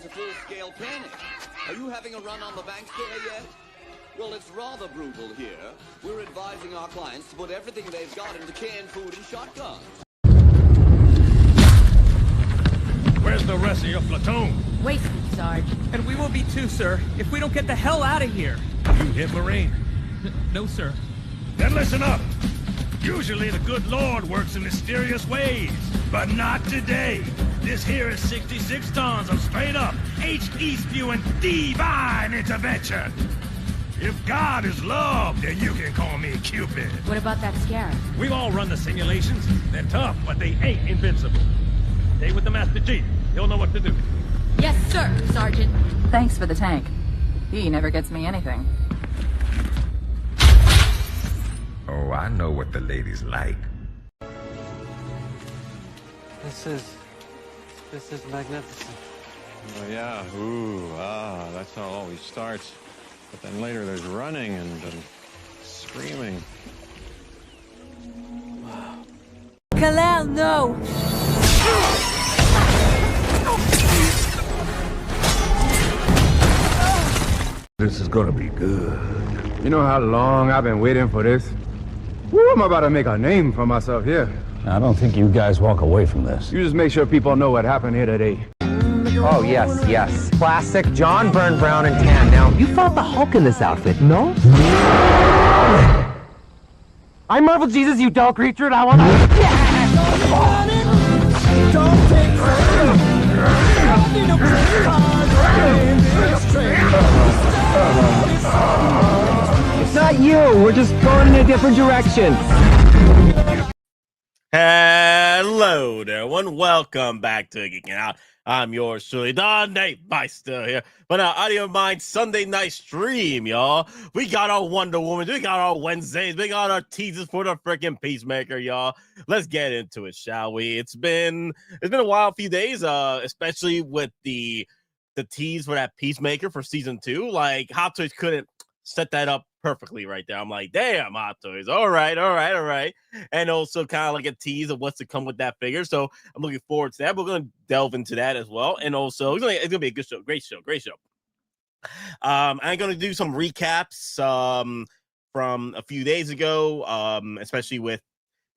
a full-scale panic. Are you having a run on the bank there yet? Well, it's rather brutal here. We're advising our clients to put everything they've got into canned food and shotguns. Where's the rest of your platoon? Wasted, Sarge. And we will be too, sir, if we don't get the hell out of here. You hit Marine? No, sir. Then listen up. Usually the good Lord works in mysterious ways, but not today. This here is 66 tons of straight-up, HE-spewing divine intervention. If God is love, then you can call me Cupid. What about that scarab? We've all run the simulations. They're tough, but they ain't invincible. Stay with the Master Chief. He'll know what to do. Yes, sir, Sergeant. Thanks for the tank. He never gets me anything. Oh, I know what the ladies like. This is magnificent. Oh, yeah. Ooh, that's how it always starts. But then later there's running and screaming. Kalel, no! This is gonna be good. You know how long I've been waiting for this? Woo, I'm about to make a name for myself here. I don't think you guys walk away from this. You just make sure people know what happened here today. Oh, yes, yes. Classic John Byrne Brown and tan. Now, you fought the Hulk in this outfit, no? I'm Marvel Jesus, you dull creature, and I want to... It's not you. We're just going in a different direction. Hello there, everyone. Welcome back to Geekin Out. I'm yours truly, Don Nate Myster here. But our Audio Mind Sunday night stream, y'all. We got our Wonder Woman, we got our Wednesdays, we got our teasers for the freaking Peacemaker, y'all. Let's get into it, shall we? It's been a wild few days, especially with the tease for that Peacemaker for season 2. Like, Hottoys couldn't set that up perfectly right there. I'm like, damn, Hottoys. All right. And also kind of like a tease of what's to come with that figure. So I'm looking forward to that. We're going to delve into that as well. And also, it's going to be a good show. Great show. I'm going to do some recaps from a few days ago, especially with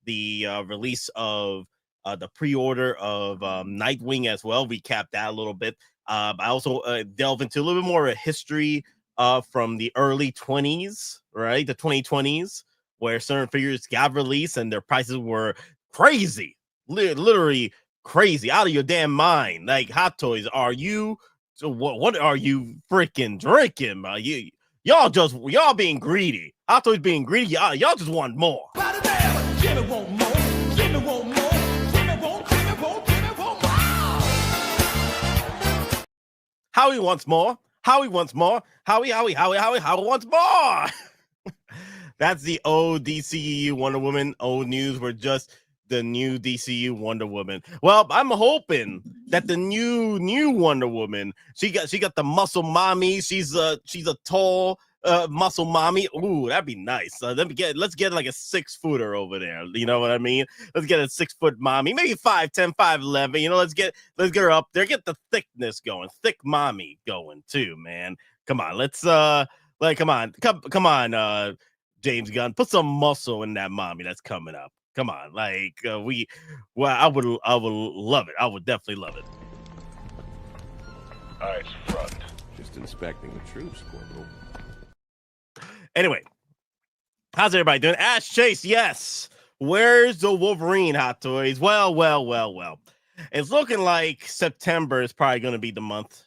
the release of the pre-order of Nightwing as well. Recap that a little bit. I also delve into a little bit more of a history from the early 20s, right? The 2020s, where certain figures got released and their prices were crazy, literally crazy, out of your damn mind. Like, Hottoys, what are you freaking drinking, man? Y'all being greedy. Hottoys being greedy. Y'all just want more. Howie wants more. Howie wants more. Howie wants more. That's the old DCU Wonder Woman. Old news. We're just the new DCU Wonder Woman. Well, I'm hoping that the new Wonder Woman, she got the muscle mommy. She's a tall muscle mommy. Ooh, that'd be nice. Let's get like a 6-footer over there. You know what I mean? Let's get a 6-foot mommy, maybe 5'10", 5'11". You know, let's get her up there. Get the thickness going, thick mommy going too, man. Come on, let's come on, James Gunn, put some muscle in that mommy that's coming up. Come on, I would love it. I would definitely love it. Eyes front. Just inspecting the troops, Corporal. Anyway, how's everybody doing? Ash Chase, yes. Where's the Wolverine, Hottoys? Well. It's looking like September is probably going to be the month.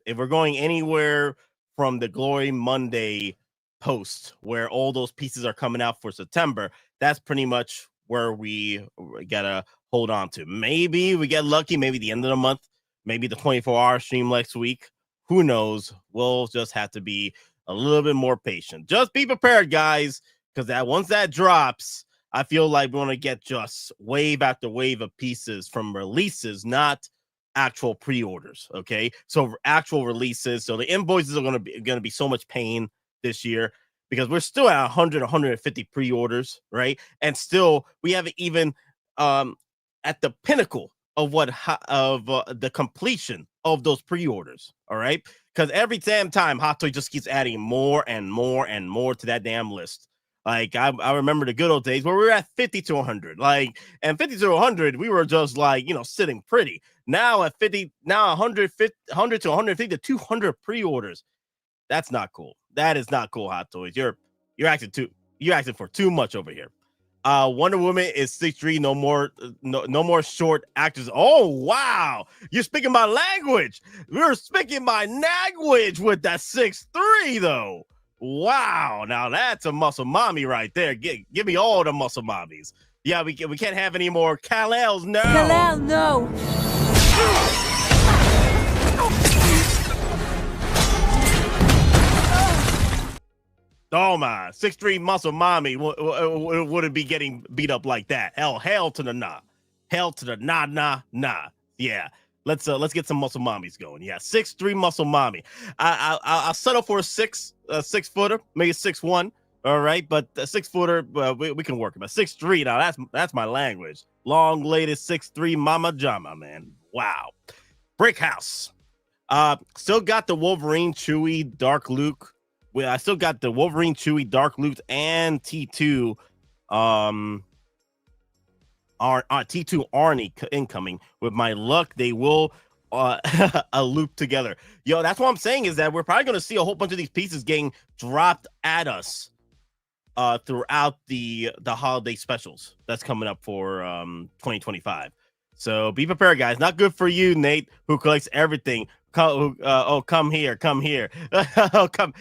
If we're going anywhere from the Glory Monday post, where all those pieces are coming out for September, that's pretty much where we gotta hold on to. Maybe we get lucky, maybe the end of the month, maybe the 24-hour stream next week. Who knows? We'll just have to be a little bit more patient. Just be prepared, guys, because once that drops, I feel like we're gonna get just wave after wave of pieces from releases, not actual pre-orders. Okay, so actual releases. So the invoices are gonna be so much pain this year, because we're still at 100, 150 pre-orders, right? And still, we haven't even at the pinnacle of the completion of those pre-orders. All right, because every damn time Hot Toy just keeps adding more and more and more to that damn list. Like I remember the good old days where we were at 50 to 100, like, and 50 to 100, we were just like, sitting pretty. Now at 50, now 100 to 150 to 200 pre-orders. That's not cool. That is not cool, Hot Toys. You're acting for too much over here. Wonder Woman is 6'3", no more short actors. Oh wow, you're speaking my language. We're speaking my language with that 6'3" though. Wow, now that's a muscle mommy right there. Give me all the muscle mommies. Yeah, we can't have any more Kal-Els. No. Kal-El, no. Oh my, 6'3" muscle mommy wouldn't be getting beat up like that. Hell to the nah. Hell to the nah. Yeah. Let's get some muscle mommies going. Yeah, 6'3" muscle mommy. I'll settle for a 6-footer, maybe 6'1". All right, but a 6-footer, we can work it. But 6'3", now that's my language. Long lady 6'3" mama jama, man. Wow. Brick House. Still got the Wolverine, Chewie, Dark Luke. Well, I still got the Wolverine, Chewie, Dark Luke, and T2. T2 Arnie incoming. With my luck, they will loop together. Yo, that's what I'm saying is that we're probably going to see a whole bunch of these pieces getting dropped at us throughout the holiday specials that's coming up for 2025. So be prepared, guys. Not good for you, Nate, who collects everything. Come here. Come here. Come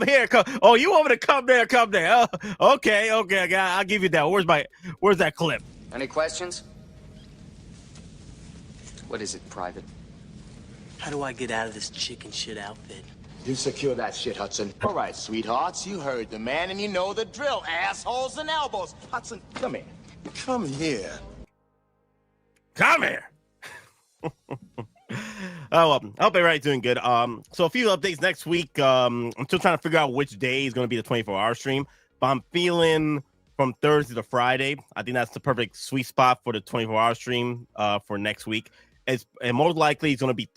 here. Oh, you want me to come there? Come there. Oh, okay. I'll give you that. Where's that clip? Any questions? What is it, Private? How do I get out of this chicken shit outfit? You secure that shit, Hudson. All right, sweethearts, you heard the man and you know the drill. Assholes and elbows. Hudson, come here. Come here. Come here. Oh, well, I hope everybody's doing good. So a few updates next week. I'm still trying to figure out which day is going to be the 24-hour stream, but I'm feeling from Thursday to Friday. I think that's the perfect sweet spot for the 24-hour stream for next week. And most likely it's going to be a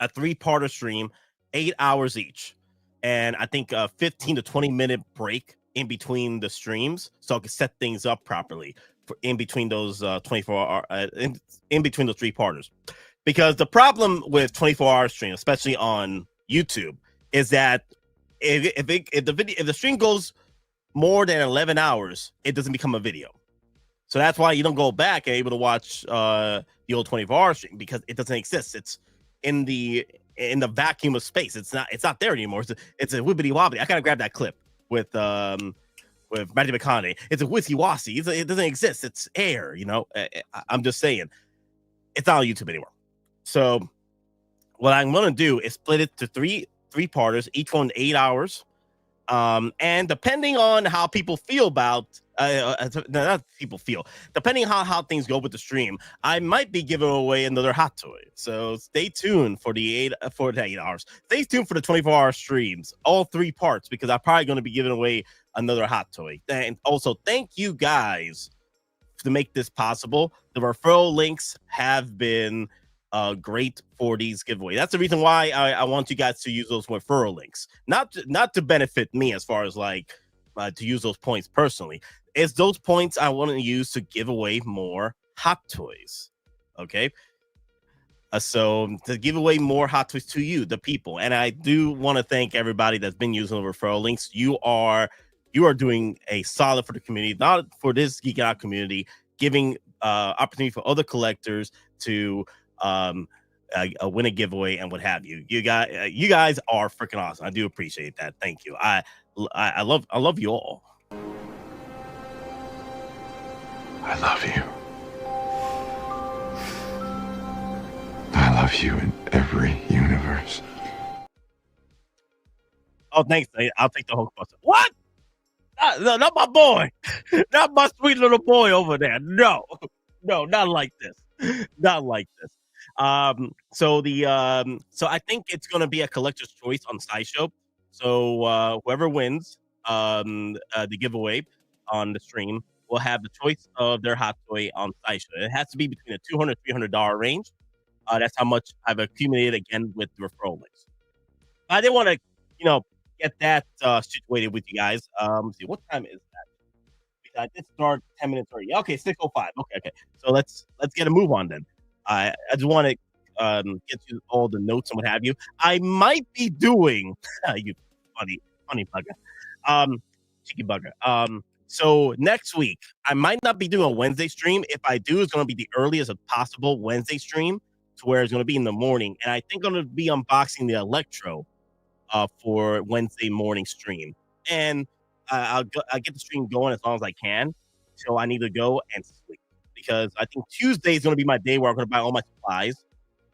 three-parter stream, 8 hours each, and I think a 15 to 20-minute break in between the streams, so I can set things up properly in between those 24-hour in between those three-parters. Because the problem with 24-hour stream, especially on YouTube, is that if the stream goes more than 11 hours, it doesn't become a video. So that's why you don't go back and able to watch the old 24-hour stream, because it doesn't exist. It's in the vacuum of space. It's not there anymore. It's a wibbity wobbly. I gotta grab that clip with Matthew McConaughey. It's a whiskey wassy. It doesn't exist. It's air. I'm just saying, it's not on YouTube anymore. So what I'm gonna do is split it to three parters, each one 8 hours. And depending on how people feel about not people feel, depending on how things go with the stream, I might be giving away another hot toy. So stay tuned for the 8 hours. Stay tuned for the 24-hour streams, all 3 parts, because I'm probably going to be giving away another hot toy. And also, thank you guys to make this possible. The referral links have been great for these giveaways. That's the reason why I want you guys to use those referral links, not to benefit me as far as like to use those points personally. It's those points I want to use to give away more hot toys. Okay, so to give away more hot toys to you, the people. And I do want to thank everybody that's been using the referral links. You are doing a solid for the community, not for this Geekin Out community, giving opportunity for other collectors to win a giveaway and what have you. You guys are freaking awesome. I do appreciate that. Thank you. I love you all. I love you. I love you in every universe. Oh, thanks. I'll take the Hulk Buster. What? No, not my boy. Not my sweet little boy over there. No, not like this. Not like this. So I think it's gonna be a collector's choice on Sideshow. So whoever wins the giveaway on the stream will have the choice of their hot toy on Sideshow. It has to be between a $200 $300 range. That's how much I've accumulated again with the referral links. I didn't want to, get that situated with you guys. Let's see, what time is that? I did start 10 minutes early. Okay, 6:05. Okay. So let's get a move on then. I just want to get you all the notes and what have you. I might be doing you funny bugger, cheeky bugger. So next week I might not be doing a Wednesday stream. If I do, it's going to be the earliest possible Wednesday stream, to where it's going to be in the morning, and I think I'm going to be unboxing the Electro for Wednesday morning stream, and I'll get the stream going as long as I can. So I need to go and sleep, because I think Tuesday is going to be my day where I'm going to buy all my supplies.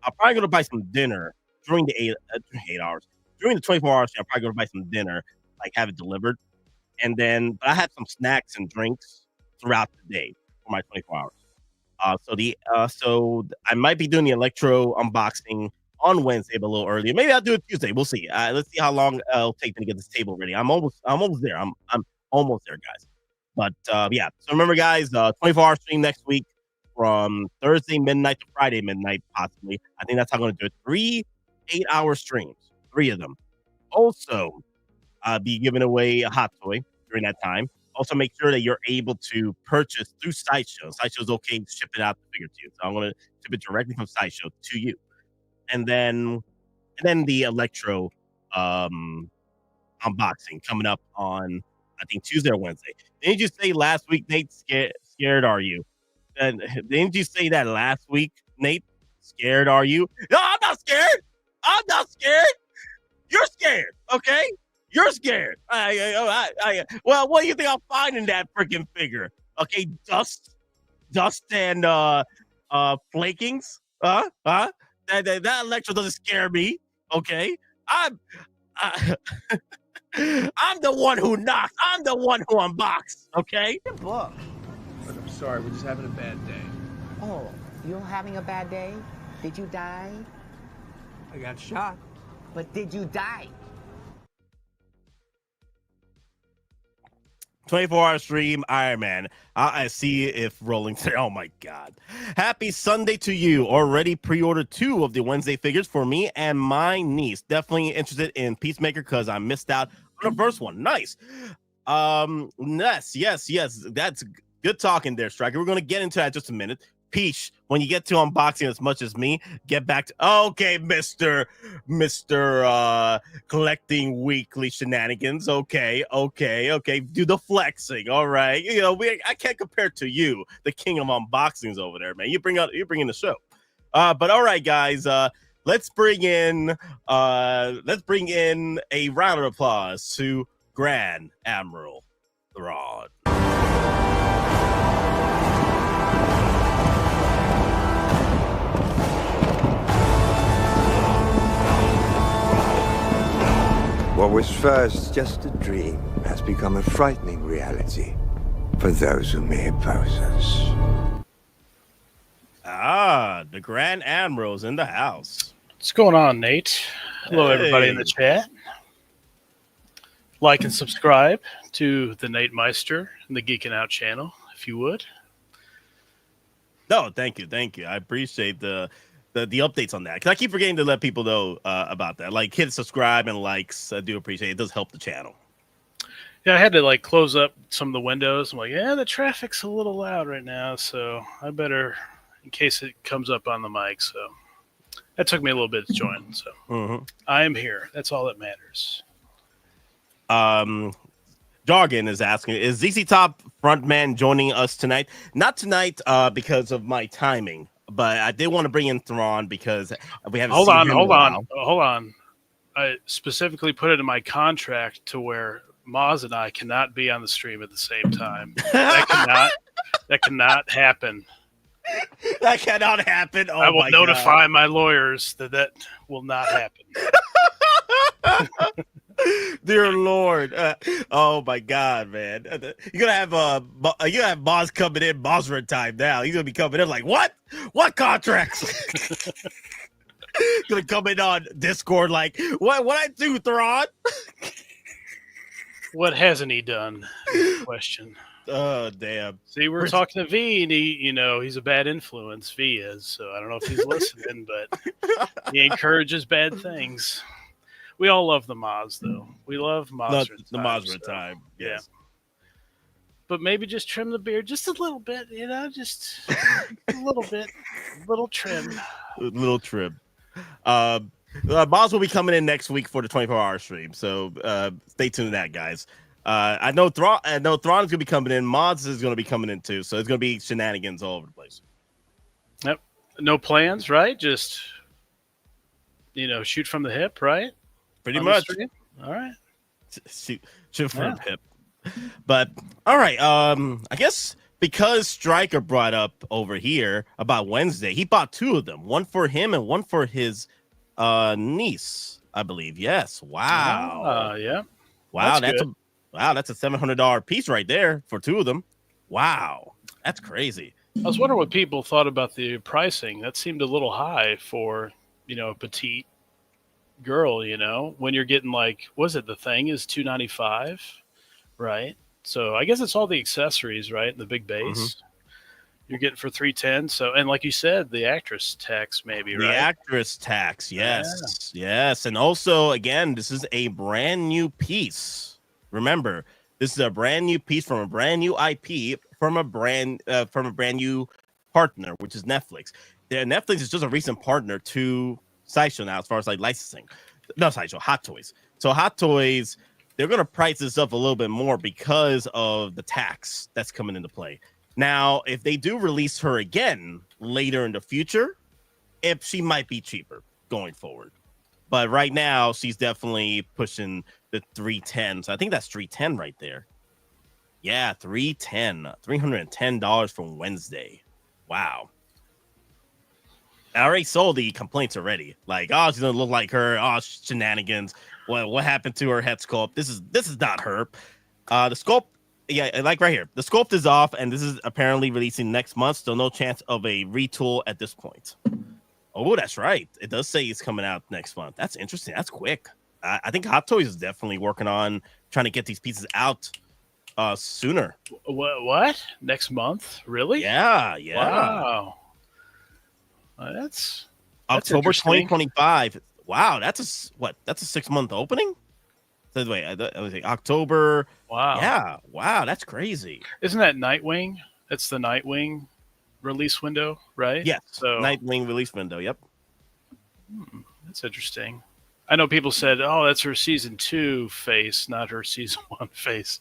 I'm probably going to buy some dinner during the 8 hours. During the 24 hours, I'm probably going to buy some dinner, like have it delivered. And then I had some snacks and drinks throughout the day for my 24 hours. So I might be doing the Electro unboxing on Wednesday, but a little earlier. Maybe I'll do it Tuesday. We'll see. Let's see how long it'll take me to get this table ready. I'm almost there. I'm almost there, guys. But yeah. So remember, guys, 24-hour stream next week from Thursday midnight to Friday midnight, possibly. I think that's how I'm going to do it. 3 8-hour streams, 3 of them. Also, be giving away a hot toy during that time. Also, make sure that you're able to purchase through Sideshow. Sideshow is okay to ship it out the figure to you. So I'm going to ship it directly from Sideshow to you. And then the Electro unboxing coming up on, I think, Tuesday or Wednesday. Didn't you say last week, Nate, scared are you? Didn't you say that last week, Nate? Scared are you? No, I'm not scared. I'm not scared. You're scared, okay? You're scared. Well, what do you think I'll find in that freaking figure? Okay, dust and flakings. That Electro doesn't scare me. Okay, I'm the one who knocks. I'm the one who unboxes. Okay. Your book. Look, I'm sorry. We're just having a bad day. Oh, you're having a bad day? Did you die? I got shot. But did you die? 24-hour stream, Iron Man. I see if rolling there. Oh my God. Happy Sunday to you. Already pre-ordered 2 of the Wednesday figures for me and my niece. Definitely interested in Peacemaker because I missed out on the first one. Nice. Yes. That's good talking there, Striker. We're going to get into that in just a minute. Peach, when you get to unboxing as much as me, get back to okay, Mr. Collecting weekly shenanigans. Okay. Do the flexing. All right. I can't compare to you, the king of unboxings over there, man. You bring in the show. But all right, guys. Let's bring in a round of applause to Grand Admiral Thrawn. What was first just a dream has become a frightening reality for those who may oppose us. The Grand Admiral's in the house. What's going on, Nate? Hello, everybody in the chat. Like and subscribe to the Nate Myster and the Geekin Out channel, if you would. No, thank you. I appreciate the updates on that, because I keep forgetting to let people know about that. Like, hit subscribe and likes. I do appreciate it. It does help the channel. Yeah, I had to close up some of the windows. I'm like, the traffic's a little loud right now, so I better, in case it comes up on the mic. So that took me a little bit to join. So I am here. That's all that matters. Jargon is asking, is ZZ Top frontman joining us tonight? Not tonight, because of my timing. But I did want to bring in Thrawn because we haven't seen him in a while. Hold on. I specifically put it in my contract to where Maz and I cannot be on the stream at the same time. That cannot happen. That cannot happen. Oh, I will notify my lawyers that will not happen. Dear Lord. Oh my God, man. You're gonna have Maz coming in, Mazra time now. He's gonna be coming in like, what contracts? Gonna come in on Discord like, what I do, Thrawn? What hasn't he done? Question. Oh, damn. See, we're talking to V, and he's a bad influence. V is, so I don't know if he's listening, but he encourages bad things. We all love the Maz, though. We love Maz. The Maz time. Yes. Yeah. But maybe just trim the beard just a little bit, just a little bit, little trim. Little trim. Maz will be coming in next week for the 24-hour stream, so stay tuned to that, guys. I know Thrawn is going to be coming in. Maz is going to be coming in too, so it's going to be shenanigans all over the place. Yep. No plans, right? Just shoot from the hip, right? Pretty much. All right. Shoot from the hip. But all right, I guess because Stryker brought up over here about Wednesday, he bought 2 of them, one for him and one for his niece, I believe. Yes. Wow. Yeah. Wow, that's a $700 piece right there for 2 of them. Wow, that's crazy. I was wondering what people thought about the pricing. That seemed a little high for a petite girl. When you're getting the thing is $295. Right. So I guess it's all the accessories, right? The big base you're getting for $310. So, and like you said, the actress tax maybe, right? The actress tax. Yes. Yeah. Yes. And also, again, this is a brand new piece. Remember, this is a brand new piece from a brand new IP from a brand new partner, which is Netflix. Netflix is just a recent partner to Sideshow now, as far as licensing. No, Sideshow, Hottoys. So Hottoys, they're going to price this up a little bit more because of the tax that's coming into play. Now, if they do release her again later in the future, she might be cheaper going forward. But right now, she's definitely pushing the $310. So I think that's $310 right there. Yeah, $310 from Wednesday. Wow. I already sold the complaints already. She doesn't look like her. Oh, shenanigans. What happened to her head sculpt? This is not her. The sculpt, right here. The sculpt is off, and this is apparently releasing next month. Still no chance of a retool at this point. Oh, that's right. It does say it's coming out next month. That's interesting. That's quick. I think Hottoys is definitely working on trying to get these pieces out sooner. What? Next month? Really? Yeah. Wow. That's October 2025. Wow, that's a 6-month opening. So wait, I was October. Wow. Yeah. Wow, that's crazy. Isn't that Nightwing? That's the Nightwing release window, right? Yes. So Nightwing release window. Yep. That's interesting. I know people said, "Oh, that's her season 2 face, not her season 1 face."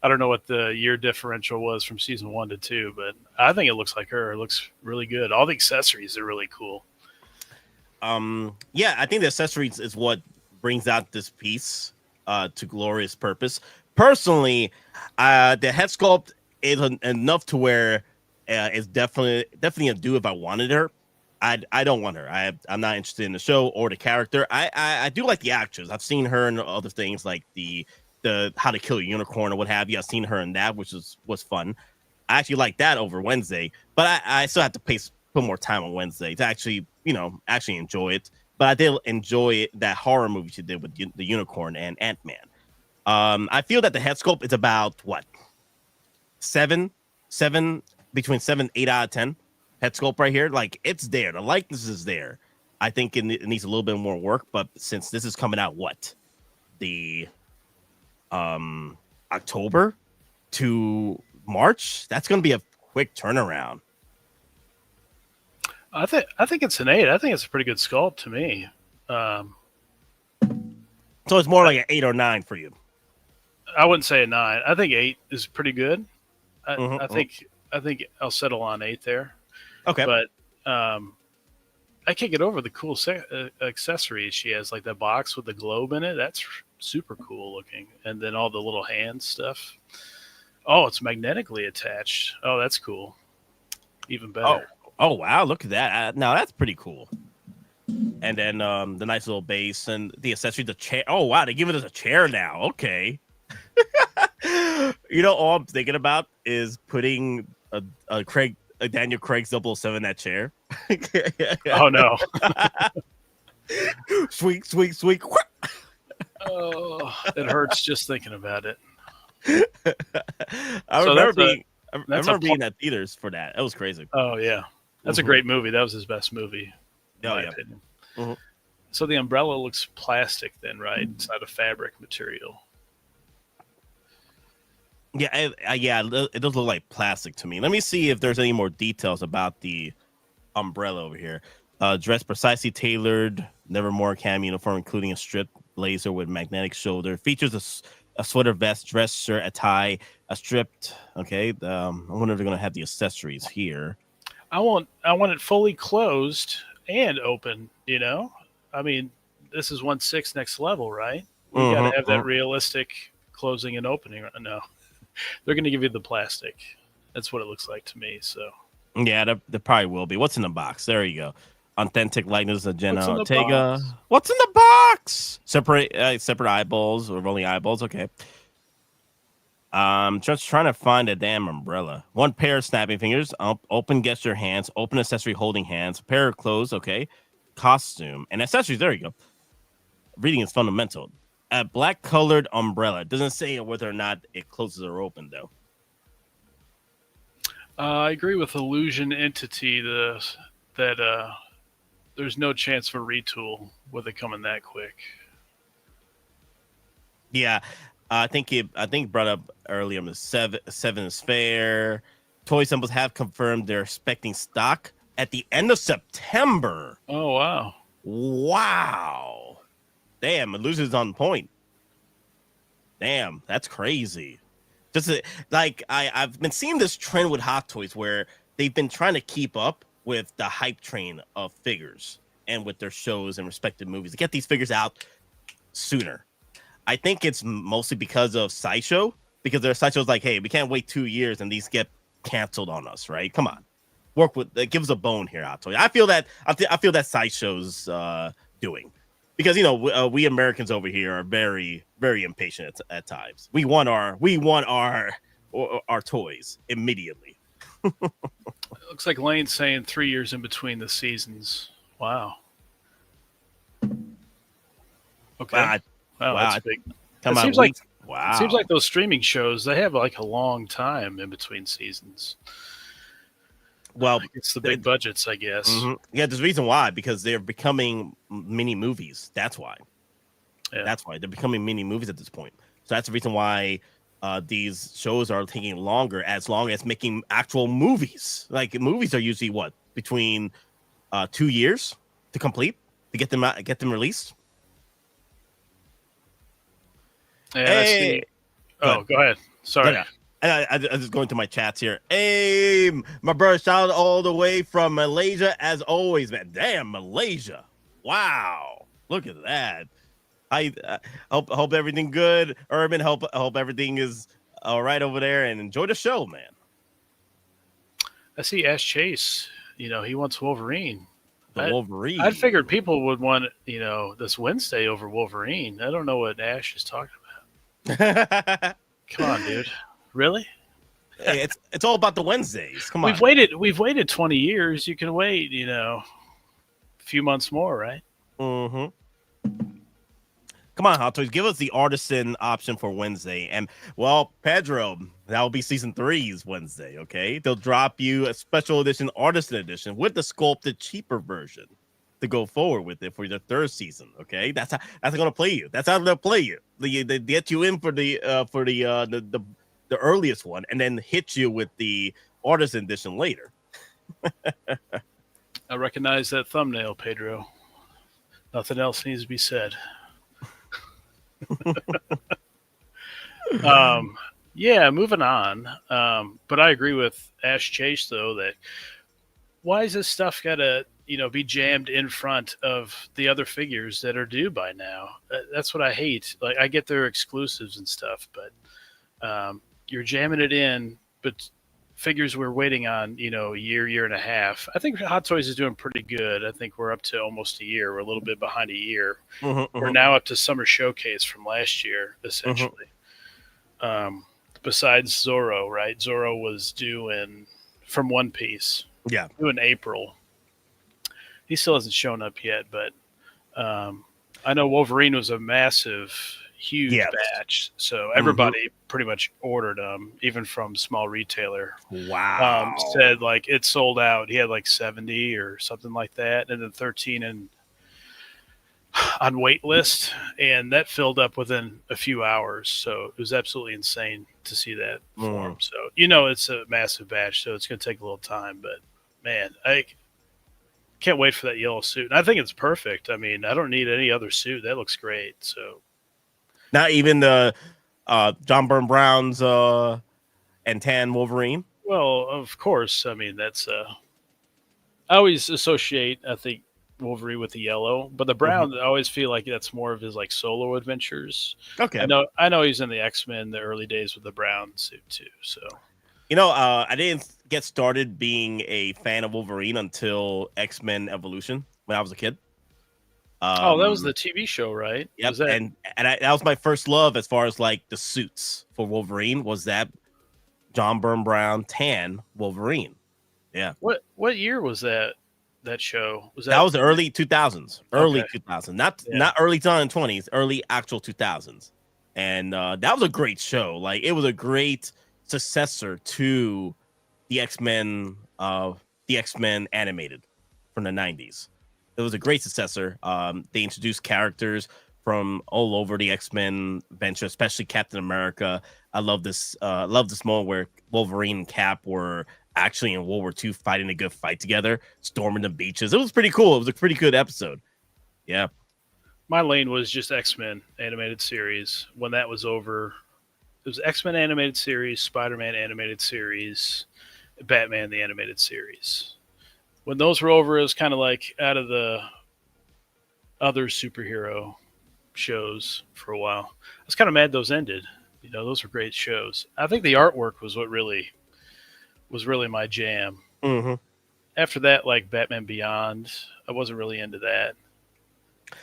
I don't know what the year differential was from season 1 to 2, but I think it looks like her. It looks really good. All the accessories are really cool. Yeah, I think the accessories is what brings out this piece to glorious purpose. Personally, the head sculpt is enough to where it's definitely a do if I wanted her. I don't want her. I'm not interested in the show or the character. I do like the actress. I've seen her in other things like the How to Kill a Unicorn or what have you. I've seen her in that, which was fun. I actually like that over Wednesday, but I still have to put more time on Wednesday to actually enjoy it. But I did enjoy that horror movie she did with the Unicorn and Ant-Man. I feel that the head sculpt is about what 7 between 7 8 out of 10 head sculpt right here. It's there. The likeness is there. I think it needs a little bit more work, but since this is coming out the October to March, that's going to be a quick turnaround. I think it's an 8. I think it's a pretty good sculpt to me. So it's more like an 8 or 9 for you. I wouldn't say a 9. I think 8 is pretty good. I think I'll settle on 8 there. Okay, but I can't get over the cool accessories she has, like that box with the globe in it. That's super cool looking, and then all the little hand stuff. Oh, it's magnetically attached. Oh, that's cool. Even better. Oh wow, look at that. Now that's pretty cool. And then the nice little base and the accessory, the chair. Oh wow, they give it as a chair now. Okay. All I'm thinking about is putting a Daniel Craig 007 in that chair. Oh no. Sweet. Oh, it hurts just thinking about it. I So remember that's a- being I that's remember a being at theaters for that. That was crazy. Oh yeah, that's a Mhm. great movie. That was his best movie, in Oh, my yeah. opinion. Mhm. So the umbrella looks plastic, then, right? It's not a fabric material. Yeah, it does look like plastic to me. Let me see if there's any more details about the umbrella over here. Dress precisely tailored, Nevermore camo uniform, including a strip blazer with magnetic shoulder. Features a sweater vest, dress shirt, a tie, a stripped. Okay, I wonder if they're gonna have the accessories here. I want it fully closed and open. You know, I mean, this is 1/6 next level, right? We got to have that realistic closing and opening. No, they're going to give you the plastic. That's what it looks like to me. So Yeah, there probably will be. What's in the box? There you go. Authentic likeness of Jenna What's in the Ortega. box? What's in the box? Separate eyeballs or only eyeballs. Okay. Just trying to find a damn umbrella. One pair of snapping fingers. Open gesture hands. Open accessory holding hands. Pair of clothes. Okay. Costume and accessories. There you go. Reading is fundamental. A black colored umbrella. It doesn't say whether or not it closes or open though. I agree with Illusion Entity that there's no chance for retool with it coming that quick. Yeah, I think brought up earlier. Seven is fair. Toy Symbols have confirmed they're expecting stock at the end of September. Oh wow! Wow! Damn, Illusion's on point. Damn, that's crazy. Just like I've been seeing this trend with Hot Toys where they've been trying to keep up with the hype train of figures and with their shows and respective movies to get these figures out sooner. I think it's mostly because of Sideshow, because their Sideshow's like, hey, we can't wait 2 years and these get canceled on us, right? Come on, work with. Give us a bone here, Hot Toys. I feel that Sideshow's doing. Because we Americans over here are very, very impatient at times. We want our toys immediately. It looks like Lane's saying 3 years in between the seasons. Wow. Okay. Wow, that's big. Come it on, seems like wow. It seems like those streaming shows, they have like a long time in between seasons. Well, it's the big budgets, I guess. Mm-hmm. Yeah, there's a reason why, because they're becoming mini movies. That's why. Yeah. That's why they're becoming mini movies at this point. So that's the reason why these shows are taking longer, as long as making actual movies. Like movies are usually between 2 years to complete to get them released. Yeah, hey. Go ahead. Sorry. No. I just going to my chats here. Hey, my brother, shout out all the way from Malaysia as always, man. Damn, Malaysia. Wow. Look at that. I hope everything good. Urban, hope everything is all right over there, and enjoy the show, man. I see Ash Chase. He wants Wolverine. Wolverine. I figured people would want, this Wednesday over Wolverine. I don't know what Ash is talking about. Come on, dude. Really? Hey, it's all about the Wednesdays. Come on. We've waited 20 years. You can wait, a few months more, right? Mm-hmm. Come on, Hot Toys. Give us the artisan option for Wednesday. And, well, Pedro, that will be season 3's Wednesday, okay? They'll drop you a special edition, artisan edition, with the sculpted, cheaper version to go forward with it for your 3rd season, okay? That's how going to play you. That's how they'll play you. They get you in for the earliest one, and then hit you with the artisan edition later. I recognize that thumbnail, Pedro. Nothing else needs to be said. Yeah, moving on. But I agree with Ash Chase, though, that why is this stuff gotta be jammed in front of the other figures that are due by now? That's what I hate. Like, I get their exclusives and stuff, but you're jamming it in, but figures we're waiting on, a year and a half. I think Hot Toys is doing pretty good. I think we're up to almost a year. We're a little bit behind a year. We're now up to Summer Showcase from last year, essentially. Besides Zorro, right? Zorro was due from One Piece. Yeah. Due in April. He still hasn't shown up yet, but I know Wolverine was a massive, huge batch. So everybody pretty much ordered them, even from small retailer. Wow. Said like it sold out. He had like 70 or something like that, and then 13 on wait list, and that filled up within a few hours. So it was absolutely insane to see that form. So it's a massive batch, so it's going to take a little time. But man, I can't wait for that yellow suit. And I think it's perfect. I mean, I don't need any other suit. That looks great. So not even the John Byrne Brown's and tan Wolverine. Well, of course. I mean, that's I always associate, I think, Wolverine with the yellow, but the brown, I always feel like that's more of his like solo adventures. Okay. I know he's in the X-Men the early days with the brown suit too. So, I didn't get started being a fan of Wolverine until X-Men Evolution when I was a kid. that was the TV show, right? Yep. Was that... And that was my first love as far as like the suits for Wolverine was that John Byrne Brown tan Wolverine. Yeah. What year was that show? That was the early 2000s. Early Okay. 2000s. Not early 2020s, early actual 2000s. And that was a great show. Like it was a great successor to the X-Men animated from the 90s. It was a great successor. They introduced characters from all over the X-Men venture, especially Captain America. I love this moment where Wolverine and Cap were actually in World War II fighting a good fight together, storming the beaches. It was pretty cool. It was a pretty good episode. Yeah. My lane was just X-Men animated series. When that was over, it was X-Men animated series, Spider-Man animated series, Batman the animated series. When those were over, it was kind of like out of the other superhero shows for a while. I was kind of mad those ended. Those were great shows. I think the artwork was what really my jam. Mm-hmm. After that, like Batman Beyond, I wasn't really into that.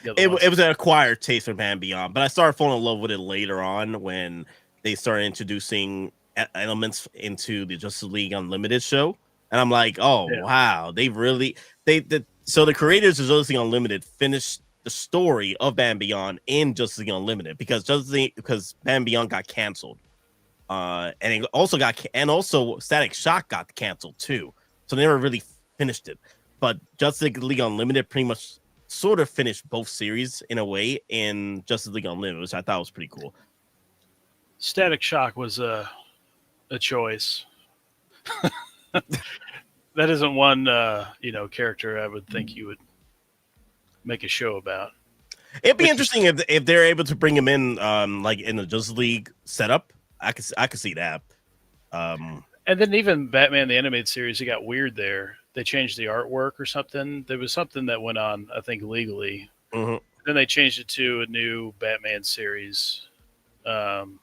It was an acquired taste for Batman Beyond, but I started falling in love with it later on when they started introducing elements into the Justice League Unlimited show. And I'm like, oh, wow. So the creators of Justice League Unlimited finished the story of Batman Beyond in Justice League Unlimited because Batman Beyond got canceled. And it also Static Shock got canceled too. So they never really finished it. But Justice League Unlimited pretty much sort of finished both series in a way in Justice League Unlimited, which I thought was pretty cool. Static Shock was a choice. That isn't one character I would think you would make a show about. It'd be interesting if they're able to bring him in like in the Justice League setup. I could see that. And then even Batman the animated series, it got weird there. They changed the artwork or something. There was something that went on, I think, legally. Mm-hmm. Then they changed it to a new Batman series. And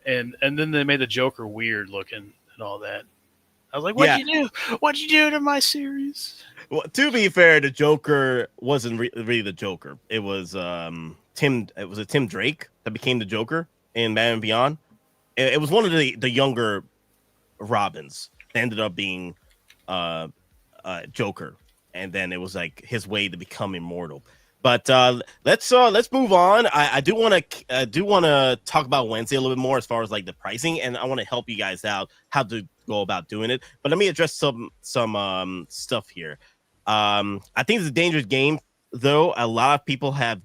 then they made the Joker weird looking and all that. I was like, what'd you do? What'd you do to my series? Well, to be fair, the Joker wasn't really the Joker. It was Tim Drake that became the Joker in Batman Beyond. It was one of the younger Robins that ended up being Joker, and then it was like his way to become immortal. But let's move on. I do want to talk about Wednesday a little bit more as far as like the pricing, and I want to help you guys out how to go about doing it. But let me address some stuff here. I think it's a dangerous game, though. A lot of people have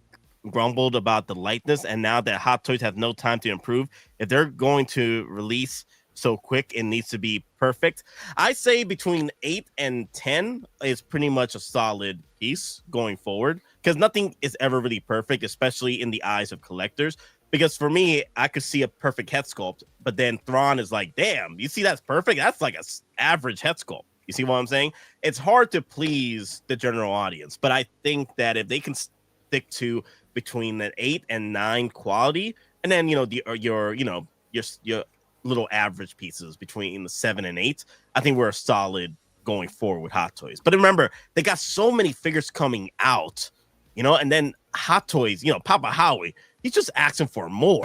grumbled about the lightness, and now that Hottoys have no time to improve, if they're going to release so quick, it needs to be perfect. I say between 8 and 10 is pretty much a solid piece going forward, because nothing is ever really perfect, especially in the eyes of collectors. Because for me, I could see a perfect head sculpt, but then Thrawn is like, damn, you see that's perfect? That's like a average head sculpt. You see what I'm saying? It's hard to please the general audience, but I think that if they can stick to between an 8 and 9 quality, and then your little average pieces between the 7 and 8, I think we're solid going forward with Hottoys. But remember, they got so many figures coming out, and then Hottoys, Papa Howie, he's just asking for more.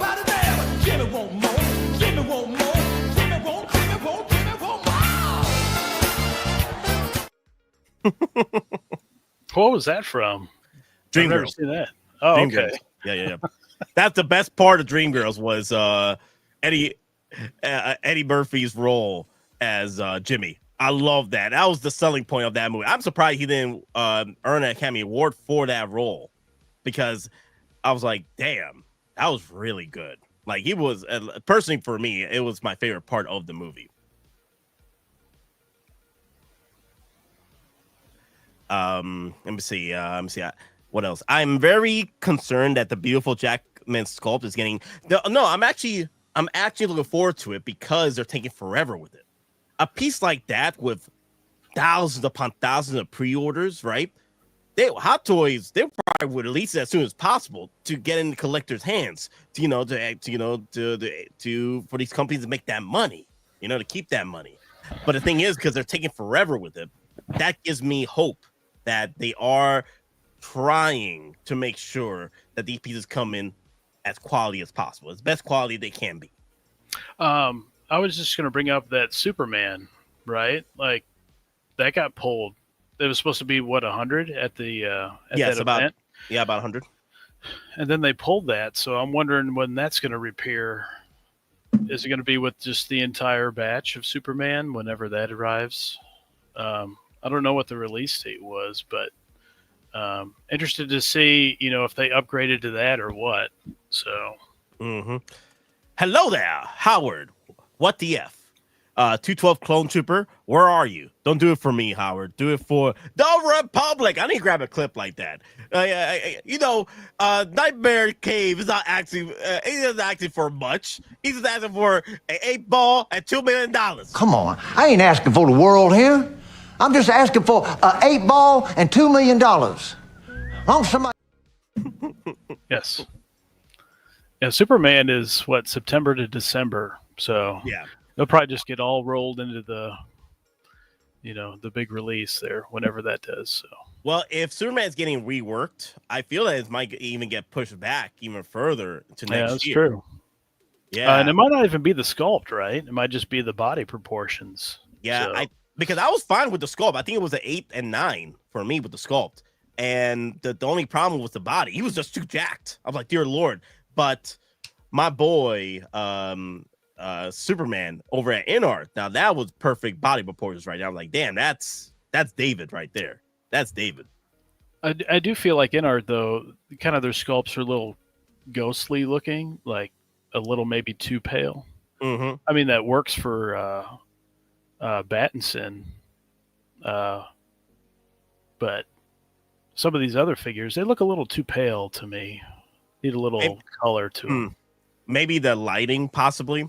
Give me one more. Give me one more. Give me one. Give me one. Give me one more. What was that from? Dreamgirls. I've never seen that. Oh, Dreamgirls. okay. Yeah. That's the best part of Dreamgirls was Eddie Murphy's role as Jimmy. I love that. That was the selling point of that movie. I'm surprised he didn't earn an Academy Award for that role, because I was like, damn, that was really good. Like, he was, personally for me, it was my favorite part of the movie. Let me see. What else? I'm very concerned that the beautiful Jackman sculpt is getting. No, I'm actually looking forward to it because they're taking forever with it. A piece like that with thousands upon thousands of pre-orders, right? Hottoys, they probably would release it as soon as possible to get in the collectors' hands, for these companies to make that money, to keep that money. But the thing is, because they're taking forever with it, that gives me hope that they are trying to make sure that these pieces come in as quality as possible, as best quality they can be. I was just going to bring up that Superman, right? Like, that got pulled. It was supposed to be, what, 100 at the that event? Yeah, about 100. And then they pulled that, so I'm wondering when that's going to repair. Is it going to be with just the entire batch of Superman whenever that arrives? I don't know what the release date was, but interested to see, if they upgraded to that or what. So, Hello there, Howard. What the F? 212 Clone Trooper, where are you? Don't do it for me, Howard. Do it for the Republic. I need to grab a clip like that. Nightmare Cave is not asking. He isn't asking for much. He's just asking for an 8-ball at $2 million. Come on, I ain't asking for the world here. I'm just asking for an 8-ball and $2 million. Long somebody. Yes. Yeah, Superman is what, September to December. So yeah. They'll probably just get all rolled into the big release there whenever that does. So, well, if Superman's getting reworked, I feel that it might even get pushed back even further to next year. Yeah, that's true. Yeah, and it might not even be the sculpt, right? It might just be the body proportions. Yeah, so. Because I was fine with the sculpt. I think it was an 8 and 9 for me with the sculpt, and the only problem was the body. He was just too jacked. I was like, dear Lord. But my boy, Superman over at Inart, now that was perfect body proportions right now. I'm like, damn, that's David right there. That's David. I do feel like Inart, though, kind of their sculpts are a little ghostly looking, like a little maybe too pale. Mm-hmm. I mean, that works for Battinson, but some of these other figures, they look a little too pale to me. Need a little color to them. Maybe the lighting, possibly.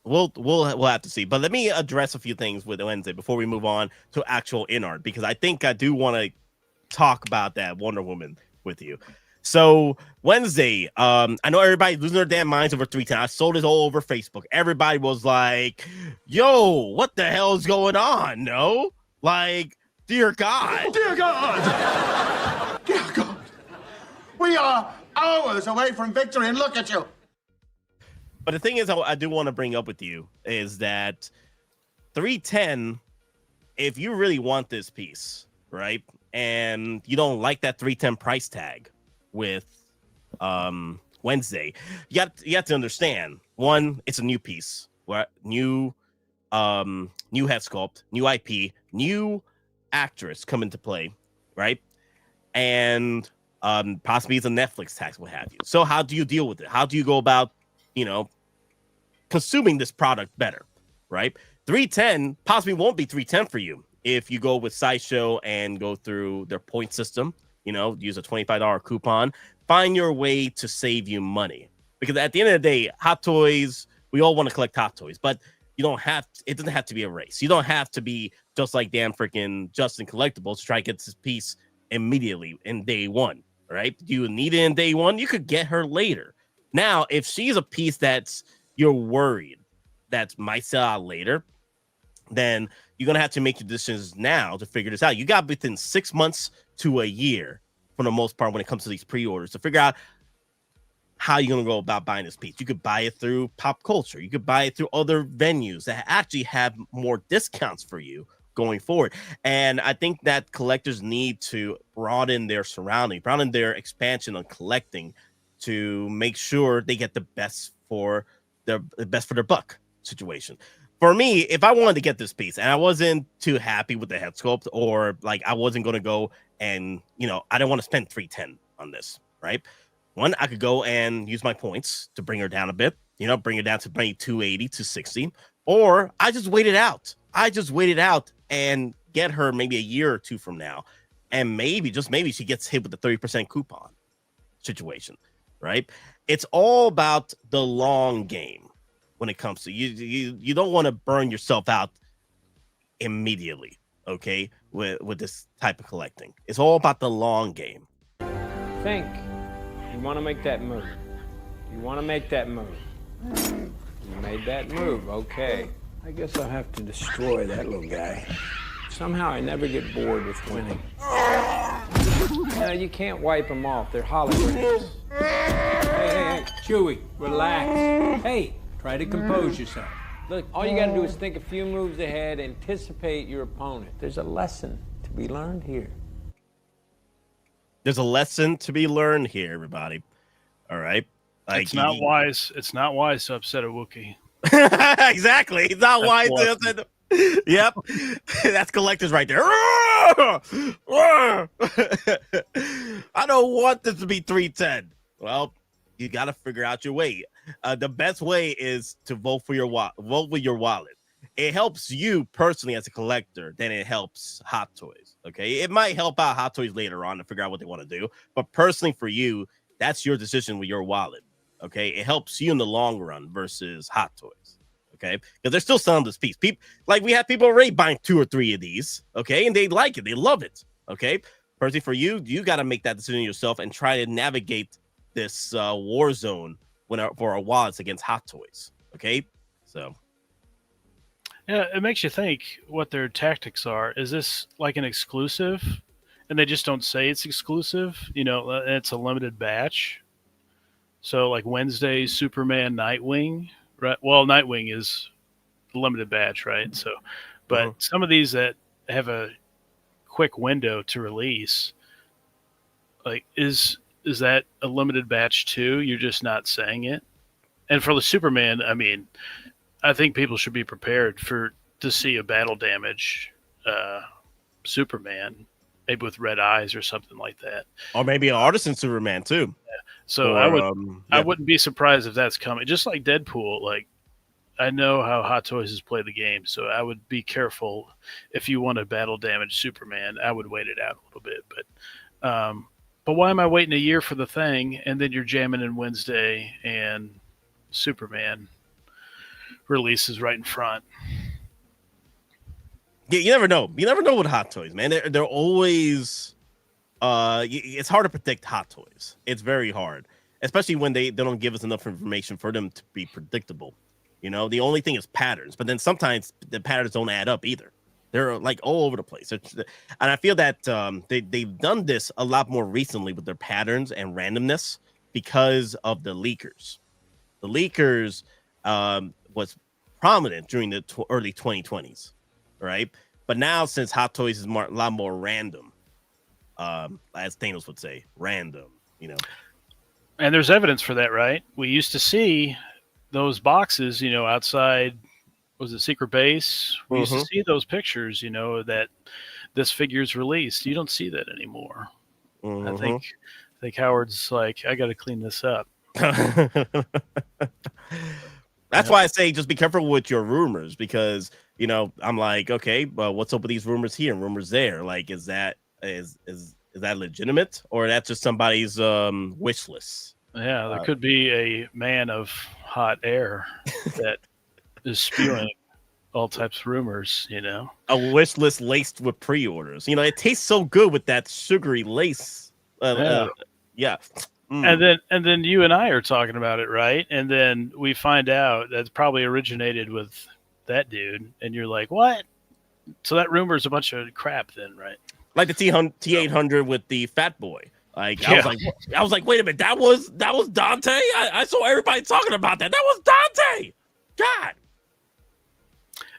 We'll have to see. But let me address a few things with Wednesday before we move on to actual Inart, because I think I do want to talk about that Wonder Woman with you. So Wednesday, I know everybody losing their damn minds over 310. I sold it all over Facebook. Everybody was like, yo, what the hell is going on? No? Like, dear God. Dear God. Dear God. We are hours away from victory, and look at you. But the thing is, I do want to bring up with you is that 310, if you really want this piece, right, and you don't like that 310 price tag with Wednesday, you have to understand, one, it's a new piece, right? New head sculpt, new IP, new actress come into play, right? And possibly it's a Netflix tax, what have you. So how do you deal with it? How do you go about consuming this product better, right? 310 possibly won't be 310 for you if you go with Sideshow and go through their point system, use a $25 coupon, find your way to save you money. Because at the end of the day, Hottoys, we all want to collect Hottoys, but it doesn't have to be a race. You don't have to be just like damn freaking Justin Collectibles to try to get this piece immediately in day one, right? Do you need it in day one? You could get her later. Now, if she's a piece you're worried that might sell out later, then you're going to have to make your decisions now to figure this out. You got within 6 months to a year, for the most part, when it comes to these pre-orders, to figure out how you're going to go about buying this piece. You could buy it through pop culture. You could buy it through other venues that actually have more discounts for you going forward. And I think that collectors need to broaden their surrounding, broaden their expansion on collecting to make sure they get the best for their buck situation. For me, if I wanted to get this piece and I wasn't too happy with the head sculpt, or like I wasn't going to go and, I don't want to spend 310 on this, right? One, I could go and use my points to bring her down a bit, bring her down to maybe 280, 260, or I just wait it out. And get her maybe a year or two from now. And maybe, just maybe, she gets hit with the 30% coupon situation, right? It's all about the long game. When it comes to you don't want to burn yourself out immediately, okay? With this type of collecting, it's all about the long game. Think. You want to make that move. You made that move. Okay. I guess I'll have to destroy that little guy. Somehow I never get bored with winning. No, you can't wipe them off. They're holograms. Hey, Chewie, relax. Hey. Try to compose yourself. Look, all you gotta do is think a few moves ahead, anticipate your opponent. There's a lesson to be learned here. There's a lesson to be learned here, everybody. All right? It's not wise. It's not wise to upset a Wookiee. Exactly. It's not wise to upset them. Yep. That's collectors right there. I don't want this to be 310. Well, you got to figure out your way. The best way is to vote with your wallet. It helps you personally as a collector, then it helps Hot Toys. Okay, it might help out Hot Toys later on to figure out what they want to do, but personally for you, that's your decision with your wallet. Okay, it helps you in the long run versus Hot Toys. Okay, because they're still selling this piece. People, like, we have people already buying 2 or 3 of these. Okay, and they like it, they love it. Okay, personally for you, you got to make that decision yourself and try to navigate this war zone for our wallets against Hot Toys. Okay, so yeah, it makes you think what their tactics are. Is this like an exclusive, and they just don't say it's exclusive? It's a limited batch. So like Wednesday, Superman, Nightwing, right? Well, Nightwing is a limited batch, right? So, but some of these that have a quick window to release, like is that a limited batch too? You're just not saying it. And for the Superman, I mean, I think people should be prepared to see a battle damage Superman, maybe with red eyes or something like that, or maybe an artisan Superman too. Yeah. So I wouldn't be surprised if that's coming. Just like Deadpool, like I know how Hot Toys has played the game, so I would be careful if you want to battle damage Superman. I would wait it out a little bit, but why am I waiting a year for the thing, and then you're jamming in Wednesday and Superman releases right in front? Yeah, you never know. You never know with Hot Toys, man. They're always it's hard to predict Hot Toys. It's very hard, especially when they don't give us enough information for them to be predictable. The only thing is patterns, but then sometimes the patterns don't add up either. They're like all over the place. And I feel that they've done this a lot more recently with their patterns and randomness because of the leakers. The leakers was prominent during the early 2020s, right? But now, since Hot Toys is a lot more random, as Thanos would say, random, And there's evidence for that, right? We used to see those boxes, outside, was it Secret Base? We used to see those pictures, that this figure's released. You don't see that anymore. I think Howard's like, I got to clean this up. That's why I say just be careful with your rumors, because I'm like, okay, but what's up with these rumors here and rumors there? Like, is that legitimate, or that's just somebody's wish list? Yeah, there could be a man of hot air that is spewing all types of rumors. A wish list laced with pre-orders. It tastes so good with that sugary lace. Yeah. And then you and I are talking about it, right? And then we find out that's probably originated with that dude, and you're like, what? So that rumor is a bunch of crap then, right? Like the T800 with the Fat Boy. Like, yeah. I was like, wait a minute, that was Dante? I saw everybody talking about that. That was Dante. God.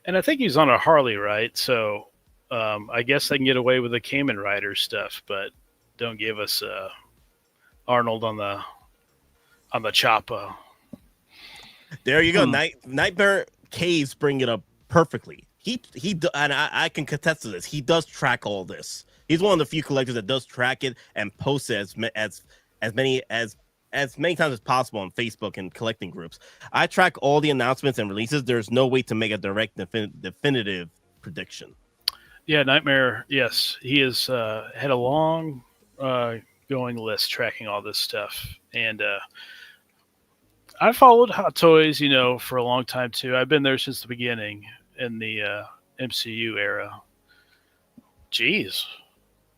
And I think he's on a Harley, right? So I guess they can get away with the Kamen Rider stuff, but don't give us Arnold on the on the chopper. There you go. Nightmare Caves bring it up perfectly. And I can contest to this. He does track all this. He's one of the few collectors that does track it and posts it as many times as possible on Facebook and collecting groups. I track all the announcements and releases. There's no way to make a direct definitive prediction. Yeah, Nightmare. Yes, he has had a long going list tracking all this stuff, and I followed Hottoys, for a long time too. I've been there since the beginning in the MCU era. Jeez,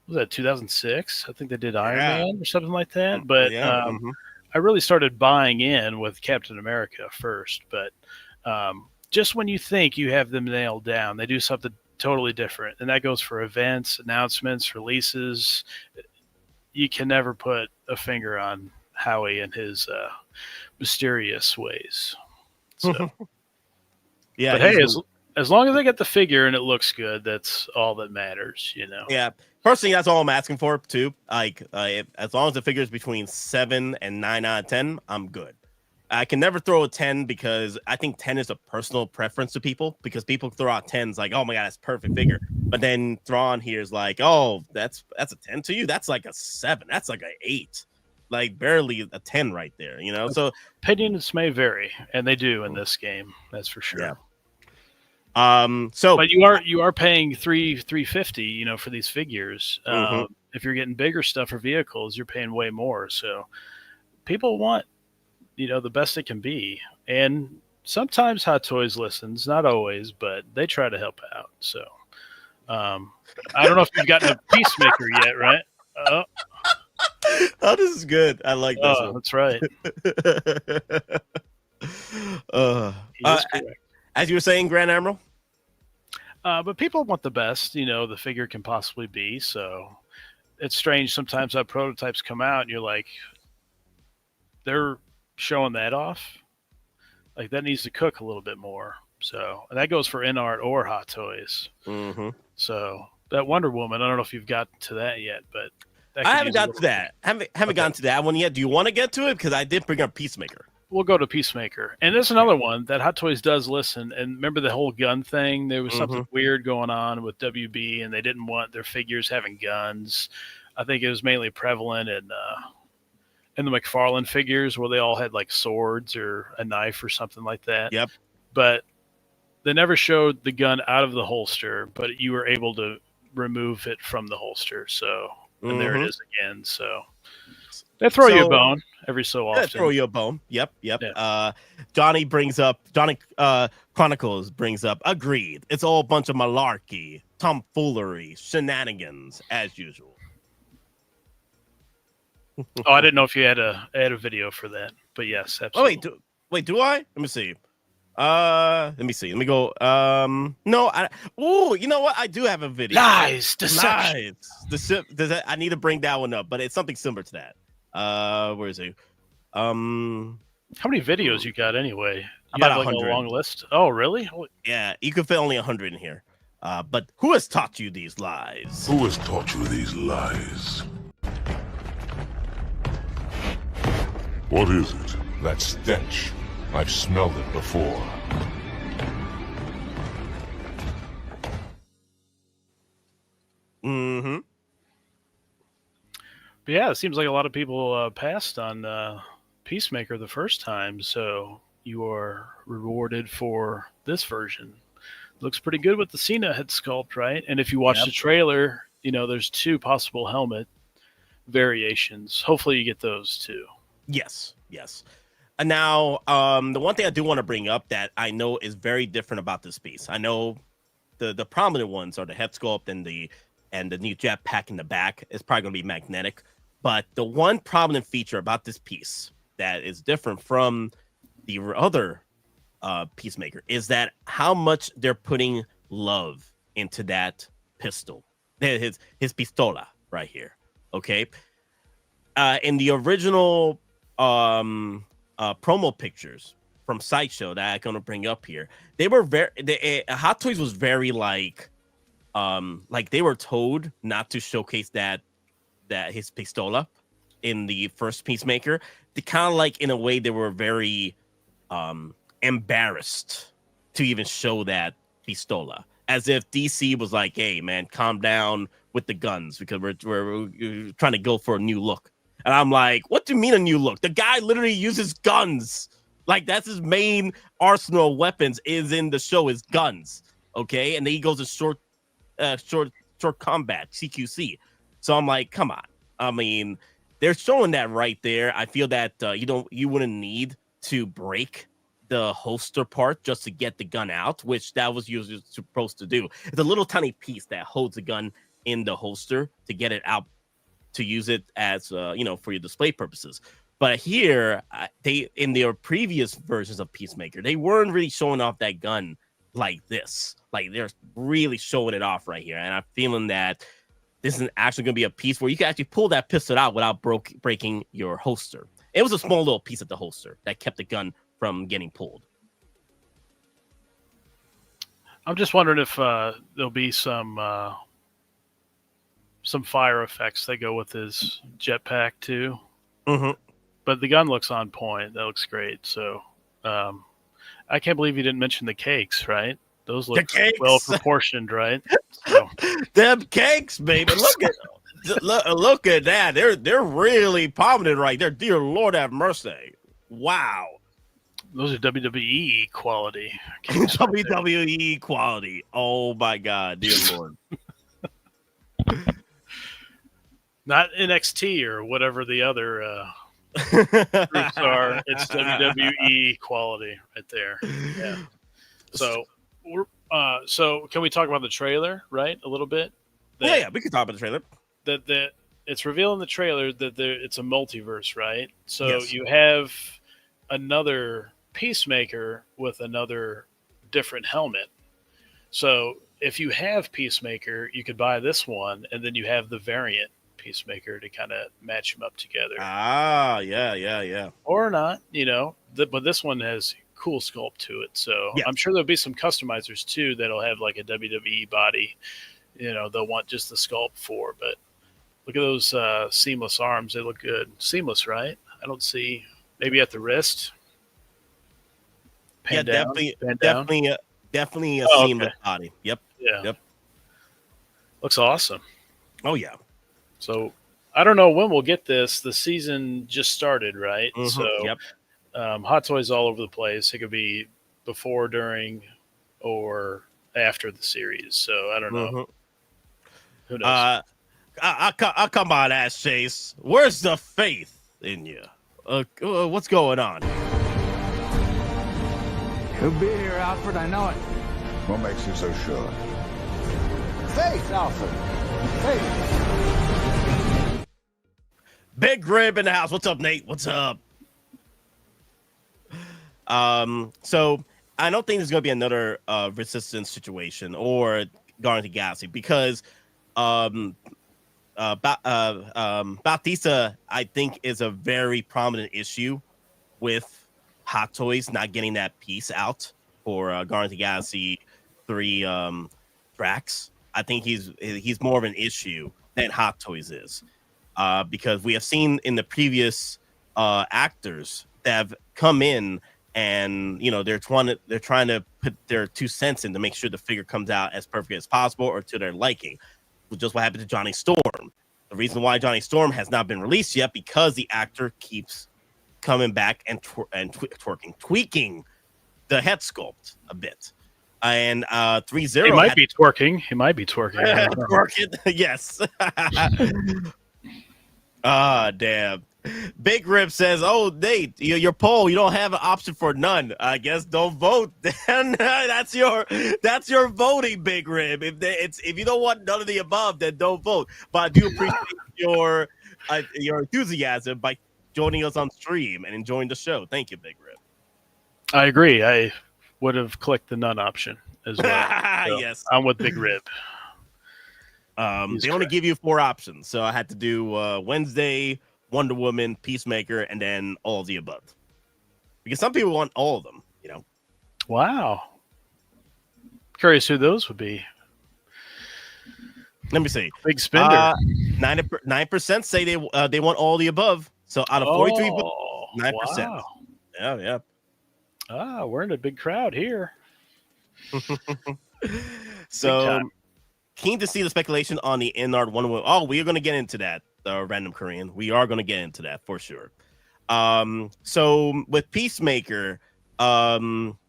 was that 2006? I think they did Iron Man or something like that. But I really started buying in with Captain America first. But just when you think you have them nailed down, they do something totally different, and that goes for events, announcements, releases. You can never put a finger on Howie and his mysterious ways. So, yeah. But hey, as long as they get the figure and it looks good, that's all that matters, Yeah. Personally, that's all I'm asking for too. Like, as long as the figure is between 7 and 9 out of 10, I'm good. I can never throw a 10 because I think 10 is a personal preference to people, because people throw out 10s like, oh my God, that's a perfect figure. But then Thrawn here is like, oh, that's a 10 to you. That's like a 7. That's like an 8. Like barely a 10 right there, So opinions may vary, and they do in this game. That's for sure. Yeah. But you are paying $350, for these figures. If you're getting bigger stuff or vehicles, you're paying way more. So people want, the best it can be. And sometimes Hottoys listens, not always, but they try to help out. So I don't know if you've gotten a Peacemaker yet, right? Oh, this is good. I like this one. That's right. As you were saying, Grand Admiral? But people want the best, the figure can possibly be. So it's strange sometimes how prototypes come out and you're like, they're showing that off. Like, that needs to cook a little bit more. So and that goes for Inart or Hottoys. So that Wonder Woman, I don't know if you've gotten to that yet, but I haven't gotten to that. Haven't gotten to that one yet. Do you want to get to it? Because I did bring up Peacemaker. We'll go to Peacemaker. And there's another one that Hottoys does listen. And remember the whole gun thing? There was something weird going on with WB, and they didn't want their figures having guns. I think it was mainly prevalent in the McFarlane figures, where they all had like swords or a knife or something like that. Yep. But they never showed the gun out of the holster, but you were able to remove it from the holster. So, and there it is again. So they throw you a bone every so often. They throw you a bone. Yep. Yeah. Johnny Chronicles brings up, agreed. It's all a bunch of malarkey, tomfoolery, shenanigans, as usual. Oh, I didn't know if you had a video for that, but yes, absolutely. Oh, wait, do I? Let me see. Let me go. No, you know what? I do have a video. Lies, deception. I need to bring that one up, but it's something similar to that. Where is it? How many videos you got anyway? You about have, like, 100. a long list. Oh, really? Yeah, you could fit only 100 in here. But who has taught you these lies? Who has taught you these lies? What is it? That stench. I've smelled it before. But yeah, it seems like a lot of people passed on Peacemaker the first time, so you are rewarded for this version. Looks pretty good with the Cena head sculpt, right? And if you watch the trailer, there's 2 possible helmet variations. Hopefully you get those too. Yes. And now, the one thing I do want to bring up that I know is very different about this piece. I know the prominent ones are the head sculpt and the new jetpack in the back. It's probably going to be magnetic. But the one prominent feature about this piece that is different from the other Peacemaker is that how much they're putting love into that pistol. His pistola right here. Okay. In the original promo pictures from Sideshow that I'm gonna bring up here, they were Hottoys was very like they were told not to showcase that his pistola in the first Peacemaker. kind of like in a way they were very embarrassed to even show that pistola, as if DC was like, "Hey, man, calm down with the guns because we're trying to go for a new look." And I'm like, "What do you mean a new look? The guy literally uses guns. Like that's his main arsenal of weapons is in the show is guns, okay? And then he goes to short combat CQC. So I'm like, come on. I mean, they're showing that right there. I feel that you wouldn't need to break the holster part just to get the gun out, which that was usually supposed to do. It's a little tiny piece that holds the gun in the holster to get it out to use it as for your display purposes. But here, they in their previous versions of Peacemaker, they weren't really showing off that gun like this. Like they're really showing it off right here, and I'm feeling that this is actually going to be a piece where you can actually pull that pistol out without breaking your holster. It was a small little piece of the holster that kept the gun from getting pulled. I'm just wondering if there'll be some fire effects that go with his jetpack too. Mm-hmm. But the gun looks on point. That looks great. So I can't believe you didn't mention the cakes, right? Those look well proportioned, right? So. Them cakes, baby. Look at that. They're really prominent right there. Dear Lord have mercy. Wow. Those are WWE quality. WWE quality. Oh my God, dear Lord. Not NXT or whatever the other groups are. It's WWE quality right there. Yeah. So so can we talk about the trailer, right? A little bit. Yeah, we can talk about the trailer. That it's revealed in the trailer that it's a multiverse, right? So yes. You have another Peacemaker with another different helmet. So if you have Peacemaker, you could buy this one, and then you have the variant Peacemaker to kind of match them up together. Ah, yeah. Or not, but this one has cool sculpt to it. So yeah. I'm sure there'll be some customizers too that'll have like a WWE body, they'll want just the sculpt for. But look at those seamless arms. They look good. Seamless, right? I don't see, maybe at the wrist. Definitely a seamless body. Yep. Yeah. Yep. Looks awesome. Oh yeah. So I don't know when we'll get this. The season just started, right? Mm-hmm. So yep. Hottoys all over the place. It could be before, during, or after the series. So I don't know. Mm-hmm. Who knows? I come on, Ass Chase. Where's the faith in you? What's going on? He'll be here, Alfred. I know it. What makes you so sure? Faith, Alfred. Faith. Big Rib in the house. What's up, Nate? What's up? So I don't think there's going to be another Resistance situation or Guardians of the Galaxy because Bautista, I think, is a very prominent issue with Hottoys not getting that piece out for Guardians of the Galaxy 3 Drax. I think he's more of an issue than Hottoys is because we have seen in the previous actors that have come in and they're trying to put their 2 cents in to make sure the figure comes out as perfect as possible or to their liking. Just what happened to Johnny Storm. The reason why Johnny Storm has not been released yet because the actor keeps coming back and tweaking the head sculpt a bit. And 3-0 he might be twerking. Twerking, yes. Damn. Big Rip says, "Oh, Nate, your poll, you don't have an option for none. I guess don't vote. Then that's your voting, Big Rib. If you don't want none of the above, then don't vote. But I do appreciate your enthusiasm by joining us on stream and enjoying the show. Thank you, Big Rib. I agree. I would have clicked the none option as well. So yes, I'm with Big Rib. They only give you 4 options, so I had to do Wednesday, Wonder Woman, Peacemaker, and then all of the above. Because some people want all of them, Wow. Curious who those would be. Let me see. Big spender. 9% say they want all the above. So out of 43 votes, 9%. Wow. Yeah. We're in a big crowd here. So keen to see the speculation on the Inart one. Oh, we are going to get into that. Random Korean. We are going to get into that for sure. So with Peacemaker, oh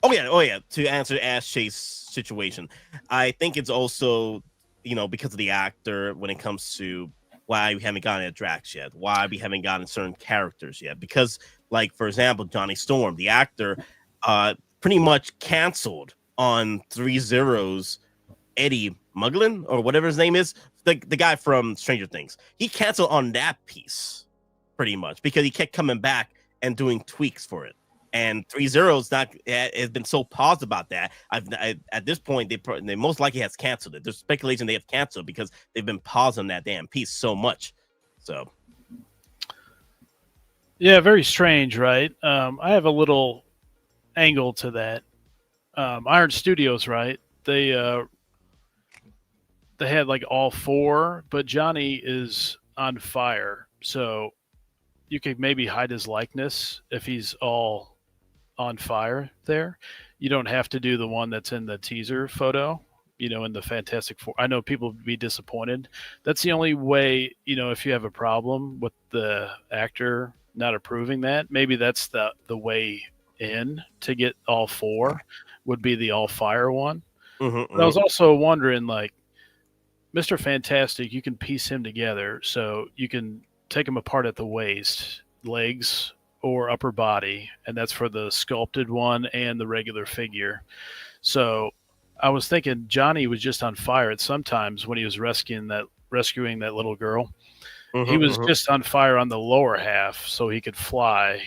yeah. To answer Ash Chase situation, I think it's also, because of the actor when it comes to why we haven't gotten a Drax yet, why we haven't gotten certain characters yet. Because, like, for example, Johnny Storm, the actor, pretty much canceled on 3-0's Eddie Muglin, or whatever his name is, the guy from Stranger Things. He canceled on that piece pretty much because he kept coming back and doing tweaks for it. And 3-0's has been so paused about that. At this point, they most likely has canceled it. There's speculation they have canceled because they've been pausing that damn piece so much. So, yeah, very strange, right? I have a little angle to that. Iron Studios, right? They had like all 4, but Johnny is on fire, so you could maybe hide his likeness if he's all on fire there. You don't have to do the one that's in the teaser photo, in the Fantastic Four. I know people would be disappointed. That's the only way, if you have a problem with the actor not approving that, maybe that's the way in to get all 4 would be the all fire one. Mm-hmm. I was also wondering, like, Mr. Fantastic, you can piece him together, so you can take him apart at the waist, legs, or upper body, and that's for the sculpted one and the regular figure. So I was thinking Johnny was just on fire at sometimes when he was rescuing that little girl. He was just on fire on the lower half so he could fly,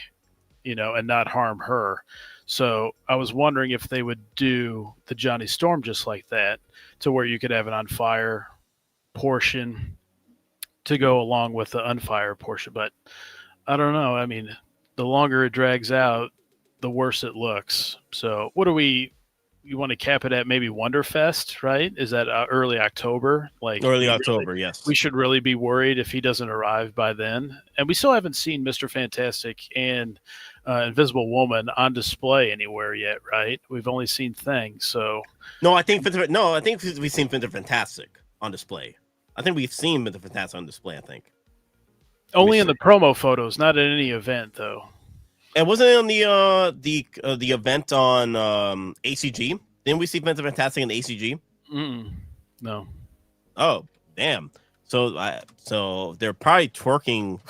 and not harm her. So I was wondering if they would do the Johnny Storm just like that, to where you could have an on fire portion to go along with the unfire portion. But I don't know. I mean, the longer it drags out, the worse it looks. So what you want to cap it at maybe Wonderfest, right? Is that early October? Like early October, yes. We should really be worried if he doesn't arrive by then. And we still haven't seen Mr. Fantastic and Invisible Woman on display anywhere yet, right? We've only seen things. So I think we've seen Mr. Fantastic on display. I think we've seen Mr. Fantastic on display. I think only in the promo photos, not at any event though. And wasn't it on the event on ACG? Didn't we see Mr. Fantastic in the ACG? No. Oh, damn. So they're probably tweaking.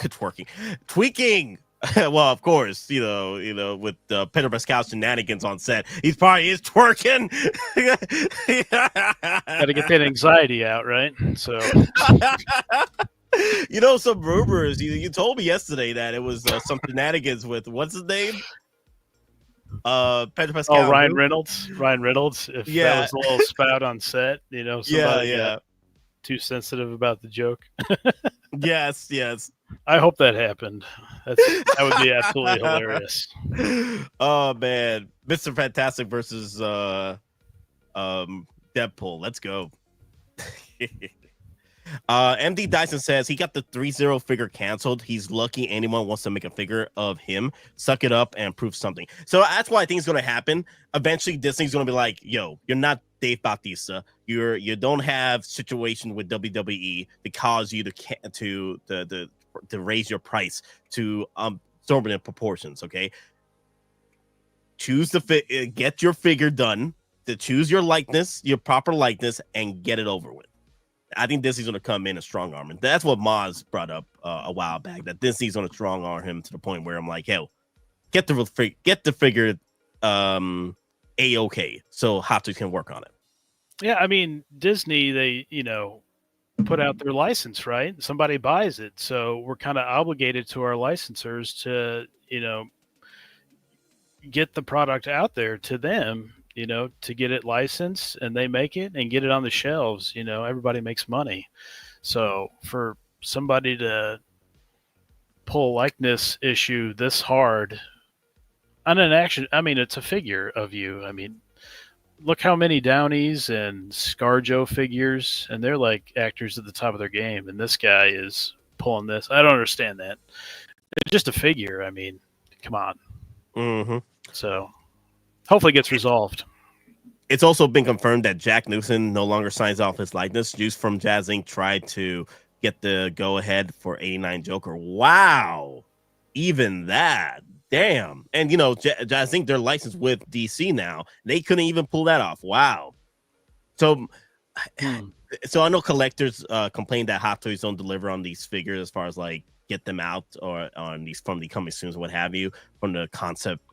Well, of course, with Pedro Pascal's shenanigans on set, he probably is twerking. Got to get that anxiety out, right? So, some rumors. You told me yesterday that it was some shenanigans with what's his name? Pedro Pascal. Oh, Ryan Reynolds. If that was a little spout on set, somebody too sensitive about the joke. Yes. I hope that happened. That would be absolutely hilarious. Oh man, Mr. Fantastic versus Deadpool. Let's go. MD Dyson says he got the 3-0 figure canceled. He's lucky anyone wants to make a figure of him. Suck it up and prove something. So that's what I think is going to happen. Eventually, Disney's going to be like, "Yo, you're not Dave Bautista. You don't have situation with WWE that cause you to raise your price to exorbitant proportions. Okay, get your figure done. To choose your likeness, your proper likeness, and get it over with." I think Disney's going to come in and strong arm him. That's what Maz brought up a while back, that Disney's going to strong arm him to the point where I'm like, hell, get the figure A-OK so Hottoys can work on it. Yeah, I mean, Disney, they, put out their license, right? Somebody buys it. So we're kind of obligated to our licensors to, get the product out there to them, to get it licensed, and they make it and get it on the shelves. Everybody makes money. So for somebody to pull a likeness issue this hard on an action, I mean, it's a figure of you. I mean, look how many Downies and ScarJo figures, and they're like actors at the top of their game, and this guy is pulling this. I don't understand that. It's just a figure. I mean, come on. Mm-hmm. So hopefully it gets resolved. It's also been confirmed that Jack Newson no longer signs off his likeness. Juice from Jazz Inc. tried to get the go-ahead for 89 Joker. Wow. Even that. Damn. And, you know, Jazz Inc., they're licensed with DC now. They couldn't even pull that off. Wow. So I know collectors complain that Hot Toys don't deliver on these figures as far as, like, get them out or on these from the coming soon or what have you from the concept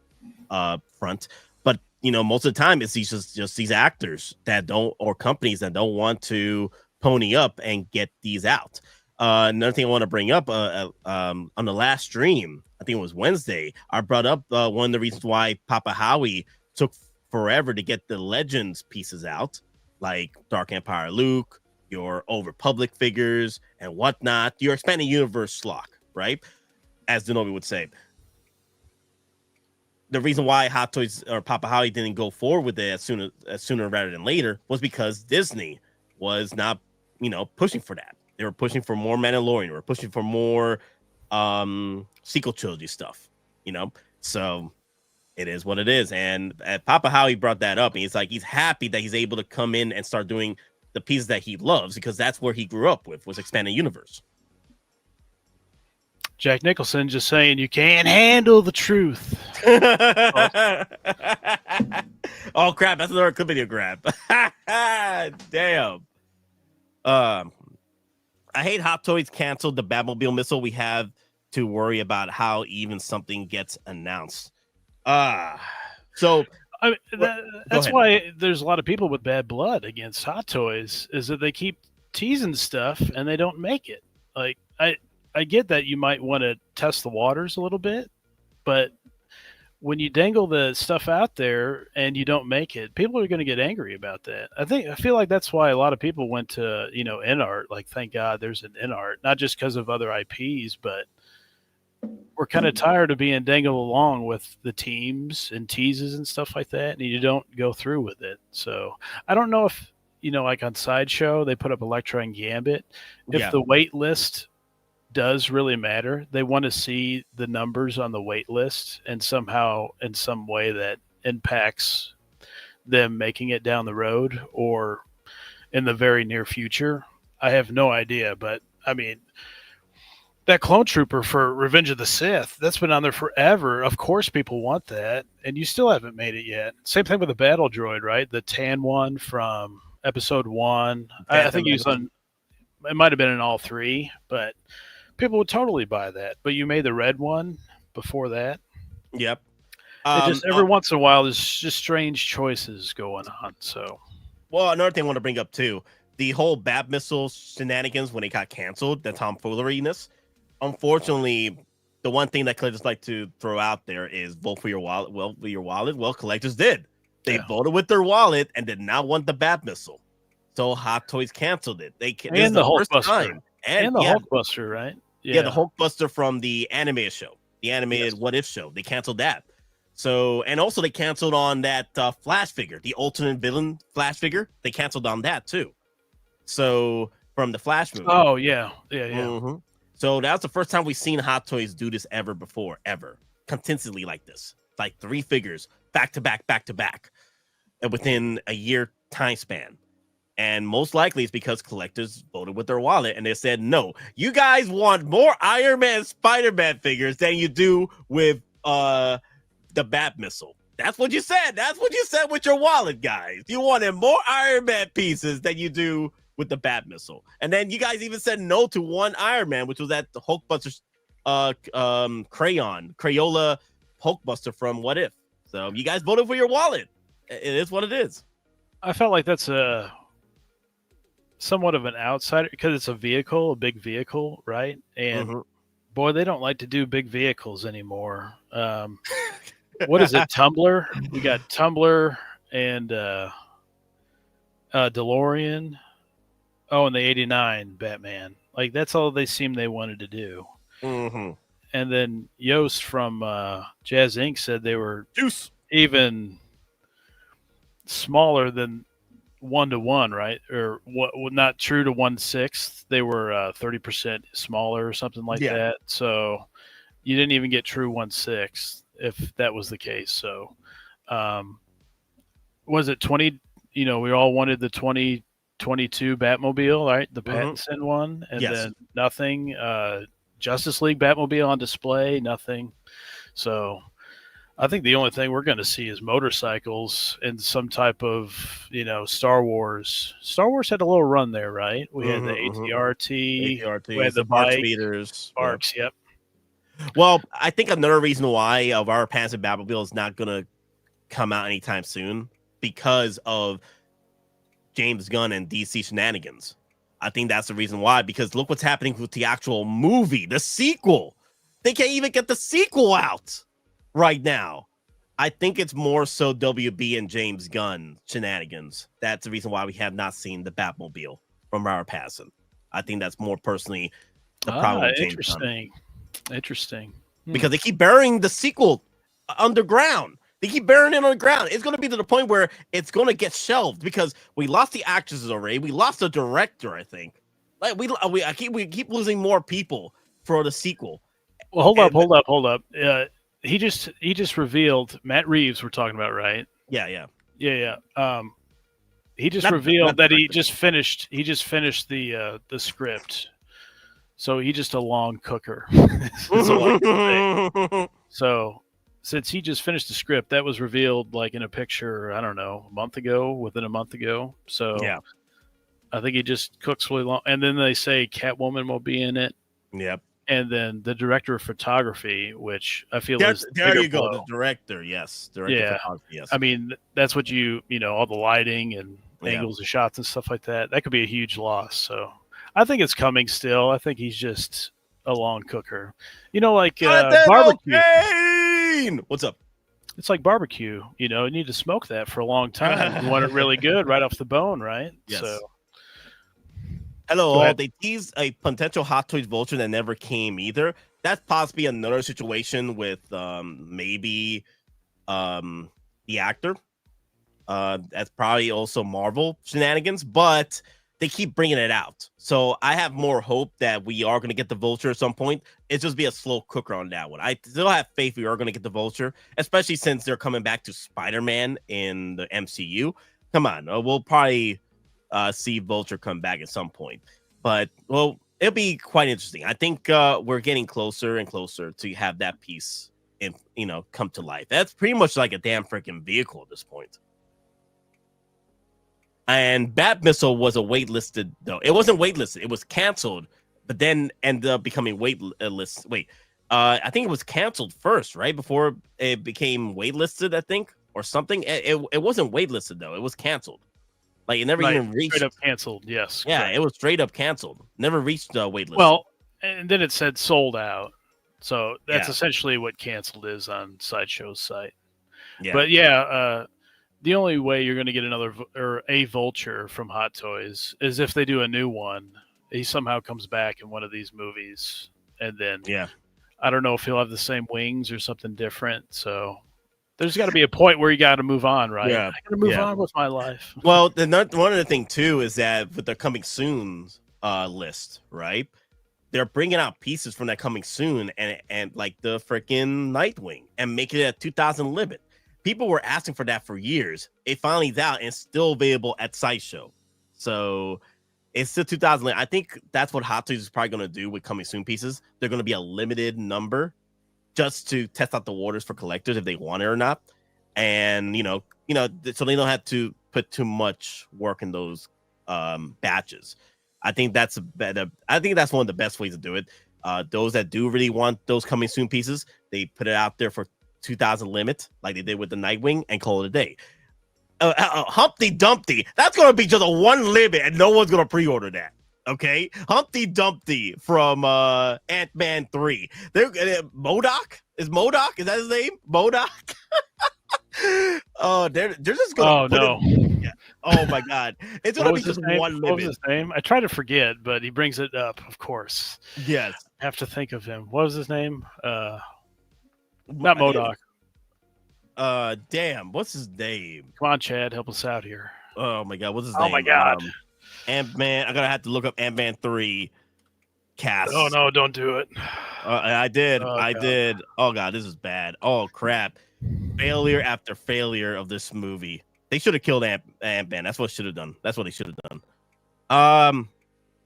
front. But, you know, most of the time it's just these actors that don't, or companies that don't want to pony up and get these out. Another thing I want to bring up on the last stream, I think it was Wednesday, I brought up one of the reasons why Papa Howie took forever to get the Legends pieces out, like Dark Empire Luke, your Old Republic figures and whatnot, your expanded universe schlock, right? As Denobi would say. The reason why Hot Toys or Papa Howie didn't go forward with it as sooner rather than later was because Disney was not, you know, pushing for that. They were pushing for more Mandalorian. They were pushing for more sequel trilogy stuff, you know? So it is what it is. And Papa Howie brought that up, and he's like, he's happy that he's able to come in and start doing the pieces that he loves because that's where he grew up with, was expanding universe. Jack Nicholson just saying you can't handle the truth. Oh crap! That's another clip video grab. Damn. I hate Hot Toys canceled the Batmobile missile. We have to worry about how even something gets announced. So I mean, that's why there's a lot of people with bad blood against Hot Toys, is that they keep teasing stuff and they don't make it. Like I get that you might want to test the waters a little bit, but when you dangle the stuff out there and you don't make it, people are going to get angry about that. I feel like that's why a lot of people went to, you know, Inart. Like, thank God there's an Inart, not just because of other IPs, but we're kind of tired of being dangled along with the teams and teases and stuff like that, and you don't go through with it. So I don't know if, you know, like on Sideshow, they put up Elektra and Gambit. If the wait list does really matter, they want to see the numbers on the wait list, and somehow in some way that impacts them making it down the road or in the very near future. I have no idea, but I mean, that Clone Trooper for Revenge of the Sith, that's been on there forever. Of course people want that, and you still haven't made it yet. Same thing with the Battle Droid, right? The tan one from Episode 1. I think he was on, it might have been in all three, but people would totally buy that. But you made the red one before that. Yep. It just every once in a while, there's just strange choices going on. So, well, another thing I want to bring up too, the whole Bat Missile shenanigans when it got canceled, the tomfooleriness. Unfortunately, the one thing that collectors like to throw out there is vote for your wallet. Well, for your wallet. Well, collectors did. They voted with their wallet and did not want the Bat Missile. So Hot Toys canceled it. And the Hulkbuster. And the yeah, Hulkbuster, right? Yeah, the Hulkbuster from the animated show, the animated What If show. They canceled that. So, and also they canceled on that Flash figure, the alternate villain Flash figure. They canceled on that too. So from the Flash movie. Oh yeah. Mm-hmm. So that was the first time we've seen Hot Toys do this ever before, consistently like this, like 3 figures back to back, and within a year time span. And most likely it's because collectors voted with their wallet and they said, no, you guys want more Iron Man, Spider-Man figures than you do with the Bat Missile. That's what you said. That's what you said with your wallet, guys. You wanted more Iron Man pieces than you do with the Bat Missile. And then you guys even said no to one Iron Man, which was that the Hulkbuster Crayola Hulkbuster from What If. So you guys voted for your wallet. It is what it is. I felt like that's somewhat of an outsider because it's a big vehicle, right? And boy, they don't like to do big vehicles anymore. What is it? Tumbler? We got Tumbler and DeLorean. Oh, and the 89 Batman. Like, that's all they seemed they wanted to do. And then Yost from Jazz Inc. said they were even smaller than 1-to-1, right? Or what? Not true to 1/6. They were 30% smaller or something like that. So you didn't even get true 1/6 if that was the case. So, was it 20? You know, we all wanted the 2022 Batmobile, right? The Pattinson one, and then nothing. Justice League Batmobile on display, nothing. So I think the only thing we're going to see is motorcycles and some type of, Star Wars. Star Wars had a little run there, right? We had the ATRT, we had the BARC bike, speeders. BARCs, yep. Well, I think another reason why of our Pattinson Batmobile is not going to come out anytime soon because of James Gunn and DC shenanigans. I think that's the reason why, because look what's happening with the actual movie, the sequel. They can't even get the sequel out right now. I think it's more so WB and James Gunn shenanigans. That's the reason why we have not seen the Batmobile from Robert Pattinson. I think that's more personally the problem with James Gunn. Interesting. Because they keep burying the sequel underground. They keep burying it on the ground. It's going to be to the point where it's going to get shelved because we lost the actresses already. We lost the director, I think. Like we keep losing more people for the sequel. Well, hold up. He just revealed Matt Reeves. We're talking about, right? Yeah. He just revealed that he just finished the script. So he's just a long cooker. That's all I can say. So since he just finished the script, that was revealed like in a picture, I don't know, within a month ago. So yeah, I think he just cooks really long. And then they say Catwoman will be in it. Yep. And then the director of photography, which I feel is there you go, the director, yes. Director of photography, yes. I mean, that's what all the lighting and angles of shots and stuff like that. That could be a huge loss. So I think it's coming still. I think he's just a long cooker. Like barbecue. What's up? It's like barbecue. You need to smoke that for a long time. You want it really good right off the bone, right? Yes. So. Hello, all. They teased a potential Hottoys vulture that never came either. That's possibly another situation with maybe the actor. That's probably also Marvel shenanigans, but they keep bringing it out. So I have more hope that we are going to get the vulture at some point. It's just be a slow cooker on that one. I still have faith we are going to get the vulture, especially since they're coming back to Spider-Man in the MCU. Come on, we'll probably see Vulture come back at some point. But, well, it'll be quite interesting. I think we're getting closer and closer to have that piece come to life. That's pretty much like a damn freaking vehicle at this point. And Bat Missile was a waitlisted, though. It wasn't waitlisted. It was canceled, but then ended up becoming waitlist. Wait, I think it was canceled first, right? Before it became waitlisted, I think, or something. It wasn't waitlisted, though. It was canceled. Like, it never even reached. Straight up canceled, yes. Yeah, correct. It was straight up canceled. Never reached waitlist. Well, and then it said sold out. So that's essentially what canceled is on Sideshow's site. Yeah. But the only way you're going to get a vulture from Hottoys is if they do a new one. He somehow comes back in one of these movies, and then I don't know if he'll have the same wings or something different. So there's got to be a point where you got to move on, right? Yeah, I got to move on with my life. Well, one other thing too is that with the coming soon list, right? They're bringing out pieces from that coming soon, and like the freaking Nightwing, and making it a 2,000 limit. People were asking for that for years. It finally is out and it's still available at Sideshow. So it's still 2,000. I think that's what Hottoys is probably going to do with coming soon pieces. They're going to be a limited number just to test out the waters for collectors if they want it or not. And, so they don't have to put too much work in those batches. I think that's one of the best ways to do it. Those that do really want those coming soon pieces, they put it out there for 2,000 limit, like they did with the Nightwing, and call it a day. Humpty Dumpty, that's going to be just a one limit, and no one's going to pre-order that. Okay, Humpty Dumpty from Ant-Man 3. MODOK? Is MODOK? Is that his name? MODOK? Oh, they're just going to. Oh no! Oh my God! It's going to be just one limit. What was his name? I try to forget, but he brings it up, of course. Yes. I have to think of him. What was his name? Not MODOK. Damn, what's his name? Come on, Chad, help us out here. Oh my God, what's his name? Oh my God. Ant-Man. I'm gonna have to look up Ant-Man 3. cast. Oh no, don't do it. I did. Oh, I God. did. Oh god, this is bad. Oh crap. Failure after failure of this movie. They should have killed Ant-Man. That's what should have done. That's what they should have done.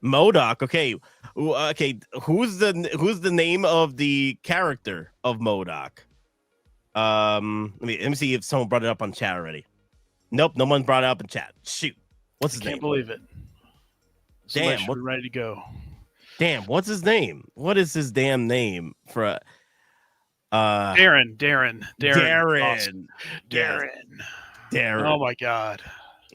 MODOK. Okay. Okay. Who's the name of the character of MODOK? Let me see if someone brought it up on chat already. Nope, no one brought it up in chat. Shoot. What's his name? Can't believe it. Somebody Damn, should be ready to go. Damn, what's his name? What is his damn name for Darren. Darren. Darren. Oh my god.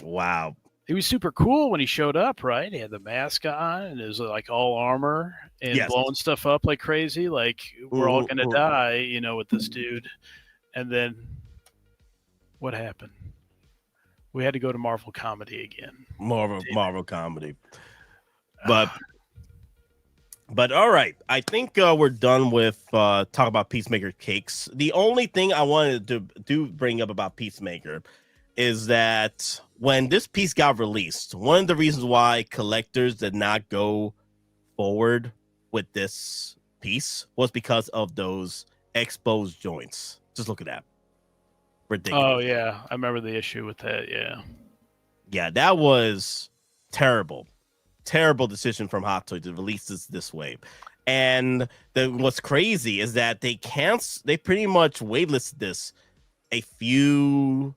Wow. He was super cool when he showed up, right? He had the mask on and it was like all armor and blowing stuff up like crazy. Like we're all gonna die, you know, with this dude. And then what happened? We had to go to Marvel Comedy again. Marvel Comedy. But all right. I think we're done with talk about Peacemaker cakes. The only thing I wanted to bring up about Peacemaker is that when this piece got released, one of the reasons why collectors did not go forward with this piece was because of those exposed joints. Just look at that. Ridiculous. Oh yeah, I remember the issue with that. Yeah, that was terrible decision from Hottoys to release this way. And what's crazy is that they pretty much waitlisted this a few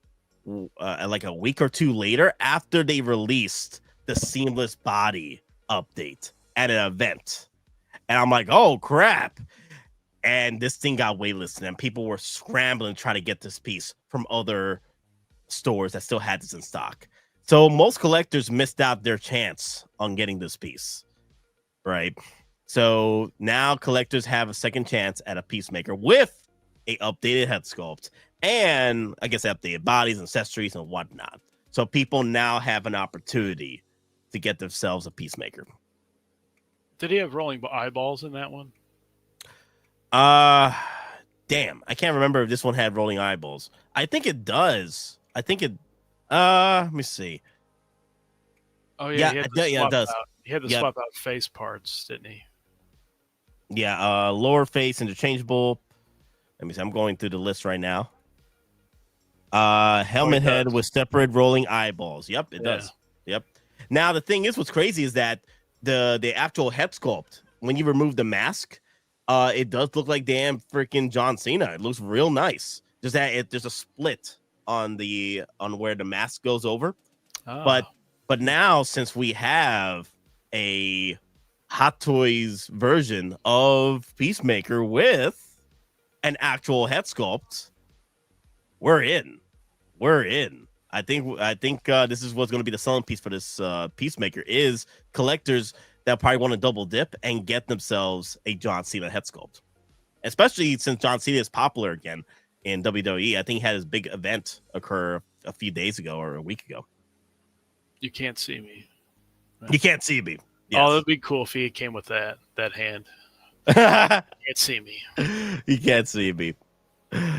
like a week or two later after they released the Seamless Body update at an event. And I'm like, oh crap. And this thing got waitlisted and people were scrambling to try to get this piece from other stores that still had this in stock. So most collectors missed out their chance on getting this piece, right? So now collectors have a second chance at a Peacemaker with a updated head sculpt and I guess updated bodies, accessories, and whatnot. So people now have an opportunity to get themselves a Peacemaker. Did he have rolling eyeballs in that one? Damn, I can't remember if this one had rolling eyeballs. I think it does. I think it. Let me see. Oh yeah, it does. He had to swap out face parts, didn't he? Yeah, lower face interchangeable. Let me see. I'm going through the list right now. Helmet head with separate rolling eyeballs. Yep, it does. Yep. Now the thing is, what's crazy is that the actual head sculpt, when you remove the mask, it does look like damn freaking John Cena. It looks real nice. Just that there's a split on where the mask goes over. But now since we have a Hottoys version of Peacemaker with an actual head sculpt, we're in. I think this is what's going to be the selling piece for this Peacemaker is collectors that probably want to double dip and get themselves a John Cena head sculpt, especially since John Cena is popular again in WWE. I think he had his big event occur a few days ago or a week ago. You can't see me. You can't see me. Yes. Oh, that'd be cool if he came with that hand. You can't see me. You can't see me.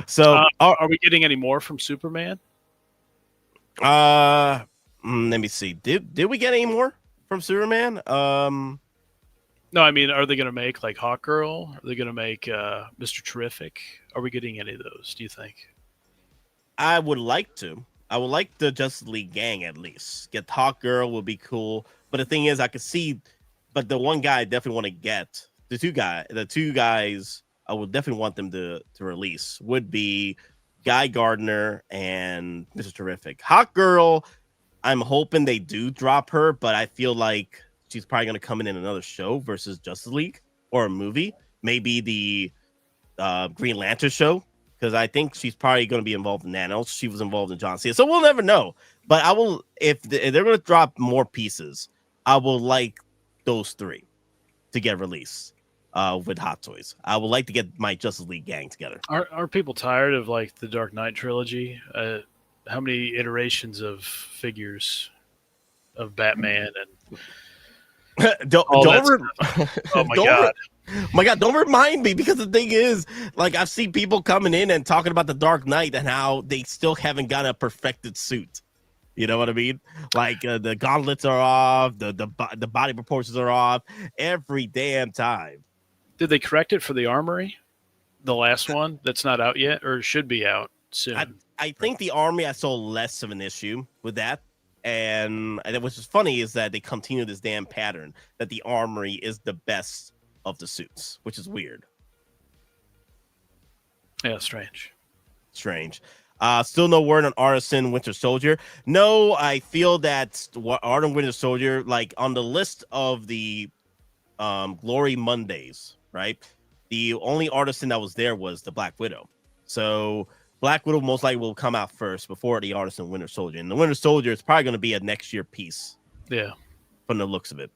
So, are we getting any more from Superman? Let me see. Did we get any more from Superman? No, I mean, are they going to make like Hawkgirl? Are they going to make Mr. Terrific? Are we getting any of those? Do you think? I would like to. I would like the Justice League gang at least. Get Hawkgirl would be cool. But the thing is, I could see. But the one guy I definitely want to get the two guys. I would definitely want them to release would be Guy Gardner and Mr. Terrific. Hawkgirl, I'm hoping they do drop her, but I feel like she's probably going to come in another show versus Justice League or a movie. Maybe the Green Lantern show, because I think she's probably going to be involved in that. Else she was involved in John Cena. So we'll never know. But I will, if they're going to drop more pieces, I will like those three to get released. With Hottoys, I would like to get my Justice League gang together. Are people tired of like the Dark Knight trilogy? How many iterations of figures of Batman and oh my god! My god, don't remind me, because the thing is, like, I've seen people coming in and talking about the Dark Knight and how they still haven't got a perfected suit. You know what I mean? Like the gauntlets are off, the body proportions are off every damn time. Did they correct it for the armory? The last one that's not out yet, or should be out soon? I think the army I saw less of an issue with that. And what's funny is that they continue this damn pattern that the armory is the best of the suits, which is weird. Yeah, strange. Still no word on Artisan Winter Soldier. No, I feel that Artisan Winter Soldier, like on the list of the Glory Mondays, right? The only Artisan that was there was the Black Widow. So Black Widow most likely will come out first before the Artisan Winter Soldier. And the Winter Soldier is probably going to be a next year piece. Yeah. From the looks of it.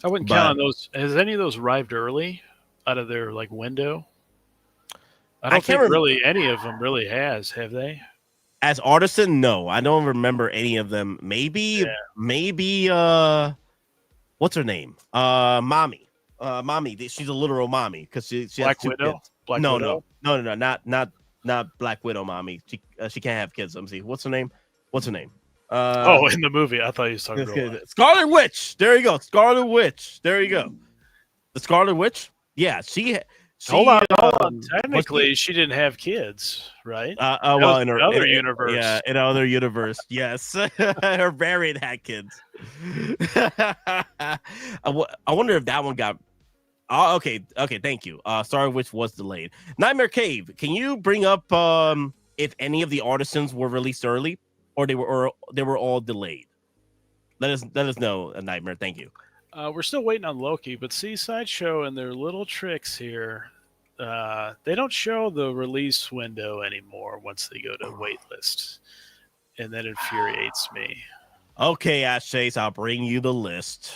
I wouldn't count on those. Has any of those arrived early out of their like window? I don't think really any of them really has, have they? As Artisan, no. I don't remember any of them. Maybe what's her name? Mommy. Mommy. She's a literal mommy because she Black has 2 Widow? kids. Black No, Widow? not Black Widow mommy. She can't have kids. Let me see. What's her name? In the movie. I thought you was talking about Scarlet Witch. There you go. Scarlet Witch. There you go. The Scarlet Witch? Yeah, she hold on. Technically, she didn't have kids, right? Well, in her other universe. Yeah, in another universe. Yes. Her variant had kids. I wonder if that one got okay, thank you. Sorry, which was delayed. Nightmare Cave, can you bring up if any of the Artisans were released early or they were all delayed? Let us know, Nightmare. Thank you. We're still waiting on Loki, but see, Sideshow and their little tricks here. They don't show the release window anymore once they go to waitlist, and that infuriates me. Okay, Ash Chase, I'll bring you the list.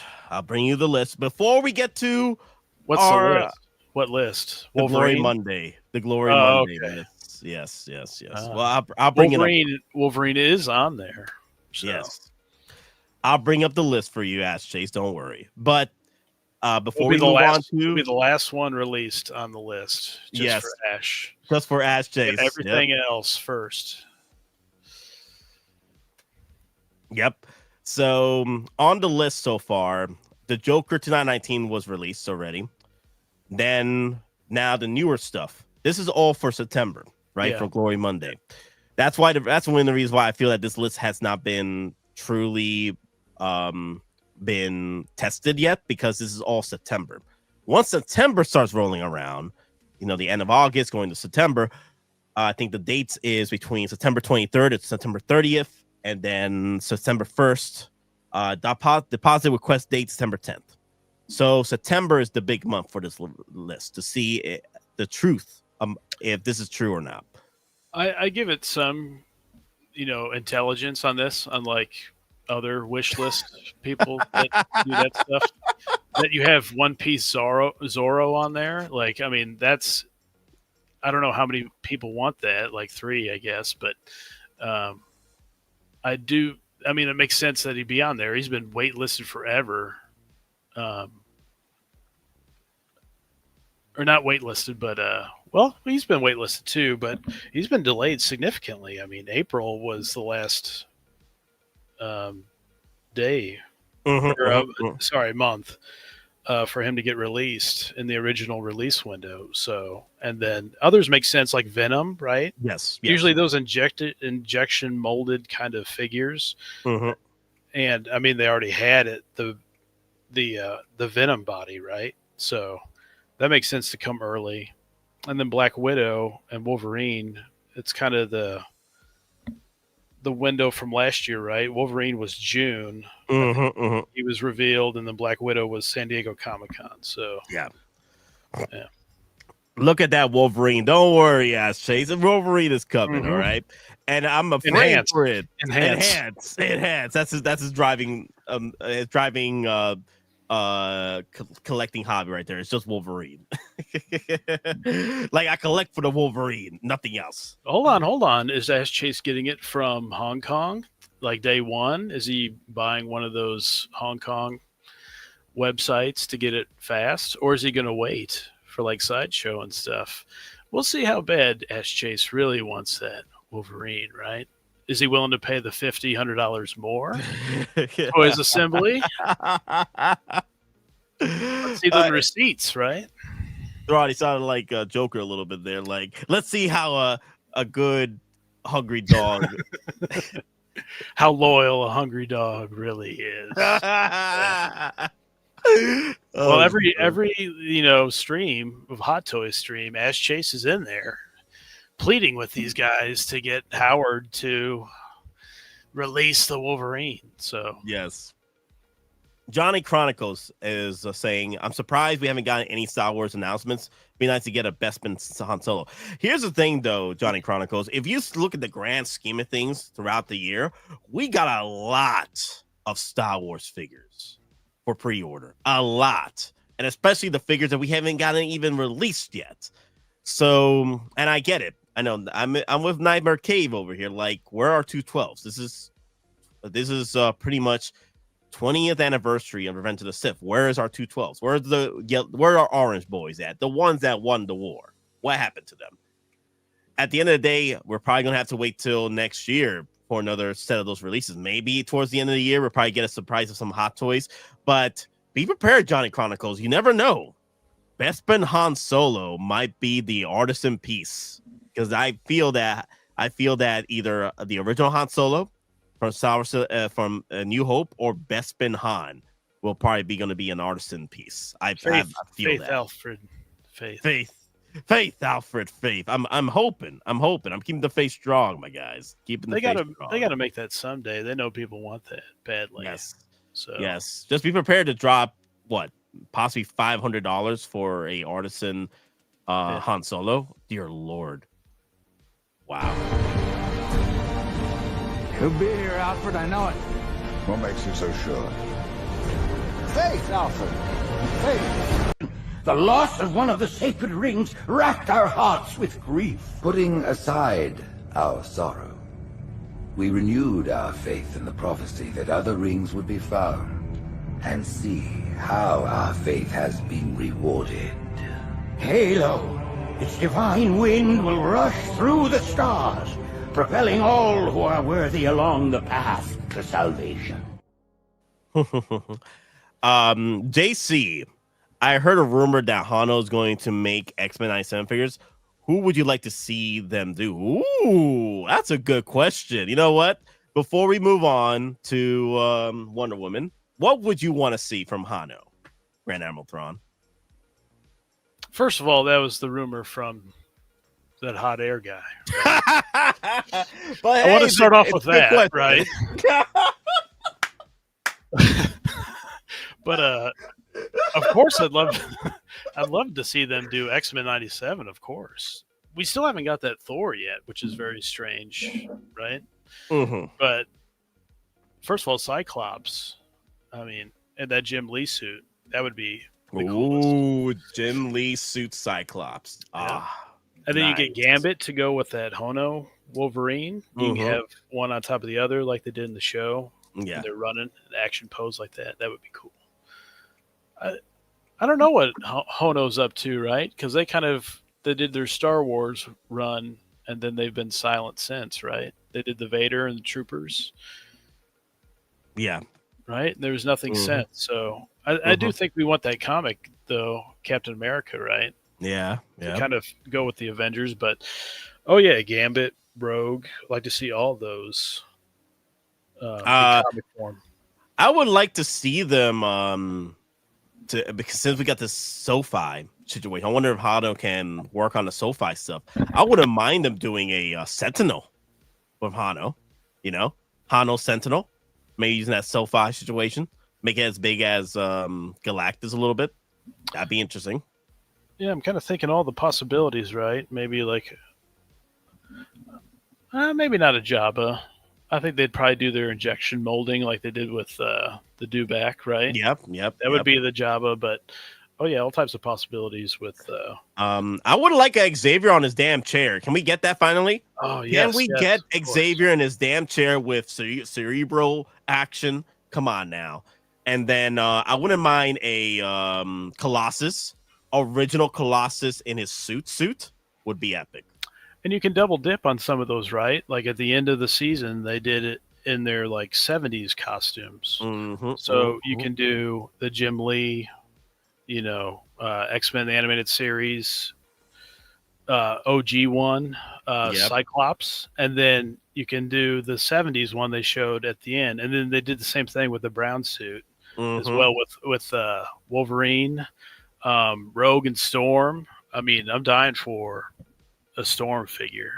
Before we get to what's the list? What list? The Glory Monday. The Glory Monday okay. list. Yes. Well, I'll bring it up. Wolverine is on there. So. Yes. I'll bring up the list for you, Ash Chase. Don't worry. But before it'll be the last one released on the list. Just for Ash. Just for Ash Chase. And everything else first. Yep. So on the list so far, the Joker 2019 was released already. Then now the newer stuff. This is all for September, right? Yeah. For Glory Monday. That's one of the reasons why I feel that this list has not been truly been tested yet, because this is all September. Once September starts rolling around, the end of August going to September, I think the dates is between September 23rd and September 30th, and then September 1st. Deposit request date September 10th. So September is the big month for this list to see the truth, if this is true or not. I give it some, intelligence on this, unlike other wish list people that do that stuff. That you have One Piece Zorro on there, that's, I don't know how many people want that, like 3, I guess, but I do. I mean, it makes sense that he'd be on there. He's been waitlisted forever. Or not waitlisted, but he's been waitlisted too, but he's been delayed significantly. I mean, April was the last day, month for him to get released in the original release window. So, and then others make sense, like Venom, right? Yes. Usually those injection molded kind of figures, and I mean they already had it, the Venom body, right? So that makes sense to come early. And then Black Widow and Wolverine, it's kind of the window from last year, right? Wolverine was June. He was revealed, and then Black Widow was San Diego Comic-Con. So yeah. Look at that Wolverine. Don't worry, Ash Chase. Wolverine is coming, all right? And I'm afraid for it. Enhance. That's his driving collecting hobby right there. It's just Wolverine. Like, I collect for the Wolverine, nothing else. Hold on. Is Ash Chase getting it from Hong Kong? Like day one? Is he buying one of those Hong Kong websites to get it fast? Or is he going to wait for like Sideshow and stuff? We'll see how bad Ash Chase really wants that Wolverine, right? is he willing to pay the $100 more? Toys assembly. Let's see the receipts, right? Thrawn, he sounded like Joker a little bit there. Like, let's see how a good hungry dog, how loyal a hungry dog really is. Well, every stream of Hot Toys stream, Ash Chase is in there pleading with these guys to get Howard to release the Wolverine. So yes. Johnny Chronicles is saying, I'm surprised we haven't gotten any Star Wars announcements. Be nice to get a Bespin Han Solo. Here's the thing, though, Johnny Chronicles. If you look at the grand scheme of things throughout the year, we got a lot of Star Wars figures for pre-order. A lot. And especially the figures that we haven't gotten even released yet. So, and I get it. I know I'm with Nightmare Cave over here. Like, where are 212s? This is pretty much 20th anniversary of Revenge of the Sith. Where is our 212s? Where are Orange Boys at? The ones that won the war. What happened to them? At the end of the day, we're probably gonna have to wait till next year for another set of those releases. Maybe towards the end of the year, we'll probably get a surprise of some Hot Toys. But be prepared, Johnny Chronicles. You never know. Bespin Han Solo might be the artisan piece, because I feel that either the original Han Solo from New Hope or Bespin Han will probably going to be an artisan piece. I feel that. Alfred, Faith, Alfred, Faith. I'm hoping. I'm keeping the faith strong, my guys. Keeping the faith strong. They gotta make that someday. They know people want that badly. Yes. So yes, just be prepared to drop possibly $500 for a artisan Han Solo. Dear Lord. Wow. He'll be here, Alfred. I know it. What makes you so sure? Faith, Alfred. Faith. The loss of one of the sacred rings racked our hearts with grief. Putting aside our sorrow, we renewed our faith in the prophecy that other rings would be found, and see how our faith has been rewarded. Halo, its divine wind will rush through the stars, propelling all who are worthy along the path to salvation. JC, I heard a rumor that Hano is going to make X-Men 97 figures. Who would you like to see them do? Ooh, that's a good question. You know what? Before we move on to Wonder Woman, what would you want to see from Hano, Grand Admiral Thrawn? First of all, that was the rumor from that hot air guy. But I want to start off with that, right? But of course, I'd love to see them do X-Men 97. Of course, we still haven't got that Thor yet, which is very strange, right? Mm-hmm. But first of all, Cyclops. I mean, and that Jim Lee suit, that would be the coolest. Ooh, Jim Lee suit Cyclops. Yeah. And then nice. You get Gambit to go with that Hono Wolverine. You can have one on top of the other like they did in the show. Yeah. They're running an action pose like that. That would be cool. I don't know what Hono's up to, right? Because they did their Star Wars run, and then they've been silent since, right? They did the Vader and the Troopers. Yeah. Right? There was nothing since. So I do think we want that comic, though, Captain America, right? Yeah. To kind of go with the Avengers. But, oh, yeah, Gambit, Rogue. I'd like to see all those in comic form. I would like to see them because since we got this SoFi situation, I wonder if Hano can work on the SoFi stuff. I wouldn't mind them doing a Sentinel with Hano, Hano Sentinel, maybe using that SoFi situation, make it as big as Galactus a little bit. That'd be interesting. Yeah, I'm kind of thinking all the possibilities, right? Maybe maybe not a Jabba. I think they'd probably do their injection molding like they did with the Dewback, right? Yep. That would be the Jabba, but all types of possibilities with. I would like a Xavier on his damn chair. Can we get that finally? Oh yes. Can we get Xavier in his damn chair with cerebral action? Come on now. And then I wouldn't mind a Colossus, original Colossus in his suit would be epic. And you can double dip on some of those, right? Like at the end of the season, they did it in their like 70s costumes. So you can do the Jim Lee, X-Men the animated series, OG one, Cyclops, and then you can do the 70s one they showed at the end, and then they did the same thing with the brown suit as well with Wolverine, Rogue, and Storm. I mean, I'm dying for a Storm figure.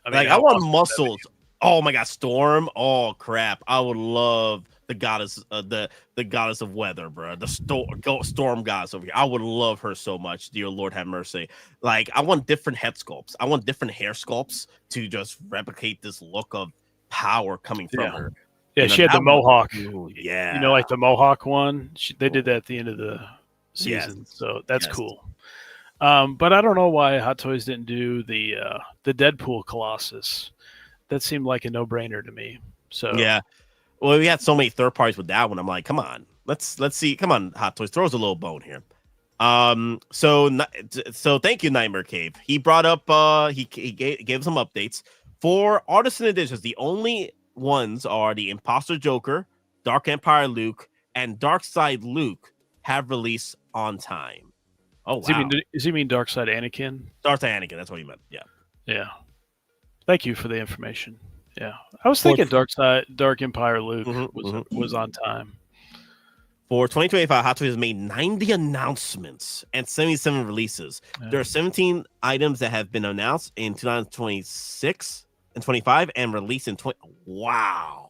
I want muscles. Oh my god, Storm! Oh crap! I would love the goddess, the goddess of weather, bro. The storm goddess over here. I would love her so much. Dear Lord, have mercy. Like, I want different head sculpts. I want different hair sculpts to just replicate this look of power coming from her. Yeah, she had the mohawk. Yeah, like the mohawk one. They did that at the end of the season, so that's cool. But I don't know why Hot Toys didn't do the Deadpool Colossus. That seemed like a no-brainer to me. So yeah, well, we had so many third parties with that one. I'm like, come on, let's see. Come on, Hot Toys, throw us a little bone here. So thank you, Nightmare Cave. He brought up he gave some updates for Artisan Editions. The only ones are the Imposter Joker, Dark Empire Luke, and Dark Side Luke have released on time. Oh, wow. Does he mean Dark Side Anakin? Dark Side Anakin, that's what he meant. Yeah. Thank you for the information. Yeah, I was thinking Dark Empire Luke was on time. For 2025, Hot Toys has made 90 announcements and 77 releases. Yeah. There are 17 items that have been announced in 2026 and 25 and released in 20. Wow,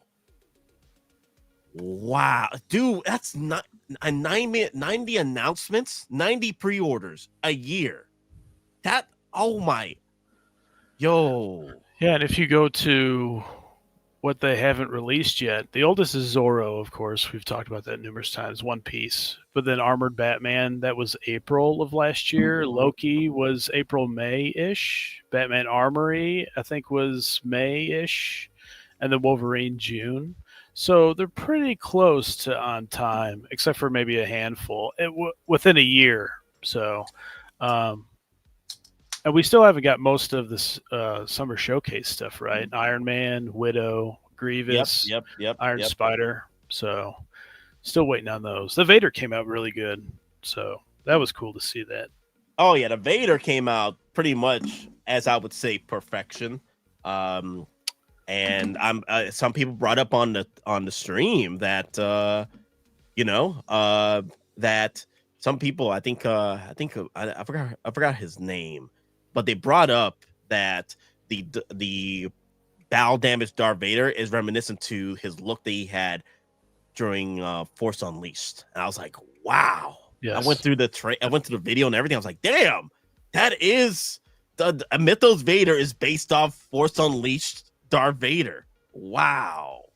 dude, that's not a 90 announcements, 90 pre-orders a year. That, oh my, yo. Yeah, and if you go to what they haven't released yet, the oldest is Zorro, of course. We've talked about that numerous times, One Piece. But then Armored Batman, that was April of last year. Loki was April, May-ish. Batman Armory, I think, was May-ish. And then Wolverine, June. So they're pretty close to on time, except for maybe a handful within a year. So, and we still haven't got most of this summer showcase stuff, right? Iron Man, Widow, Grievous, Iron Spider. So still waiting on those. The Vader came out really good. So that was cool to see that. Oh, yeah. The Vader came out pretty much, as I would say, perfection. And some people brought up on the stream that, that some people, I forgot his name. But they brought up that the battle damaged Darth Vader is reminiscent to his look that he had during Force Unleashed, and I was like, "Wow!" Yes. I went through the video and everything. I was like, "Damn, that is the Mythos Vader is based off Force Unleashed Darth Vader." Wow!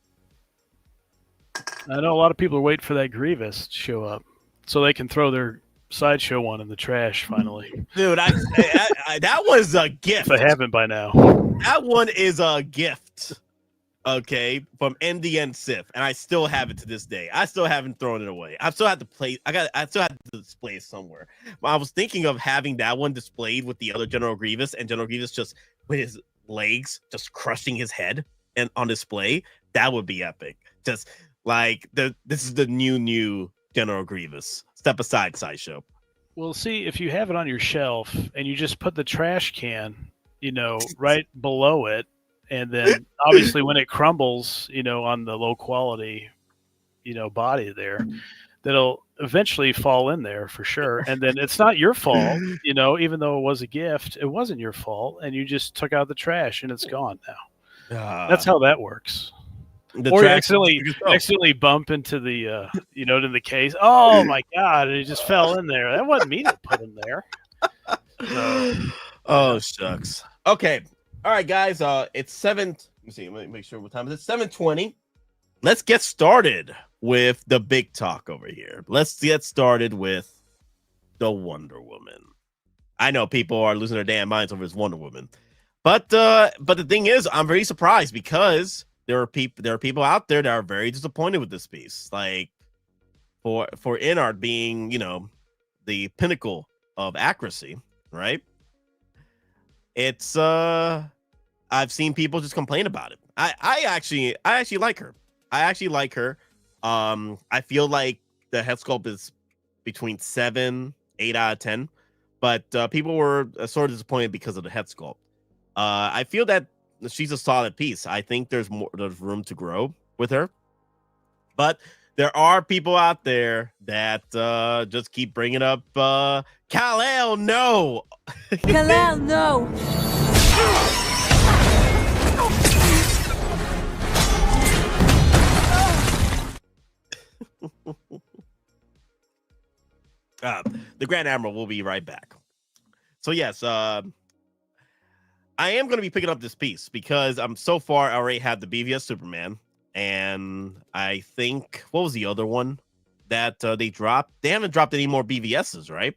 I know a lot of people are waiting for that Grievous to show up so they can throw their Sideshow one in the trash finally. Dude, that was a gift. If I haven't by now. That one is a gift, okay, from NDN Sith, and I still have it to this day. I still haven't thrown it away. I still have to play. I still have to display it somewhere. I was thinking of having that one displayed with the other General Grievous, and General Grievous just with his legs just crushing his head and on display. That would be epic. Just like this is the new General Grievous. Step aside, Sideshow. Well, see, if you have it on your shelf and you just put the trash can, right below it, and then obviously when it crumbles, on the low quality, body there, that'll eventually fall in there for sure. And then it's not your fault, even though it was a gift, it wasn't your fault, and you just took out the trash and it's gone now. That's how that works. Or you accidentally bump into the into the case. Oh my god! It just fell in there. That wasn't me that put him there. Oh shucks. Okay, all right, guys. It's 7. Let me see. Let me make sure what time it is. 7:20. Let's get started with the big talk over here. Let's get started with the Wonder Woman. I know people are losing their damn minds over this Wonder Woman, but the thing is, I'm very surprised because there are people out there that are very disappointed with this piece. Like for Inart being, the pinnacle of accuracy, right? it's I've seen people just complain about it. I actually like her. I actually like her. I feel like the head sculpt is between 7, 8 out of 10, but people were sort of disappointed because of the head sculpt. I feel that she's a solid piece. I think there's room to grow with her, but there are people out there that just keep bringing up Kal-El. No, Kal-El, no. The Grand Admiral will be right back. So yes, I am going to be picking up this piece because I'm so far I already have the BVS Superman, and I think what was the other one that they dropped? They haven't dropped any more BVSs, right?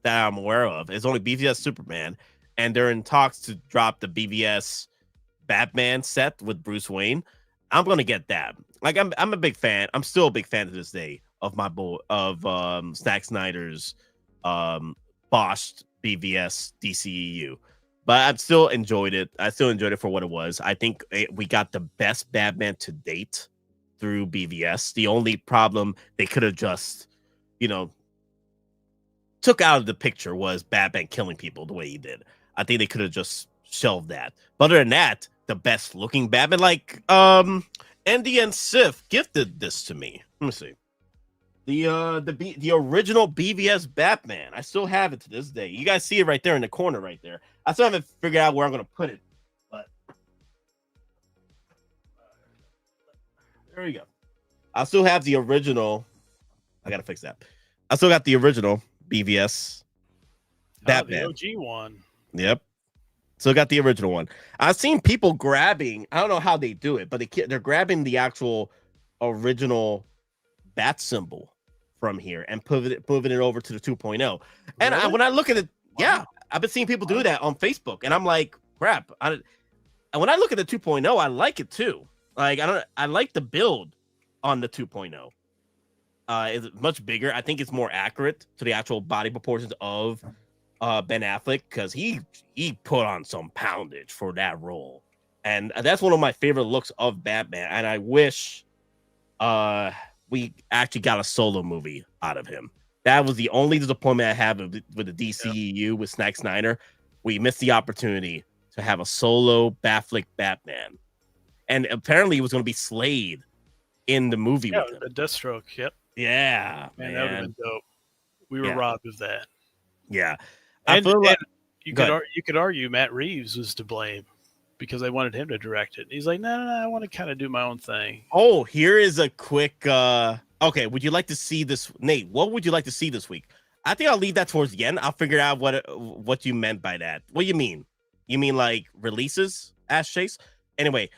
That I'm aware of. It's only BVS Superman, and they're in talks to drop the BVS Batman set with Bruce Wayne. I'm going to get that. Like I'm a big fan. I'm still a big fan to this day of my Zack Snyder's botched BVS DCEU. But I've still enjoyed it. I still enjoyed it for what it was. I think we got the best Batman to date through BVS. The only problem they could have just, took out of the picture was Batman killing people the way he did. I think they could have just shelved that. But other than that, the best looking Batman, like Andy and Sif gifted this to me. Let me see. The original BVS Batman. I still have it to this day. You guys see it right there in the corner right there. I still haven't figured out where I'm going to put it, but there we go. I still have the original. I got to fix that. I still got the original BVS Batman. The OG one. Yep. Still got the original one. I've seen people grabbing. I don't know how they do it, but they're grabbing the actual original bat symbol from here and moving it over to the 2.0. And when I look at it, yeah, I've been seeing people do that on Facebook, and I'm like, crap. And when I look at the 2.0, I like it too. Like I like the build on the 2.0. It's much bigger. I think it's more accurate to the actual body proportions of Ben Affleck, because he put on some poundage for that role, and that's one of my favorite looks of Batman. And I wish we actually got a solo movie out of him. That was the only disappointment I have with the DCEU with Zack Snyder. We missed the opportunity to have a solo Affleck Batman, and apparently it was going to be Slade in the movie with him. The Deathstroke. Yep. Yeah, man, that would have been dope. We were robbed of that. Yeah, and you could argue Matt Reeves was to blame because I wanted him to direct it. He's like, no, I want to kind of do my own thing. Oh, here is a quick. Okay, would you like to see this, Nate? What would you like to see this week? I think I'll leave that towards the end. I'll figure out what you meant by that. What do you mean? You mean like releases, Ash Chase? Anyway,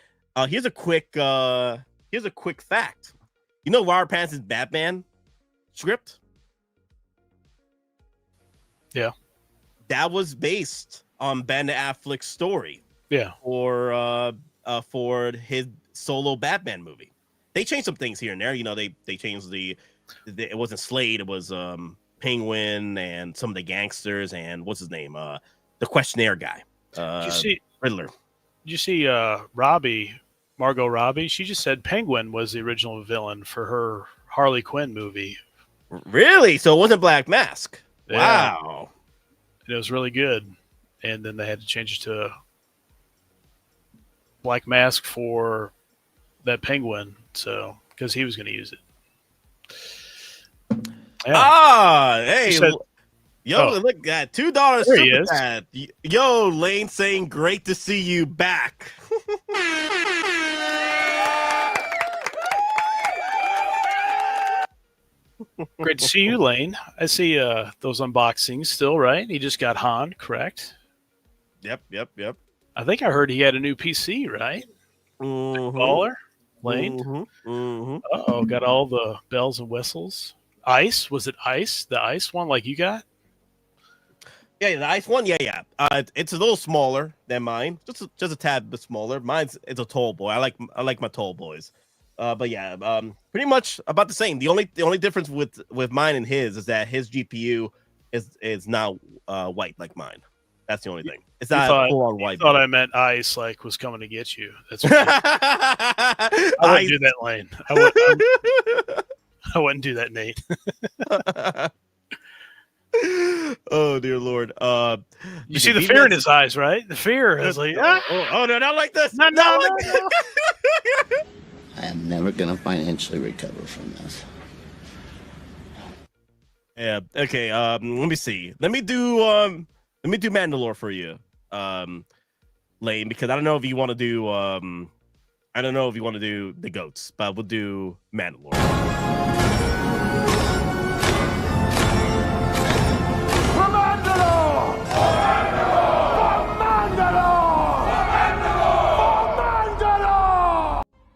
here's a quick fact. You know Robert Pattinson's Batman script? Yeah. That was based on Ben Affleck's story. Yeah. For his solo Batman movie. They changed some things here and there. They changed it wasn't Slade, it was Penguin and some of the gangsters and what's his name? The questionnaire guy. Did you see Riddler. Did you see Margot Robbie? She just said Penguin was the original villain for her Harley Quinn movie. Really? So it wasn't Black Mask. Yeah. Wow. And it was really good. And then they had to change it to Black Mask for that Penguin, so because he was going to use it. Yeah. Hey, said, look at that $2 there he super is. chat. Yo, Lane saying great to see you back. Great to see you, Lane. I see those unboxings still, right? He just got Han, correct? Yep. I think I heard he had a new PC, right? Baller, Lane. Uh-oh, got all the bells and whistles. Ice? Was it Ice? The Ice one like you got? Yeah, the Ice one, yeah. It's a little smaller than mine, just a tad bit smaller. It's a tall boy. I like my tall boys. But yeah, pretty much about the same. The only difference with mine and his is that his GPU is not white like mine. That's the only thing. It's You not thought, full on white. thought I meant ice, like was coming to get you. That's what I wouldn't do that, Lane. I wouldn't do that, Nate. Oh dear Lord! You see the fear in his eyes, right? The fear is like, oh no, not like this. No. I am never going to financially recover from this. Yeah. Okay. Let me see. Let me do Mandalore for you, Lane, because I don't know if you want to do the goats, but we'll do Mandalore.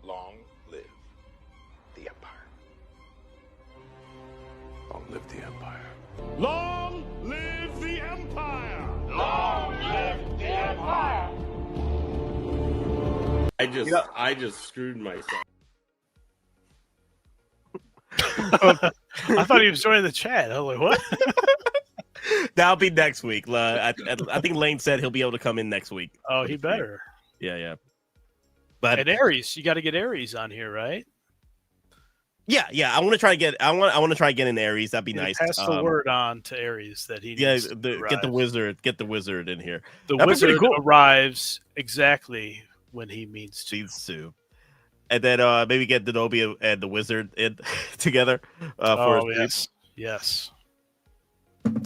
Long live the Empire. Long live the Empire. Long live the Empire! Long live the Empire! I just screwed myself. I thought he was joining the chat. I was like, what? That'll be next week. I think Lane said he'll be able to come in next week. Oh, he better. Yeah. But and Aries, you got to get Aries on here, right? Yeah. I want to try to get. I want to try to get in Aries. That'd be nice. Pass the word on to Aries that he needs to get the wizard. Get the wizard in here. The That'd wizard cool. arrives exactly when he means to. And then maybe get Denobi and the wizard in together. Yes.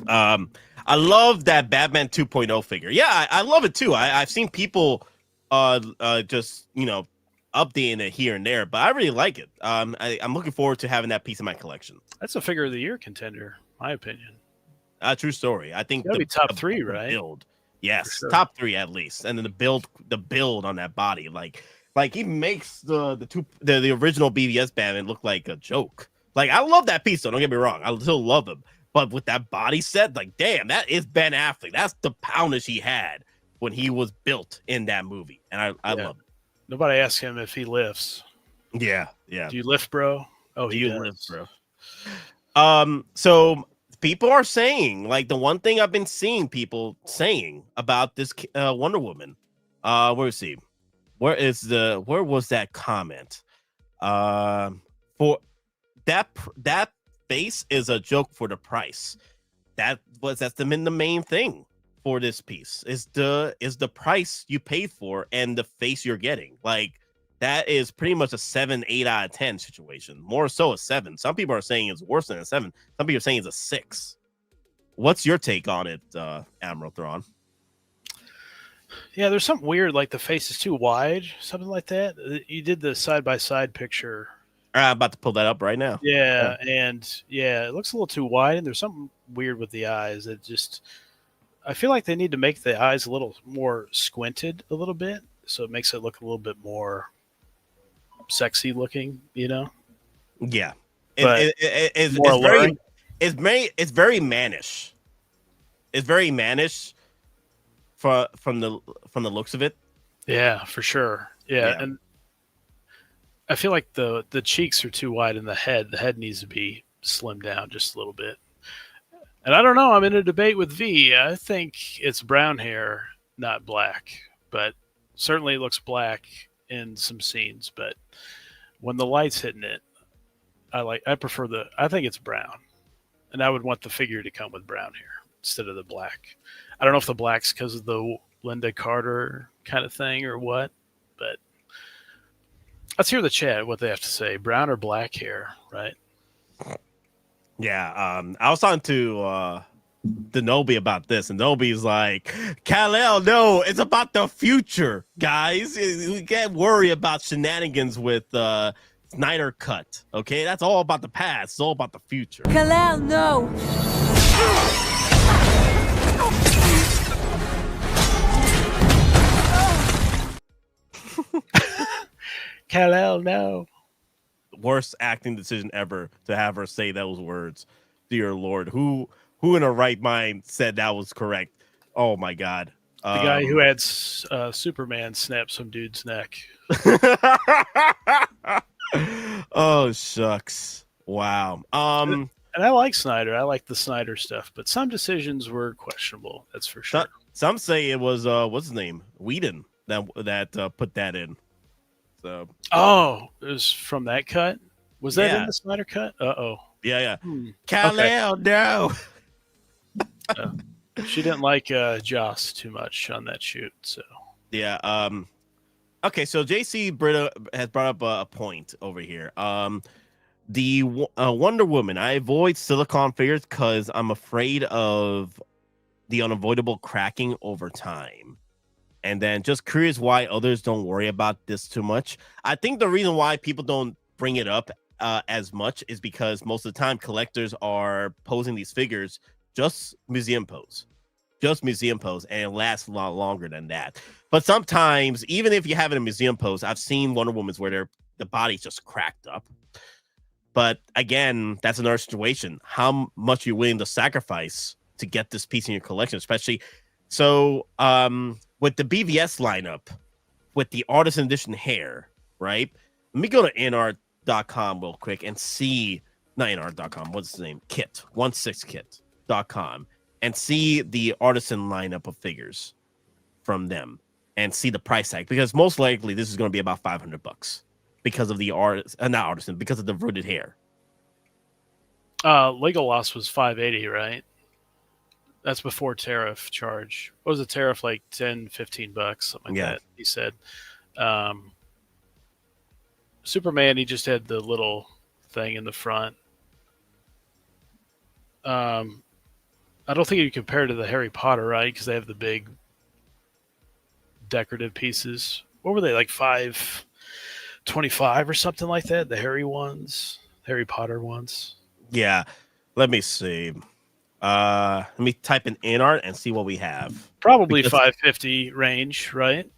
I love that Batman 2.0 figure. Yeah, I love it too. I've seen people just updating it here and there, but I really like it. I'm looking forward to having that piece in my collection. That's a figure of the year contender, my opinion. True story. I think the top three, right? Build, yes, sure. Top three at least, and then the build on that body, like he makes the original BVS Batman look like a joke. Like I love that piece, though. Don't get me wrong, I still love him. But with that body set, like, damn, that is Ben Affleck. That's the poundage he had when he was built in that movie. And I love it. Nobody asked him if he lifts. Yeah. Do you lift, bro? Oh, he lifts, bro. So people are saying, like, the one thing I've been seeing people saying about this Wonder Woman. Where is he? Where was that comment? For that face is a joke for the price. That's the main thing for this piece is the price you paid for and the face you're getting. Like that is pretty much a 7, 8 out of 10 situation. More so a 7. Some people are saying it's worse than a 7. Some people are saying it's a 6. What's your take on it, Admiral Thrawn? Yeah, there's something weird, like the face is too wide, something like that. You did the side-by-side picture. I'm about to pull that up right now. Yeah, and it looks a little too wide, and there's something weird with the eyes. I feel like they need to make the eyes a little more squinted a little bit, so it makes it look a little bit more sexy looking, Yeah, but it's very mannish. It's very mannish from the looks of it. Yeah, for sure. Yeah. And I feel like the cheeks are too wide in the head. The head needs to be slimmed down just a little bit. And I don't know. I'm in a debate with V. I think it's brown hair, not black. But certainly it looks black in some scenes. But when the light's hitting it, I think it's brown. And I would want the figure to come with brown hair instead of the black. I don't know if the black's because of the Linda Carter kind of thing or what. But let's hear the chat, what they have to say. Brown or black hair, right? Yeah, I was talking to Denobi about this, and Denobi's like, Kal-El, no, it's about the future, guys. We can't worry about shenanigans with Snyder Cut, okay? That's all about the past. It's all about the future. Kal-El, no! Kal-El, no. Worst acting decision ever to have her say those words. Dear Lord, who in a right mind said that was correct? Oh my God, the guy who had Superman snap some dude's neck. Oh shucks! Wow. I And I like Snyder. I like the Snyder stuff, but some decisions were questionable. That's for sure. Some say it was what's his name, Whedon, that put that in. So it was from that cut. Was that in the Snyder cut? Yeah. Kal-El, no. She didn't like Joss too much on that shoot. So yeah. Okay, so JC Britta has brought up a point over here. The Wonder Woman. I avoid silicone figures because I'm afraid of the unavoidable cracking over time. And then just curious why others don't worry about this too much. I think the reason why people don't bring it up as much is because most of the time collectors are posing these figures just museum pose, and it lasts a lot longer than that. But sometimes, even if you have it in museum pose, I've seen Wonder Woman's where the body's just cracked up. But again, that's another situation. How much you're willing to sacrifice to get this piece in your collection, especially so with the BVS lineup, with the artisan edition hair, right? Let me go to Inart.com real quick and see, not Inart.com, what's the name? 16kit.com, and see the artisan lineup of figures from them and see the price tag, because most likely this is going to be about $500 because of the because of the rooted hair. Legal loss was $580, right? That's before tariff charge. What was the tariff, like $10, $15, something like that? He said. Superman, he just had the little thing in the front. I don't think you compare to the Harry Potter, right? Because they have the big decorative pieces. What were they, like $525 or something like that? The Harry Potter ones. Yeah, let me see. Let me type in Inart and see what we have. Probably $550 range, right?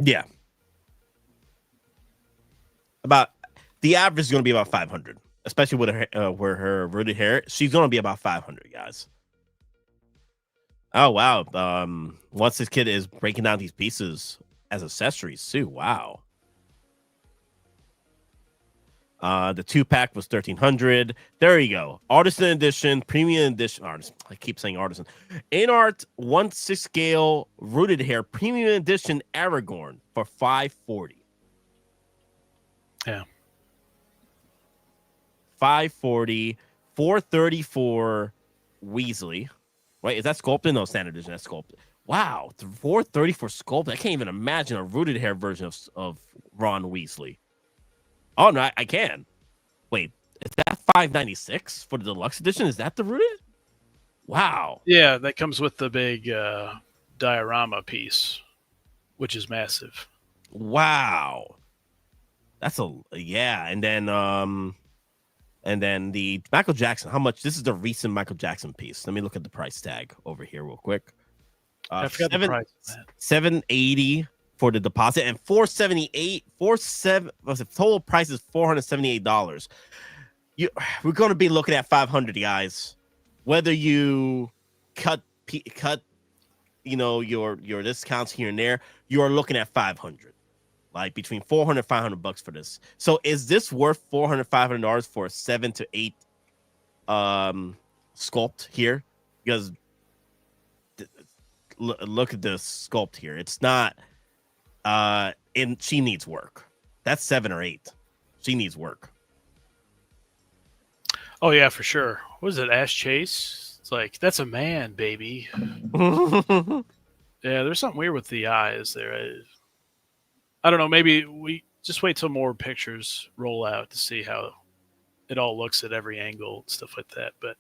Yeah. About the average is going to be about 500, especially with her rooted hair. She's going to be about 500, guys. Oh wow. Once this kid is breaking down these pieces as accessories too. Wow. The 2-pack was $1,300. There you go. Artisan edition, premium edition. I keep saying artisan. Inart 1/6 scale rooted hair, premium edition Aragorn for $540. Yeah. $540, $434 Weasley. Wait, is that sculpted? No, standard edition. That's sculpted. Wow, $434 sculpted. I can't even imagine a rooted hair version of Ron Weasley. Oh no, I can. Wait, is that $596 for the deluxe edition? Is that the rooted? Wow. Yeah, that comes with the big diorama piece, which is massive. Wow. That's and then the Michael Jackson. How much? This is the recent Michael Jackson piece. Let me look at the price tag over here real quick. I forgot the price. $780 for the deposit and $478. Total price is $478. We're going to be looking at $500, guys. Whether you cut your discounts here and there, you are looking at $500. Like between $400 and $500 for this. So is this worth $400, $500 for a 7 to 8 sculpt here? Because look at this sculpt here. It's not she needs work. That's 7 or 8. She needs work. Oh yeah, for sure. What is it, Ash Chase? It's like, that's a man, baby. Yeah, there's something weird with the eyes there. I don't know. Maybe we just wait till more pictures roll out to see how it all looks at every angle and stuff like that. But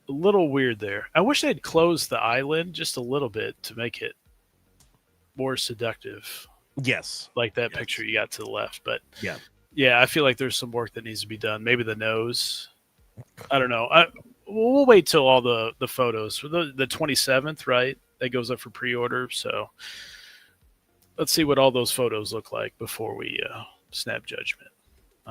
a little weird there. I wish they'd closed the eyelid just a little bit to make it more seductive. Yes. Like that picture you got to the left. But yeah, I feel like there's some work that needs to be done. Maybe the nose. I don't know. We'll wait till all the photos. The 27th, right? That goes up for pre-order. So let's see what all those photos look like before we snap judgment.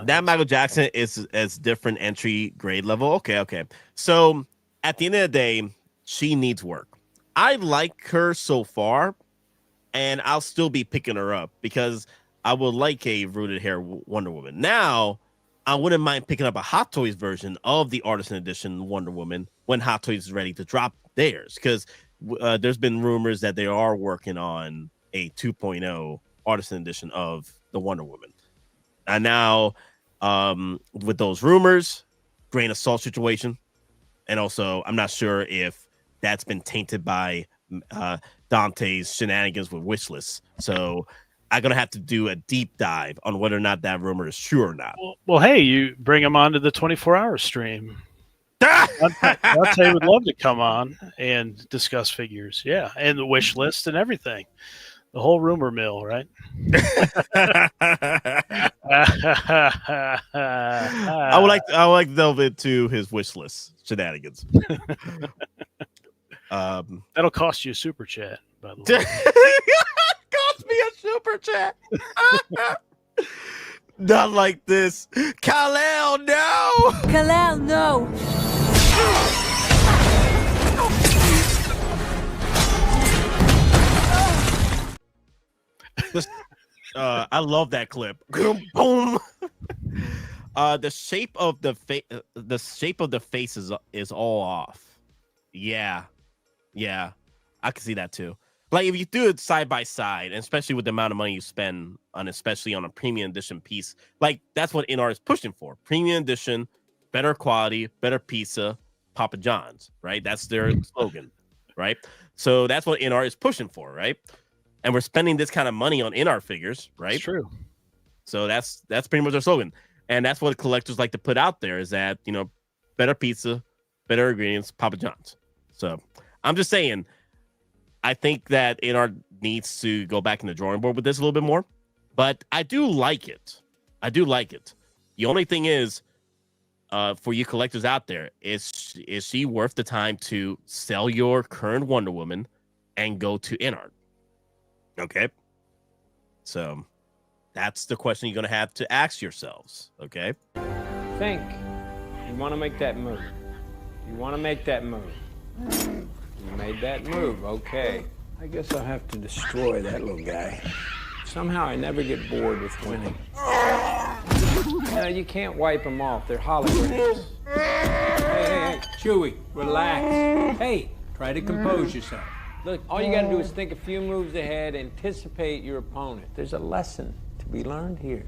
That Michael Jackson is as different entry grade level. Okay. So at the end of the day, she needs work. I like her so far, and I'll still be picking her up because I would like a rooted hair Wonder Woman. Now, I wouldn't mind picking up a Hottoys version of the Artisan Edition Wonder Woman when Hottoys is ready to drop theirs, because there's been rumors that they are working on a 2.0 Artisan Edition of the Wonder Woman. And now, with those rumors, grain of salt situation, and also I'm not sure if that's been tainted by Dante's shenanigans with Wishlist. So I'm gonna have to do a deep dive on whether or not that rumor is true or not. Well, hey, you bring him onto the 24-hour stream. Dante would love to come on and discuss figures, yeah, and the wish list and everything, the whole rumor mill, right? I would like to delve into his wish list shenanigans. That'll cost you a super chat, by the way. Cost me a super chat. Not like this. Kal-El, no. Kal-El, no. I love that clip. Boom. The shape of the face is all off. Yeah, I can see that too. Like if you do it side by side, and especially with the amount of money you spend on, especially on a premium edition piece, like that's what Inart is pushing for: premium edition, better quality, better pizza, Papa John's, right? That's their slogan, right? So that's what Inart is pushing for, right? And we're spending this kind of money on Inart figures, right? It's true. So that's pretty much their slogan, and that's what collectors like to put out there: is that, you know, better pizza, better ingredients, Papa John's. So I'm just saying, I think that Inart needs to go back in the drawing board with this a little bit more, but I do like it. The only thing is, for you collectors out there, is she worth the time to sell your current Wonder Woman and go to Inart? Okay, so that's the question you're gonna have to ask yourselves. Okay, Think. You want to make that move. You want to make that move. You made that move, okay. I guess I'll have to destroy that little guy. Somehow I never get bored with winning. No, you can't wipe them off. They're holograms. Hey, Chewie, relax. Hey, try to compose yourself. Look, all you gotta do is think a few moves ahead, anticipate your opponent. There's a lesson to be learned here.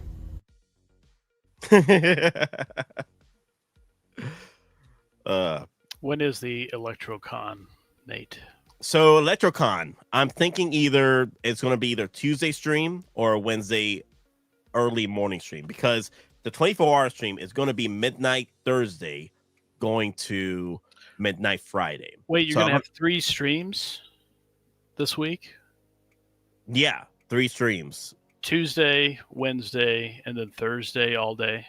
When is the ElectroCon, Nate? So ElectroCon, I'm thinking either it's going to be either Tuesday stream or Wednesday early morning stream, because the 24-hour stream is going to be midnight Thursday going to midnight Friday. Wait, you're going to have 3 streams this week? Yeah, 3 streams. Tuesday, Wednesday, and then Thursday all day?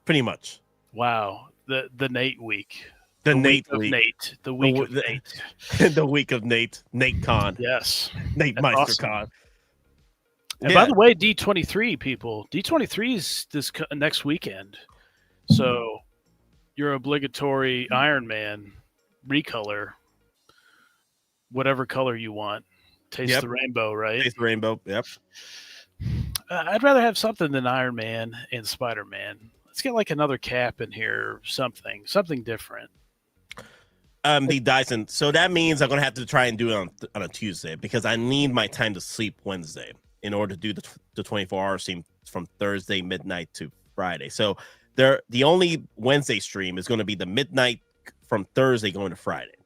Pretty much. Wow. The Nate week. The Nate week. Nate. The week of Nate. The week of Nate. Nate Con. Yes. Nate That's Myster awesome. Con. And by the way, D23 people, D23 is this next weekend. So your obligatory Iron Man recolor, whatever color you want. Taste the rainbow, right? Taste the rainbow. Yep. I'd rather have something than Iron Man and Spider-Man. Let's get like another Cap in here, something different. The Dyson. So that means I'm gonna have to try and do it on a Tuesday, because I need my time to sleep Wednesday in order to do the 24-hour stream from Thursday midnight to Friday. So the only Wednesday stream is going to be the midnight from Thursday going to Friday.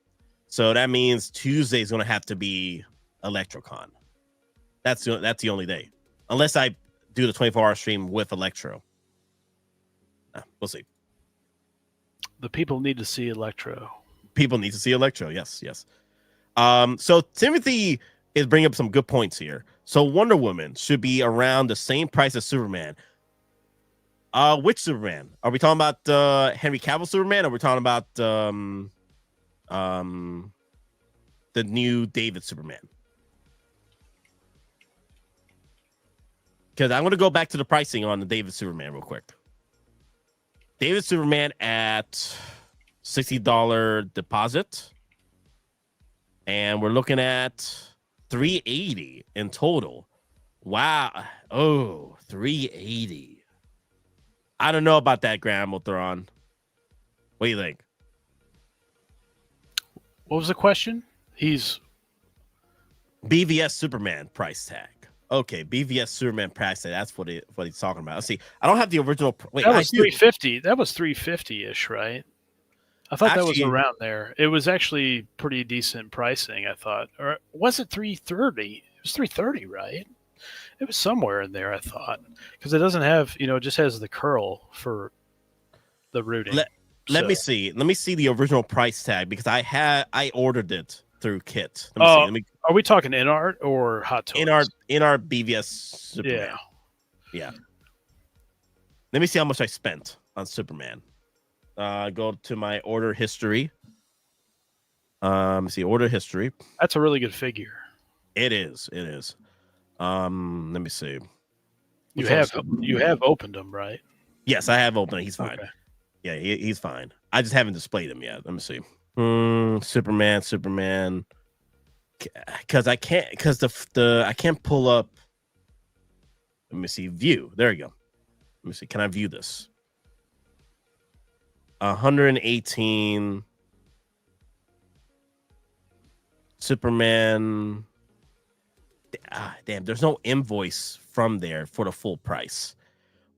So that means Tuesday is going to have to be ElectroCon. That's the only day, unless I do the 24-hour stream with Electro. We'll see. The people need to see Electro. People need to see Electro. Yes. So Timothy is bringing up some good points here. So Wonder Woman should be around the same price as Superman. Which Superman? Are we talking about Henry Cavill Superman, or are we talking about the new David Superman? Because I'm going to go back to the pricing on the David Superman real quick. David Superman at $60 deposit, and we're looking at $380 in total. Wow. Oh, $380. I don't know about that, Admiral Thrawn. What do you think? What was the question? He's BVS Superman price tag. Okay, BVS Superman price tag. That's what he's talking about. Let's see. I don't have the original. Wait, that was 350. That was 350-ish, right? I thought that was around there. It was actually pretty decent pricing, I thought. Or was it 330? It was 330, right? It was somewhere in there, I thought. Because it doesn't have, it just has the curl for the rooting. Let me see. Let me see the original price tag because I ordered it through Kit. Let me see. Are we talking Inart or Hottoys? Inart BVS Superman. Yeah. Let me see how much I spent on Superman. Go to my order history. See order history. That's a really good figure. It is. Let me see. You have opened them, right? Yes, I have opened it. He's fine. Okay. Yeah, he's fine. I just haven't displayed him yet. Let me see. Superman. Because I can't. Because I can't pull up. Let me see. View. There you go. Let me see. Can I view this? 118 Superman. Damn, there's no invoice from there for the full price.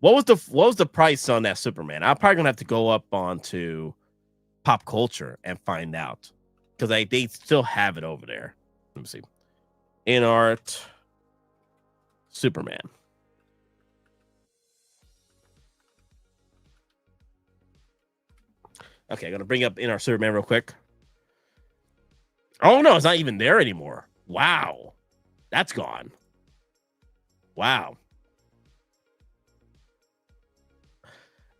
What was the price on that Superman? I'm probably gonna have to go up onto Pop Culture and find out because they still have it over there. Let me see. Inart Superman. Okay, I'm gonna bring up Inart Superman real quick. Oh no, it's not even there anymore. Wow. That's gone. Wow.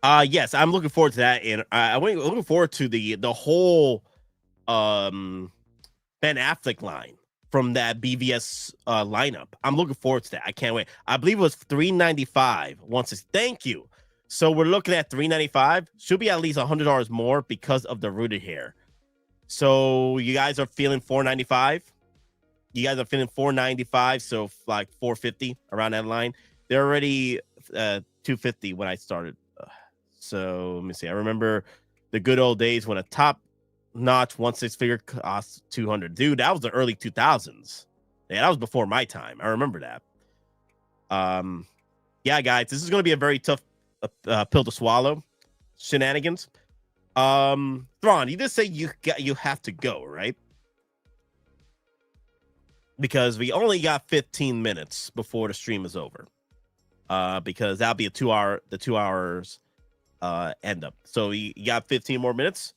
Yes, I'm looking forward to that, and I'm looking forward to the whole Ben Affleck line from that BVS lineup. I'm looking forward to that. I can't wait. I believe it was $395. Thank you. So we're looking at $395. Should be at least $100 more because of the rooted hair. So you guys are feeling $495. You guys are feeling $495, so like $450 around that line. They're already $250 when I started. So let me see. I remember the good old days when a top-notch 1/6 figure cost $200. Dude, that was the early 2000s. Yeah, that was before my time. I remember that. Yeah, guys, this is going to be a very tough pill to swallow. Shenanigans. Thrawn, you just say you have to go, right? Because we only got 15 minutes before the stream is over. Because that'll be the 2 hours end up. So you got 15 more minutes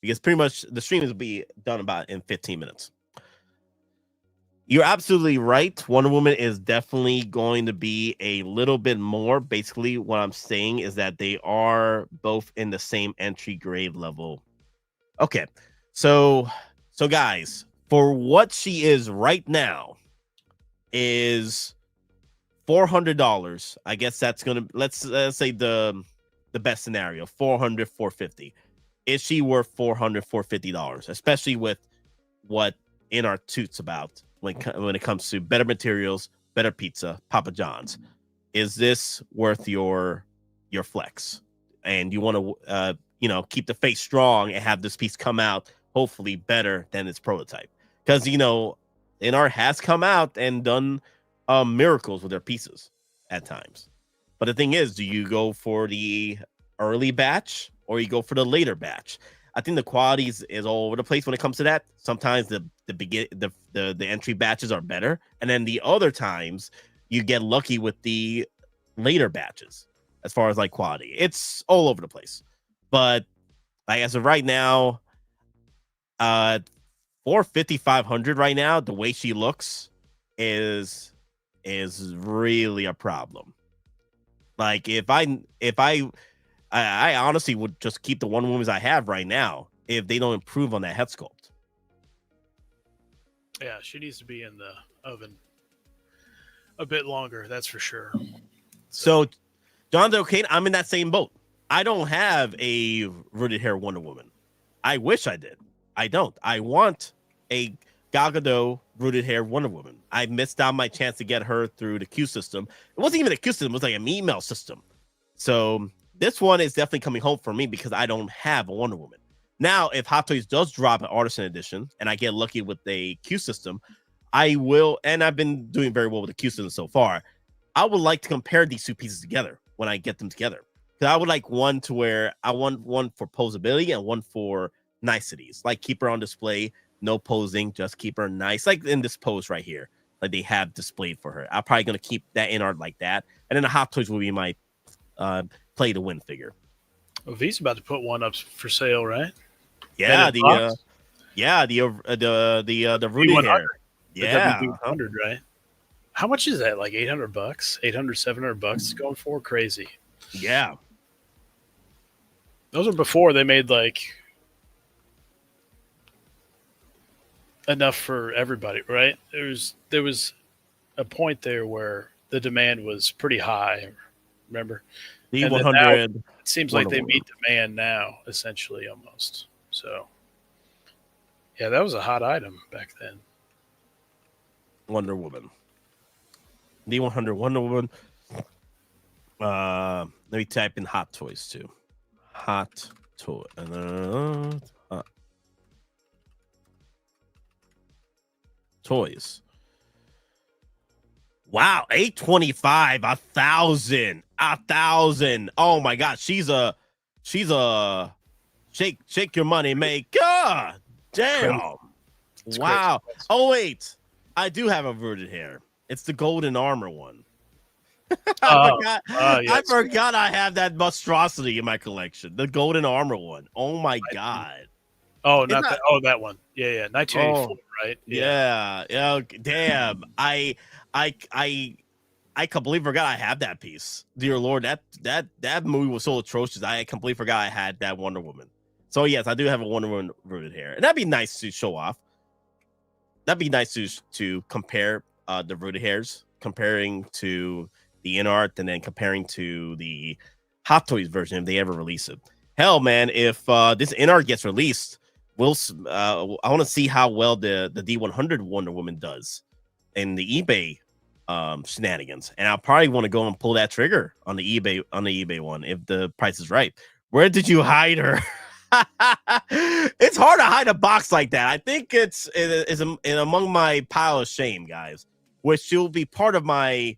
because pretty much the stream will be done about in 15 minutes. You're absolutely right. Wonder Woman is definitely going to be a little bit more. Basically, what I'm saying is that they are both in the same entry grade level. Okay, so guys, for what she is right now is $400. I guess that's gonna let's say the best scenario, $400, $450. Is she worth $400, $450? Especially with what Inart toots about when it comes to better materials, better pizza, Papa John's. Is this worth your flex? And you want to keep the face strong and have this piece come out hopefully better than its prototype. Because Inart has come out and done miracles with their pieces at times. But the thing is, do you go for the early batch or you go for the later batch? I think the quality is all over the place when it comes to that. Sometimes the entry batches are better, and then the other times you get lucky with the later batches as far as like quality. It's all over the place. But like as of right now, 450, 500 right now, the way she looks is really a problem. Like if I honestly would just keep the Wonder Womans I have right now if they don't improve on that head sculpt. Yeah, she needs to be in the oven a bit longer, that's for sure. So, John O'Kane, I'm in that same boat. I don't have a rooted hair Wonder Woman. I wish I did. I don't. I want a Gal Gadot rooted hair Wonder Woman. I missed out my chance to get her through the Q system. It wasn't even a Q system. It was like an email system. So this one is definitely coming home for me because I don't have a Wonder Woman. Now, if Hottoys does drop an Artisan Edition and I get lucky with a Q system, I will, and I've been doing very well with the Q system so far. I would like to compare these two pieces together when I get them together. Because I would like one to where I want one for posability and one for niceties. Like keep her on display, no posing, just keep her nice. Like in this pose right here, like they have displayed for her. I'm probably going to keep that Inart like that. And then the Hottoys will be my play to win figure. Well, V's about to put one up for sale, right? Yeah, the Rudy hair. Yeah, W100, right? How much is that? Like $800, $700 it's going for? Crazy. Yeah. Those are before they made like enough for everybody, right? There was a point there where the demand was pretty high. Remember? The 100. It seems like they meet demand now, essentially, almost. So, yeah, that was a hot item back then. Wonder Woman. D100 Wonder Woman. Let me type in Hot Toys too. Hot Toy. Toys. Wow, 825, 1,000. Oh my God, she's a shake your money maker. Damn. It's wow. Crazy. Oh wait, I do have averted hair. It's the golden armor one. I forgot I have that monstrosity in my collection. The golden armor one. Oh my God. Oh, not that. Oh, that one. Yeah. 1984, right? Yeah. Damn. I completely forgot I have that piece. Dear Lord, that movie was so atrocious. I completely forgot I had that Wonder Woman. So yes, I do have a Wonder Woman rooted hair, and that'd be nice to show off. That'd be nice to compare the rooted hairs, comparing to the Inart, and then comparing to the Hot Toys version if they ever release it. Hell, man, if this Inart gets released, I want to see how well the D100 Wonder Woman does in the eBay shenanigans, and I'll probably want to go and pull that trigger on the eBay one if the price is right. Where did you hide her? It's hard to hide a box like that. I think it's among my pile of shame, guys. Which she'll be part of my